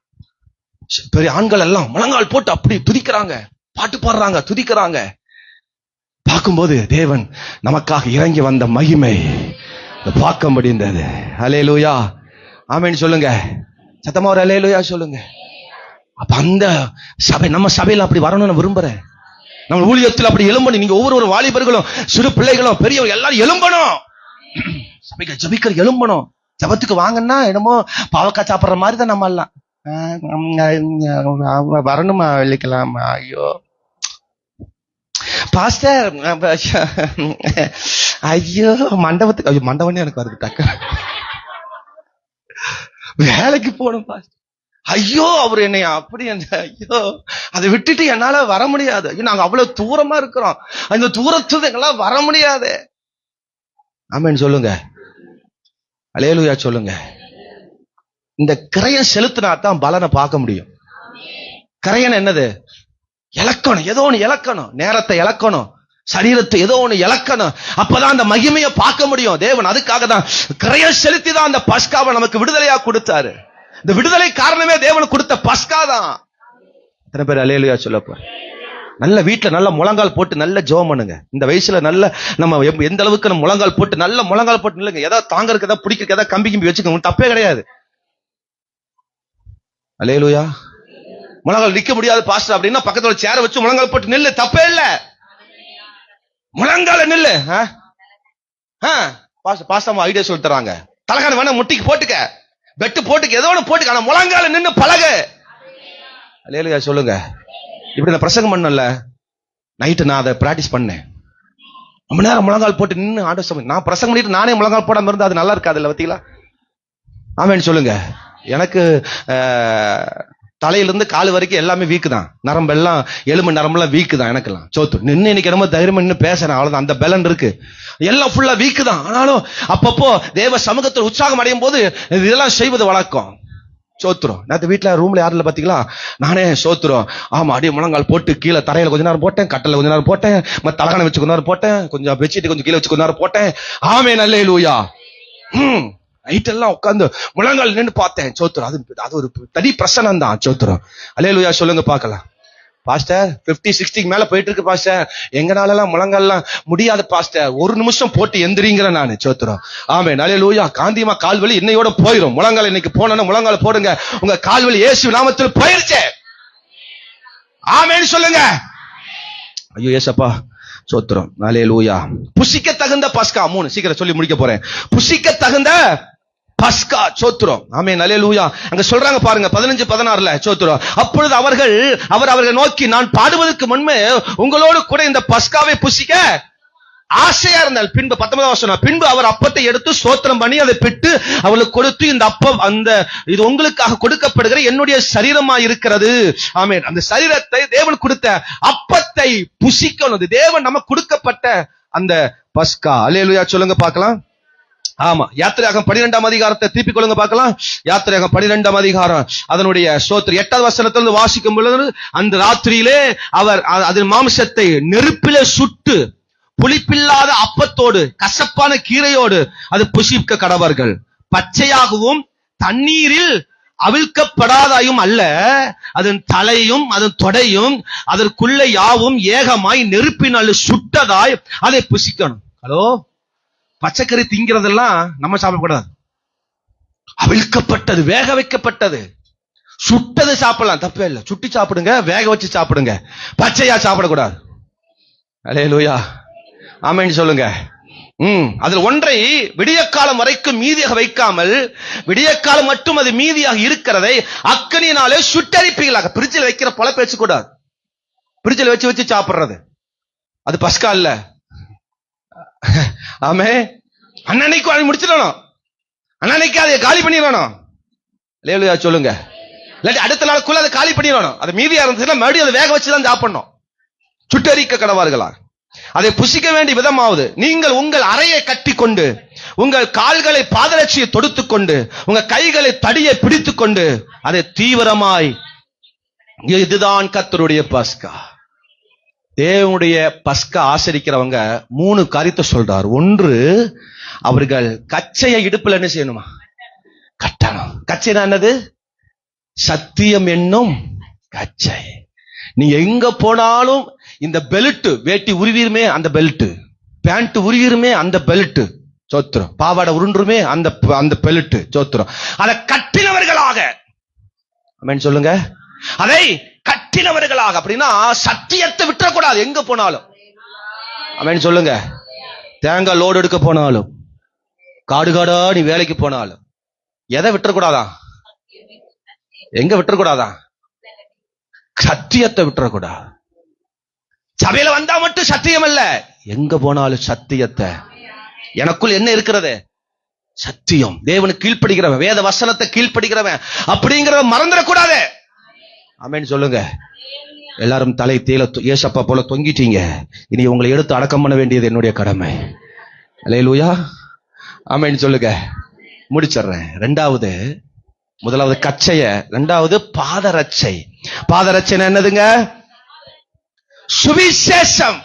பெரிய ஆண்கள் எல்லாம் முழங்கால் போட்டு அப்படி துதிக்கிறாங்க, பாட்டு பாடுறாங்க, துதிக்கிறாங்க. பார்க்கும்போது தேவன் நமக்காக இறங்கி வந்த மகிமை பார்க்க முடிந்தது. அல்லேலூயா, ஆமென் சொல்லுங்க. சத்தமா ஒரு அல்லேலூயா சொல்லுங்க. அப்ப அந்த சபை, நம்ம சபையில அப்படி வரணும்னு விரும்புறேன். நம்ம ஊழியத்தில் அப்படி எழும்பணும். நீங்க ஒவ்வொரு வாலிபர்களும், சிறு பிள்ளைகளும், பெரியவங்க எல்லாரும் எழும்பணும். சபைக்கு ஜபிக்கிற எழும்பணும். ஜபத்துக்கு வாங்கன்னா என்னமோ பாவக்காய் சாப்பிடுற மாதிரி தான் நம்ம எல்லாம். வரணுமா வெள்ளிக்கலாமா? ஐயோ பாஸ்டர், ஐயோ மண்டபத்துக்கு, ஐயோ மண்டபம்னே எனக்கு வருது டக்கு. வேலைக்கு போகணும் பாஸ்டர், ஐயோ அவர் என்னை அப்படி, ஐயோ அதை விட்டுட்டு என்னால வர முடியாது. ஐயோ நாங்க அவ்வளவு தூரமா இருக்கிறோம், அந்த தூரத்துல எங்களால வர முடியாது. ஆமென் சொல்லுங்க. அல்லேலூயா சொல்லுங்க. இந்த கிரையம் செலுத்தினா தான் பலனை பார்க்க முடியும். கிரையம் என்னது? இழக்கணும், ஏதோ ஒண்ணு இழக்கணும். நேரத்தை இழக்கணும், சரீரத்தை ஏதோ ஒண்ணு இழக்கணும். அப்பதான் அந்த மகிமையை பார்க்க முடியும். தேவன் அதுக்காக தான் கிரையம் செலுத்தி தான் அந்த பஸ்காவை நமக்கு விடுதலையா கொடுத்தாரு. இந்த விடுதலை காரணமே தேவன் கொடுத்த பஸ்கா தான். எத்தனை பேர் அல்லேலூயா சொல்லப்ப? நல்ல வீட்டுல நல்ல முழங்கால் போட்டு நல்ல ஜெபம் பண்ணுங்க. இந்த வயசுல நல்ல நம்ம எந்த அளவுக்கு நம்ம முழங்கால் போட்டு நல்ல முழங்கால் போட்டு இல்லைங்க, ஏதாவது தாங்கறதுக்கு, ஏதாவது பிடிக்கிறதுக்கு, ஏதாவது கம்பி கிம்பி வச்சுக்கோங்க, தப்பே கிடையாது. அல்லேலூயா. முழங்கால் நிக்க முடியாது பாஸ்டர் அப்படின்னா பக்கத்துல சேர வச்சு முழங்கால் போட்டு நில்லு, தப்பே இல்ல. முழங்கால நில்லு. பாஸ்டர் ஐடியா சொல்லி தராங்க. தலகான வேணா முட்டிக்கு போட்டுக்க, பெட்டு போட்டுக்க, ஏதோ ஒண்ணு போட்டுக்க, ஆனா முழங்கால நின்னு பழகு. அல்லேலூயா சொல்லுங்க. இப்படி நான் பிரசங்கம் பண்ணல, நைட்டு நான் அதை பிராக்டிஸ் பண்ணேன். ரொம்ப நேரம் முழங்கால் போட்டு நின்று ஆண்டவர், நான் பிரசங்கம் பண்ணிட்டு நானே முழங்கால் போடாம இருந்தா அது நல்லா இருக்காது இல்ல, பத்தீங்களா? ஆமென் சொல்லுங்க. எனக்கு தலையிலிருந்து கால் வரைக்கும் எல்லாமே வீக்கு தான். நரம்பெல்லாம், எலும்பு நரம்பெல்லாம் வீக்கு தான் எனக்கெல்லாம். சோத்து நின்று இன்னைக்கு ரொம்ப தைரியமா நின்று பேசுறேன், அவ்வளவுதான். அந்த பலன் இருக்கு, எல்லாம் ஃபுல்லா வீக்கு தான். ஆனாலும் அப்பப்போ தேவ சமூகத்தில் உற்சாகம் அடையும் போது இதெல்லாம் செய்வது வழக்கம். சோத்துரும். நேற்று வீட்டுல ரூம்ல யாரும் இல்ல பாத்தீங்களா, நானே சோத்துரும். ஆமா, அடியே முழங்கால் போட்டு கீழே தரையில கொஞ்ச நேரம் போட்டேன், கட்டல கொஞ்ச நேரம் போட்டேன், தலகான வச்சு கொஞ்ச நேரம் போட்டேன், கொஞ்சம் பெட்ஷீட் கொஞ்சம் கீழே வச்சு கொஞ்ச நேரம் போட்டேன். ஆமென் அல்லேலூயா. நைட் எல்லாம் உட்கார்ந்து முழங்கால் நின்று பார்த்தேன். சோத்துரும். அது ஒரு தனி பிரசனம் தான். சோத்துரும். அல்லேலூயா சொல்லுங்க பார்க்கலாம். பாஸ்டர் 50-60 மேல போயிட்டு இருக்கு பாஸ்டர், எங்கனால எல்லாம் முழங்கால்லாம் முடியாது பாஸ்டர், ஒரு நிமிஷம் போட்டு எந்திரிங்கிற நானு. சோத்துரும். ஆமென் அல்லேலூயா. காந்தியமா கால்வலி இன்னையோட போயிரும். முழங்கால் இன்னைக்கு போனா முழங்கால போடுங்க, உங்க கால்வலி இயேசு நாமத்தில் போயிருச்சு. ஆமென் சொல்லுங்க. ஐயோ ஏசப்பா, சோத்துரும். அல்லேலூயா. புசிக்க தகுந்த பஸ்கா. 3 சீக்கிரம் சொல்லி முடிக்க போறேன். புசிக்க தகுந்த பஸ்கா. சோத்துரும். ஆமென் அல்லேலூயா. அங்க சொல்றாங்க பாருங்க 15-16 சோத்துரும். அப்பொழுது அவர்கள் நோக்கி, நான் பாடுவதற்கு முன்பே உங்களோடு கூட இந்த பஸ்காவை புசிக்க ஆசையா இருந்தால். பின்பு 19 வசனம், பின்பு அவர் அப்பத்தை எடுத்து ஸ்தோத்திரம் பண்ணி அதை பிட்டு அவளுக்கு கொடுத்து, இந்த அப்பம் இது உங்களுக்காக கொடுக்கப்படுகிற என்னுடைய சரீரமா இருக்கிறது. ஆமென். அந்த சரீரத்தை, தேவன் கொடுத்த அப்பத்தை புசிக்கணும். தேவன் நமக்கு கொடுக்கப்பட்ட அந்த பஸ்கா. அல்லேலூயா சொல்லுங்க பார்க்கலாம். ஆமா, யாத்திரையாகம் 12ஆம் அதிகாரத்தை திருப்பிக் கொள்ளுங்க பார்க்கலாம். யாத்திரையாகம் 12ஆம் அதிகாரம் அதனுடைய ஸ்தோத்திரம் 8வது வசனத்திலிருந்து வாசிக்கும் பொழுது, அந்த ராத்திரியிலே அவர் அதன் மாம்சத்தை நெருப்பிலே சுட்டு புளிப்பில்லாத அப்பத்தோடு கசப்பான கீரையோடு அது புசிக்க கடவர்கள். பச்சையாகவும் தண்ணீரில் அவிழ்க்கப்படாதாயும் அல்ல, அதன் தலையும் அதன் தொடையும் அதற்குள்ள யாவும் ஏகமாய் நெருப்பினால் சுட்டதாய் அதை புசிக்கணும். ஹலோ, பச்சைக்கறி திங்கிறதெல்லாம் நம்ம சாப்பிடக்கூடாது. அவிழ்க்கப்பட்டது, வேக வைக்கப்பட்டது, சுட்டது சாப்பிடலாம், தப்பே இல்லை. சுட்டி சாப்பிடுங்க, வேக வச்சு சாப்பிடுங்க, பச்சையா சாப்பிடக்கூடாது. அல்லேலூயா, ஆமென் சொல்லுங்க. அதில் ஒன்றை விடிய காலம் வரைக்கும் மீதியாக வைக்காமல், விடிய காலம் மட்டும் அது மீதியாக இருக்கிறதை அக்கனியினாலே சுட்டரிப்பீங்களாக. பிரிட்ஜில் வைக்கிற பல பேச்சு கூடாது. பிரிட்ஜில் வச்சு வச்சு சாப்பிடுறது அது பஸ்கா இல்ல. ஆமே, அன்னைக்கு முடிச்சிடணும், அன்னைக்கு அதை காலி பண்ணிடணும். அல்லேலூயா சொல்லுங்க. இல்லாட்டி அடுத்த நாளுக்குள்ள அதை காலி பண்ணிடணும். அது மீதியா இருந்துச்சுன்னா மறுபடியும் அதை வேக வச்சுதான் சாப்பிடணும். சுட்டரிக்க கடவார்களா. அதை புசிக்க வேண்டிய விதமாவது நீங்கள் உங்கள் அறையை கட்டி கொண்டு, உங்கள் கால்களை பாதரட்சியை தொடுத்துக் கொண்டு, உங்க கைகளை தடியை பிடித்துக் கொண்டு அதை தீவிரமாய், இதுதான் கர்த்தருடைய பஸ்கா. தேவனுடைய பஸ்கா ஆசரிக்கிறவங்க 3 காரியத்தை சொல்றார். ஒன்று, அவர்கள் கச்சையை இடுப்புல என்ன செய்யணுமா? கட்டணும். கச்சைனா என்னது? சத்தியம் என்னும் கச்சை. நீங்க எங்க போனாலும் இந்த பெல்ட், வேட்டி உருவிருமே அந்த பெல்ட், பேண்ட் உருவிருமே அந்த பெல்ட் சோத்திரம், பாவாடை உருண்டுருமே அந்த பெல்ட் சோத்திரம், அதை கட்டினவர்களாக. ஆமென் சொல்லுங்க. அதை கட்டினவர்களாக. அப்படின்னா சத்தியத்தை விட்டுறக்கூடாது எங்க போனாலும். ஆமென் சொல்லுங்க. தேங்காய் லோடு எடுக்க போனாலும், காடு காடா நீ வேலைக்கு போனாலும் எதை விட்டுறக்கூடாதா? எங்க விட்டுறக்கூடாதா? சத்தியத்தை விட்டுறக்கூடாது. சபையில வந்தா மட்டும் சத்தியம் அல்ல, எங்க போனாலும் சத்தியத்தை. எனக்குள் என்ன இருக்கிறது? சத்தியம். தேவனுக்கு கீழ்ப்படுகிறவன், வேத வசனத்தை கீழ்ப்படுகிறவன் அப்படிங்கிறத மறந்துடக்கூடாது. ஆமென் சொல்லுங்க. எல்லாரும் தலை தேல ஏசப்பா போல தொங்கிட்டீங்க. இனி உங்களை எடுத்து அடக்கம் பண்ண வேண்டியது என்னுடைய கடமை. அல்லேலூயா, ஆமென் சொல்லுங்க. முடிச்சிடுறேன். முதலாவது கச்சைய, இரண்டாவது பாதரட்சை. பாதரட்சை என்னதுங்க? சுவிசேஷம்.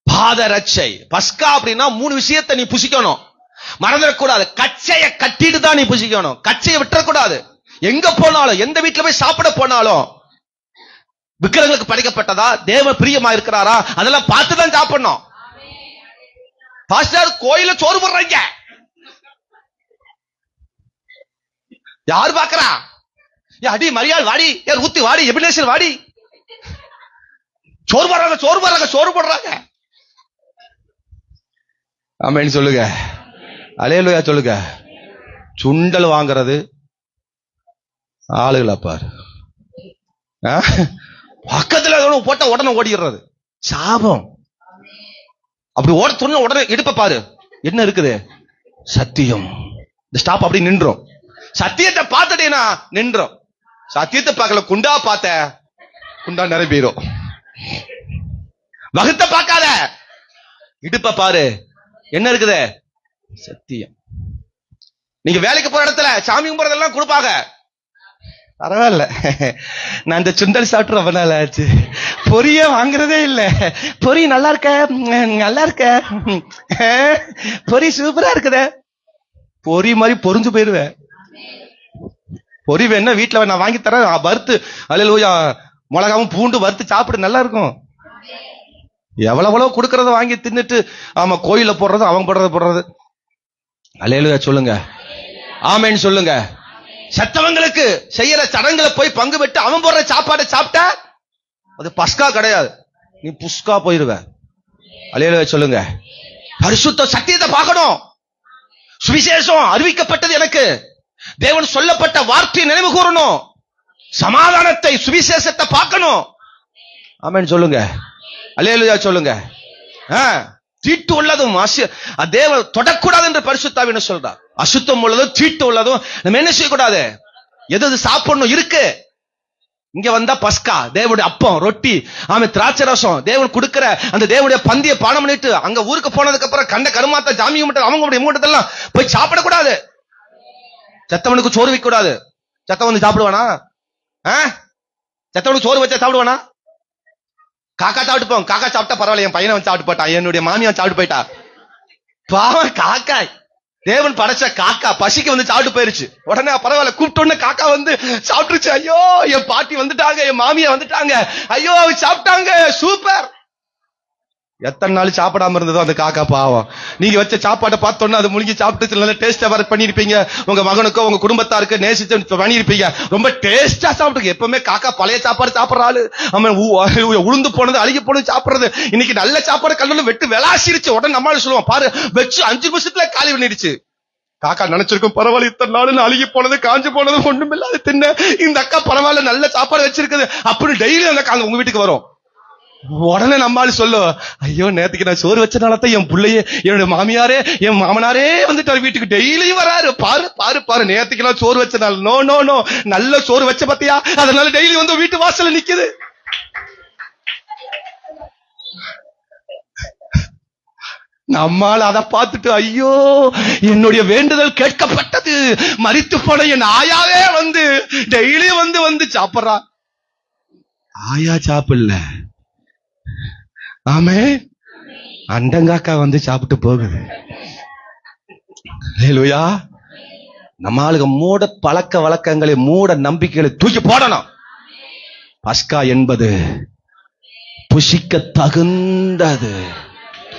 பாதரட்சை. பஸ்கா அப்படின்னா 3 விஷயத்தை நீ புசிக்கணும், மறந்துடக்கூடாது. கச்சையை கட்டிட்டு தான் நீ புசிக்கணும், கச்சையை விட்டுறக்கூடாது. எங்க போனாலும், எந்த வீட்டுல போய் சாப்பிட போனாலும், விக்கிரங்களுக்கு படைக்கப்பட்டதா, தேவ பிரியமா இருக்கிறாரா, அதெல்லாம் பார்த்துதான் சாப்பிடணும். பாஸ்டர் கோயில சோறு போடுறீங்க, யாரு பாக்குறா? அடி மரியாள் வாடி, ஊத்தி வாடி, எபினேசர் வாடி, சோறு போடுறாங்க. ஆமென் சொல்லுங்க. அல்லேலூயா சொல்லுங்க. சுண்டல் வாங்குறது ஆளுகளா பாரு, பக்கத்துல போட்ட உடனே ஓடிடுறது சாபம். அப்படி ஓட சொன்ன உடனே இடுப்ப பாரு, என்ன இருக்குது? சத்தியம். இந்த ஸ்டாப் அப்படி நின்றோம். சத்தியத்தை பார்த்துட்டேனா நின்றோம். சத்தியத்தை பார்க்கல, குண்டா பார்த்த, குண்டா நிரம்பிடும். வகுத்த பார்க்காத, இடுப்ப பாரு, என்ன இருக்குது? சத்தியம். நீங்க வேலைக்கு போற இடத்துல சாமி கும்பிடுறதெல்லாம் கொடுப்பாங்க, பரவாயில்ல. நான் இந்த சுண்டல் சாப்பிட்டு ரொம்ப நாள் ஆச்சு, பொரிய வாங்குறதே இல்ல. பொரி நல்லா இருக்க, பொரி சூப்பரா இருக்குத. பொரி மாதிரி பொறிஞ்சு போயிருவேன். பொரி வேணா வீட்டுல நான் வாங்கி தரேன், வறுத்து அல்லேலூயா மிளகாவும் பூண்டு வறுத்து சாப்பிடு, நல்லா இருக்கும். எவ்வளவு கொடுக்கறத வாங்கி தின்னுட்டு, ஆமா கோயில போடுறது, அவங்க போடுறது. அல்லேலூயா சொல்லுங்க. ஆமென் சொல்லுங்க. செத்தவங்களுக்கு செய்யற சடங்குல போய் பங்கு பெற்று அவன் போடுற சாப்பாடு சாப்பிட்டா அது பஸ்கா கிடையாது, நீ புஸ்கா போயிருவ. அல்லேலூயா சொல்லுங்க. பரிசுத்த சத்தியத்தை பார்க்கணும். சுவிசேஷம் அறிவிக்கப்பட்டது எனக்கு, தேவன் சொல்லப்பட்ட வார்த்தையை நினைவு கூறணும், சமாதானத்தை, சுவிசேஷத்தை பார்க்கணும். ஆமென் சொல்லுங்க. அல்லேலூயா சொல்லுங்க. தீட்டு உள்ளதும் தேவன் தொடக்கூடாது என்று பரிசுத்த ஆவியானவர் சொல்றார். அசுத்தம் உள்ளதும் தீட்டு உள்ளதும் நம்ம என்ன செய்யக்கூடாது, எது சாப்பிடணும் இருக்கு. இங்க வந்தா பஸ்கா, தேவனுடைய அப்பம், ரொட்டி, திராட்சை ரசம், தேவன் கொடுக்கிற அந்த தேவனுடைய பந்திய பானம் பண்ணிட்டு அங்க ஊருக்கு போனதுக்கு அப்புறம் கண்ட கருமாத்த ஜாமியம் அவங்க மூட்டத்தெல்லாம் போய் சாப்பிடக்கூடாது. செத்தவனுக்கு சோறு வைக்க கூடாது. செத்தவன் வந்து சாப்பிடுவானா? செத்தவனுக்கு சோறு வச்சா சாப்பிடுவானா? காக்கா சாப்பிட்டு போங்க. காக்கா சாப்பிட்டா பரவாயில்ல, என் பையனை வந்து சாப்பிட்டு போட்டான், என்னுடைய மாமியா சாப்பிட்டு போயிட்டா. பாவம் காக்காய், தேவன் படைச்ச காக்கா பசிக்கு வந்து சாப்பிட்டு போயிருச்சு. உடனே பரவாயில்ல, கூப்பிட்ட உடனே காக்கா வந்து சாப்பிட்டுருச்சு. ஐயோ என் பாட்டி வந்துட்டாங்க, என் மாமியா வந்துட்டாங்க, ஐயோ சாப்பிட்டாங்க, சூப்பர். எத்தனை நாள் சாப்பிடாம இருந்ததோ அந்த காக்கா பாவம். நீங்க வச்ச சாப்பாட்டை பார்த்தோன்னா அது முழுங்கி சாப்பிட்டு நல்ல டேஸ்டா வர பண்ணிருப்பீங்க. உங்க மகனுக்கோ உங்க குடும்பத்தாருக்கு நேசிச்சு பண்ணிருப்பீங்க. ரொம்ப டேஸ்டா சாப்பிட்டு. எப்பவுமே காக்கா பழைய சாப்பாடு சாப்பிடற ஆளு. அவன் உளுந்து போனது அழுகி போனது சாப்பிடுறது. இன்னைக்கு நல்ல சாப்பாடு கல்லுல வெட்டு விளாசிருச்சு. உடனே நம்மளால சொல்லுவோம், பாரு வச்சு 5 நிமிஷத்துல காலி பண்ணிடுச்சு. காக்கா நினைச்சிருக்கும், பரவாயில்ல இத்தனை நாள் அழுகி போனது காஞ்சு போனது ஒண்ணுமில்லாது தின்ன இந்த அக்கா பரவாயில்ல நல்ல சாப்பாடு வச்சிருக்குது அப்படின்னு டெய்லி அந்த அக்கா உங்க வீட்டுக்கு வரும். உடனே நம்மால சொல்லும், ஐயோ நேத்துக்கு நான் சோறு வச்சனாலதான் என் பிள்ளையே என்னோட மாமியாரே என் மாமனாரே வந்துட்டாரு வீட்டுக்கு டெய்லியும் வராரு. பாரு பாரு பாரு நேத்துக்கு நான் சோறு வச்சனால. நோ நோ நோ, நல்ல சோறு வச்ச பத்தியா, அதனால டெய்லி வந்து வீட்டு வாசல்ல நிக்குது. நம்மால் அதை பார்த்துட்டு ஐயோ என்னுடைய வேண்டுதல் கேட்கப்பட்டது, மரித்து போன என் ஆயாவே வந்து டெய்லி வந்து சாப்பிடுறா. ஆயா சாப்பிடல, ஆமே அண்டங்காக்கா வந்து சாப்பிட்டு போகுது. ஹல்லேலூயா. நம்மளுக்கு மூட பழக்க வழக்கங்களை மூட நம்பிக்கைகளை தூக்கி போடணும். பஸ்கா என்பது புசிக்க தகுந்தது.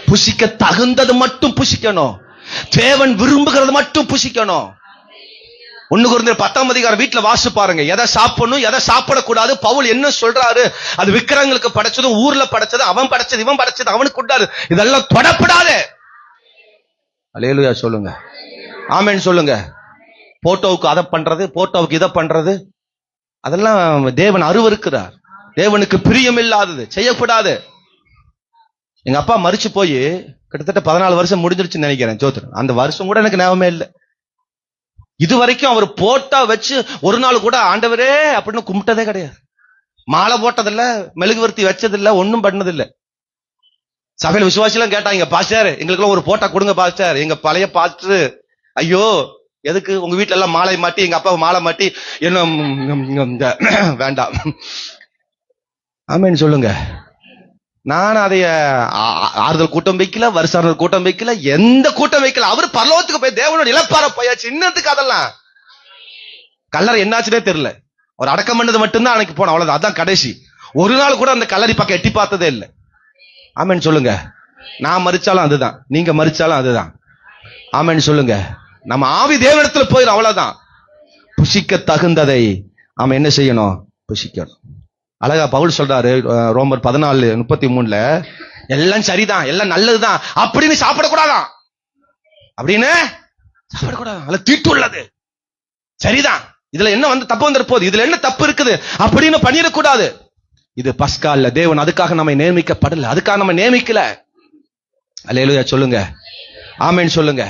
புசிக்க தகுந்தது மட்டும் புசிக்கணும். தேவன் விரும்புகிறது மட்டும் புசிக்கணும். 1 கொரிந்தியர் 10ஆம் அதிகாரம் வீட்டுல வாசி பாருங்க. எதை சாப்பிடணும் எதை சாப்பிடக்கூடாது பவுல் என்ன சொல்றாரு. அது விக்கிரங்களுக்கு படைச்சதும் ஊர்ல படைச்சது அவன் படைச்சது இவன் படைச்சது அவனுக்கு கூடாது. இதெல்லாம் தொடப்படாது. அல்லேலூயா சொல்லுங்க, ஆமென் சொல்லுங்க. போட்டோவுக்கு அதை பண்றது, போட்டோவுக்கு இதை பண்றது, அதெல்லாம் தேவன் அருவருக்கிறார். தேவனுக்கு பிரியம் இல்லாதது, செய்யக்கூடாது. எங்க அப்பா மரிச்சு போய் கிட்டத்தட்ட 14 வருஷம் முடிஞ்சிருச்சுன்னு நினைக்கிறேன் ஜோதிடம். அந்த வருஷம் கூட எனக்கு ஞாபகமே இல்லை. இது வரைக்கும் அவர் போட்டா வச்சு ஒரு நாள் கூட ஆண்டவரே அப்படின்னு கும்பிட்டதே கிடையாது. மாலை போட்டதில்ல, மெழுகுவர்த்தி வச்சதில்ல, ஒன்னும் பண்ணதில்லை. சபையில விசுவாசிலாம் கேட்டாங்க, பாஸ்டர் எங்களுக்குலாம் ஒரு போட்டா கொடுங்க பாஸ்டர். எங்க பழைய பாஸ்டர், ஐயோ எதுக்கு உங்க வீட்டுல எல்லாம் மாலை மாட்டி எங்க அப்பாவை மாலை மாட்டி என்ன வேண்டாம். ஆமேன்னு சொல்லுங்க. நான் அதைய ஆறுதல் கூட்டம் வைக்கல, வருஷாறுதல் கூட்டம் வைக்கல, எந்த கூட்டம் வைக்கல. அவர் பரலோகத்துக்கு போய் தேவனோட இழப்பார போயாச்சு. இன்னத்துக்கு அதெல்லாம் கல்லறை என்னாச்சுன்னே தெரியல. அவர் அடக்கம் பண்ணது மட்டும்தான் அன்னைக்கு போன, அவ்வளவுதான். அதான் கடைசி. ஒரு நாள் கூட அந்த கல்லறை பக்கம் எட்டி பார்த்ததே இல்லை. ஆமேன்னு சொல்லுங்க. நான் மரிச்சாலும் அதுதான், நீங்க மரிச்சாலும் அதுதான். ஆமேன்னு சொல்லுங்க. நம்ம ஆவி தேவனிடத்துல போயிடும், அவ்வளவுதான். புசிக்க தகுந்ததை நாம என்ன செய்யணும்? புசிக்கணும். அழகா பவுல் சொல்றாரு ரோமர் 14:33 எல்லாம் சரிதான், எல்லாம் நல்லதுதான் அப்படின்னு சாப்பிடக்கூடாதான். அப்படின்னு சாப்பிடக்கூடாது. அதுல தீட்டு உள்ளது. சரிதான், இதுல என்ன வந்து தப்பு வந்துட போகுது, இதுல என்ன தப்பு இருக்குது அப்படின்னு பண்ணிடக்கூடாது. இது பஸ்கா இல்ல. தேவன் அதுக்காக நம்ம நியமிக்கப்படல, அதுக்காக நம்ம நியமிக்கல. அல்லேலூயா சொல்லுங்க, ஆமேன் சொல்லுங்க.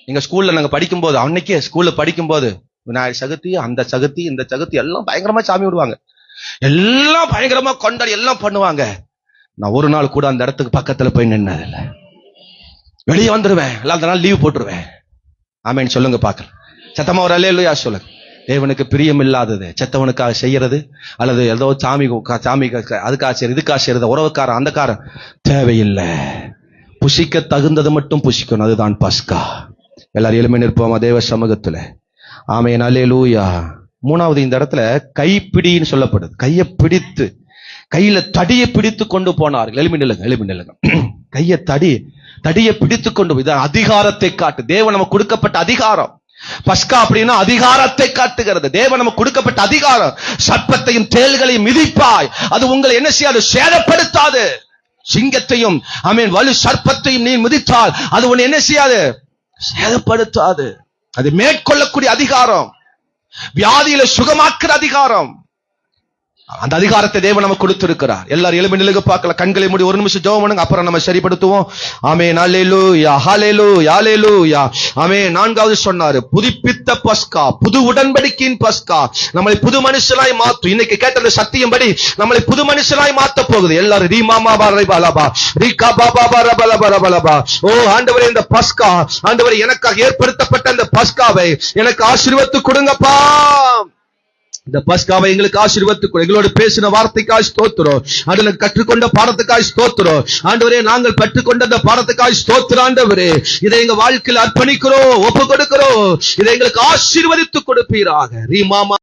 எங்க ஸ்கூல்ல நாங்க படிக்கும் போது, அன்னைக்கே ஸ்கூல்ல படிக்கும் போது விநாயகர் சதுர்த்தி, அந்த சதுர்த்தி இந்த சதுர்த்தி எல்லாம் பயங்கரமா சாமி விடுவாங்க, எல்லாம் பயங்கரமா கொண்டாடி எல்லாம் பண்ணுவாங்க. நான் ஒரு நாள் கூட அந்த இடத்துக்கு பக்கத்துல போய் நின்னதில்லை. வெளியே வந்துருவேன், அந்த நாள் லீவ் போட்டுருவேன். ஆமேன்னு சொல்லுங்க பாக்கலாம். சத்தமா ஒரு அல்லேலூயா சொல்லுங்க. தேவனுக்கு பிரியம் இல்லாதது செத்தவனுக்காக செய்யறது, அல்லது ஏதோ சாமி அதுக்காக செய்யறது, இதுக்காக செய்யறது, உறவுக்காரன் அந்தக்காரன் தேவையில்லை. புசிக்க தகுந்தது மட்டும் புசிக்கணும். அதுதான் பஸ்கா. எல்லாரும் எளிமை நிற்போமா தேவ சமூகத்துல. ஆமேன் அல்லேலூயா. 3வது இந்த இடத்துல கைப்பிடின்னு சொல்லப்படுது. கையை பிடித்து, கையில தடியை பிடித்து கொண்டு போனார்கள். எளிமை நில்லுங்க. கையை தடியை பிடித்து கொண்டு போய் அதிகாரத்தை காட்டு. தேவன் நமக்கு கொடுக்கப்பட்ட அதிகாரம். பஸ்கா அப்படின்னா அதிகாரத்தை காட்டுகிறது. தேவன் நமக்கு கொடுக்கப்பட்ட அதிகாரம். சர்ப்பத்தையும் தேள்களையும் மிதிப்பாய், அது உங்களை என்ன செய்யாது? சேதப்படுத்தாது. சிங்கத்தையும் ஆமென் வலு சர்ப்பத்தையும் நீ மிதித்தால் அது உன்னை என்ன செய்யாது? சேதப்படுத்தாது. அது மேற்கொள்ளக்கூடிய அதிகாரம், வியாதியில சுகமாக்குற அதிகாரம். அந்த அதிகாரத்தை தேவன் நமக்கு கொடுத்திருக்கிறார். எல்லாரும் எலும்பி நிலுக பார்க்கலாம். கண்களை மூடி ஒரு நிமிஷம் ஜெபம் பண்ணுங்க, அப்புறம் நம்ம சரிப்படுத்துவோம். ஆமென் அல்லேலூயா ஹல்லேலூயா ஹல்லேலூயா. ஆமென். 4வது சொன்னாரு புதுப்பித்த பஸ்கா, புது உடன்படிக்கையின் பஸ்கா. நம்மளை புது மனுஷனாய் மாற்றும். இன்னைக்கு கேட்டது சத்தியம்படி நம்மளை புது மனுஷனாய் மாத்த போகுது. எல்லாரும் ரீமாமா பரபலபா ரீகா பாபா பரபலபா. ஓ ஆண்டவரே, இந்த பஸ்கா ஆண்டவரே எனக்காக ஏற்படுத்தப்பட்ட அந்த பஸ்காவை எனக்கு ஆசீர்வதித்து கொடுங்கப்பா. இந்த பஸ்காவை எங்களுக்கு ஆசீர்வதித்து எங்களோடு பேசின வார்த்தைக்காய் ஸ்தோத்திரம். அதுல கற்றுக்கொண்ட பாடத்துக்காய் ஸ்தோத்திரம். ஆண்டவரே, நாங்கள் பெற்றுக்கொண்ட அந்த பாடத்துக்காய் ஸ்தோத்திரம். ஆண்டவரே, இதை எங்க வாழ்க்கையில் அர்ப்பணிக்கிறோம், ஒப்பு கொடுக்கிறோம். இதை எங்களுக்கு ஆசீர்வதித்து கொடுப்பீராக. ரீமாமா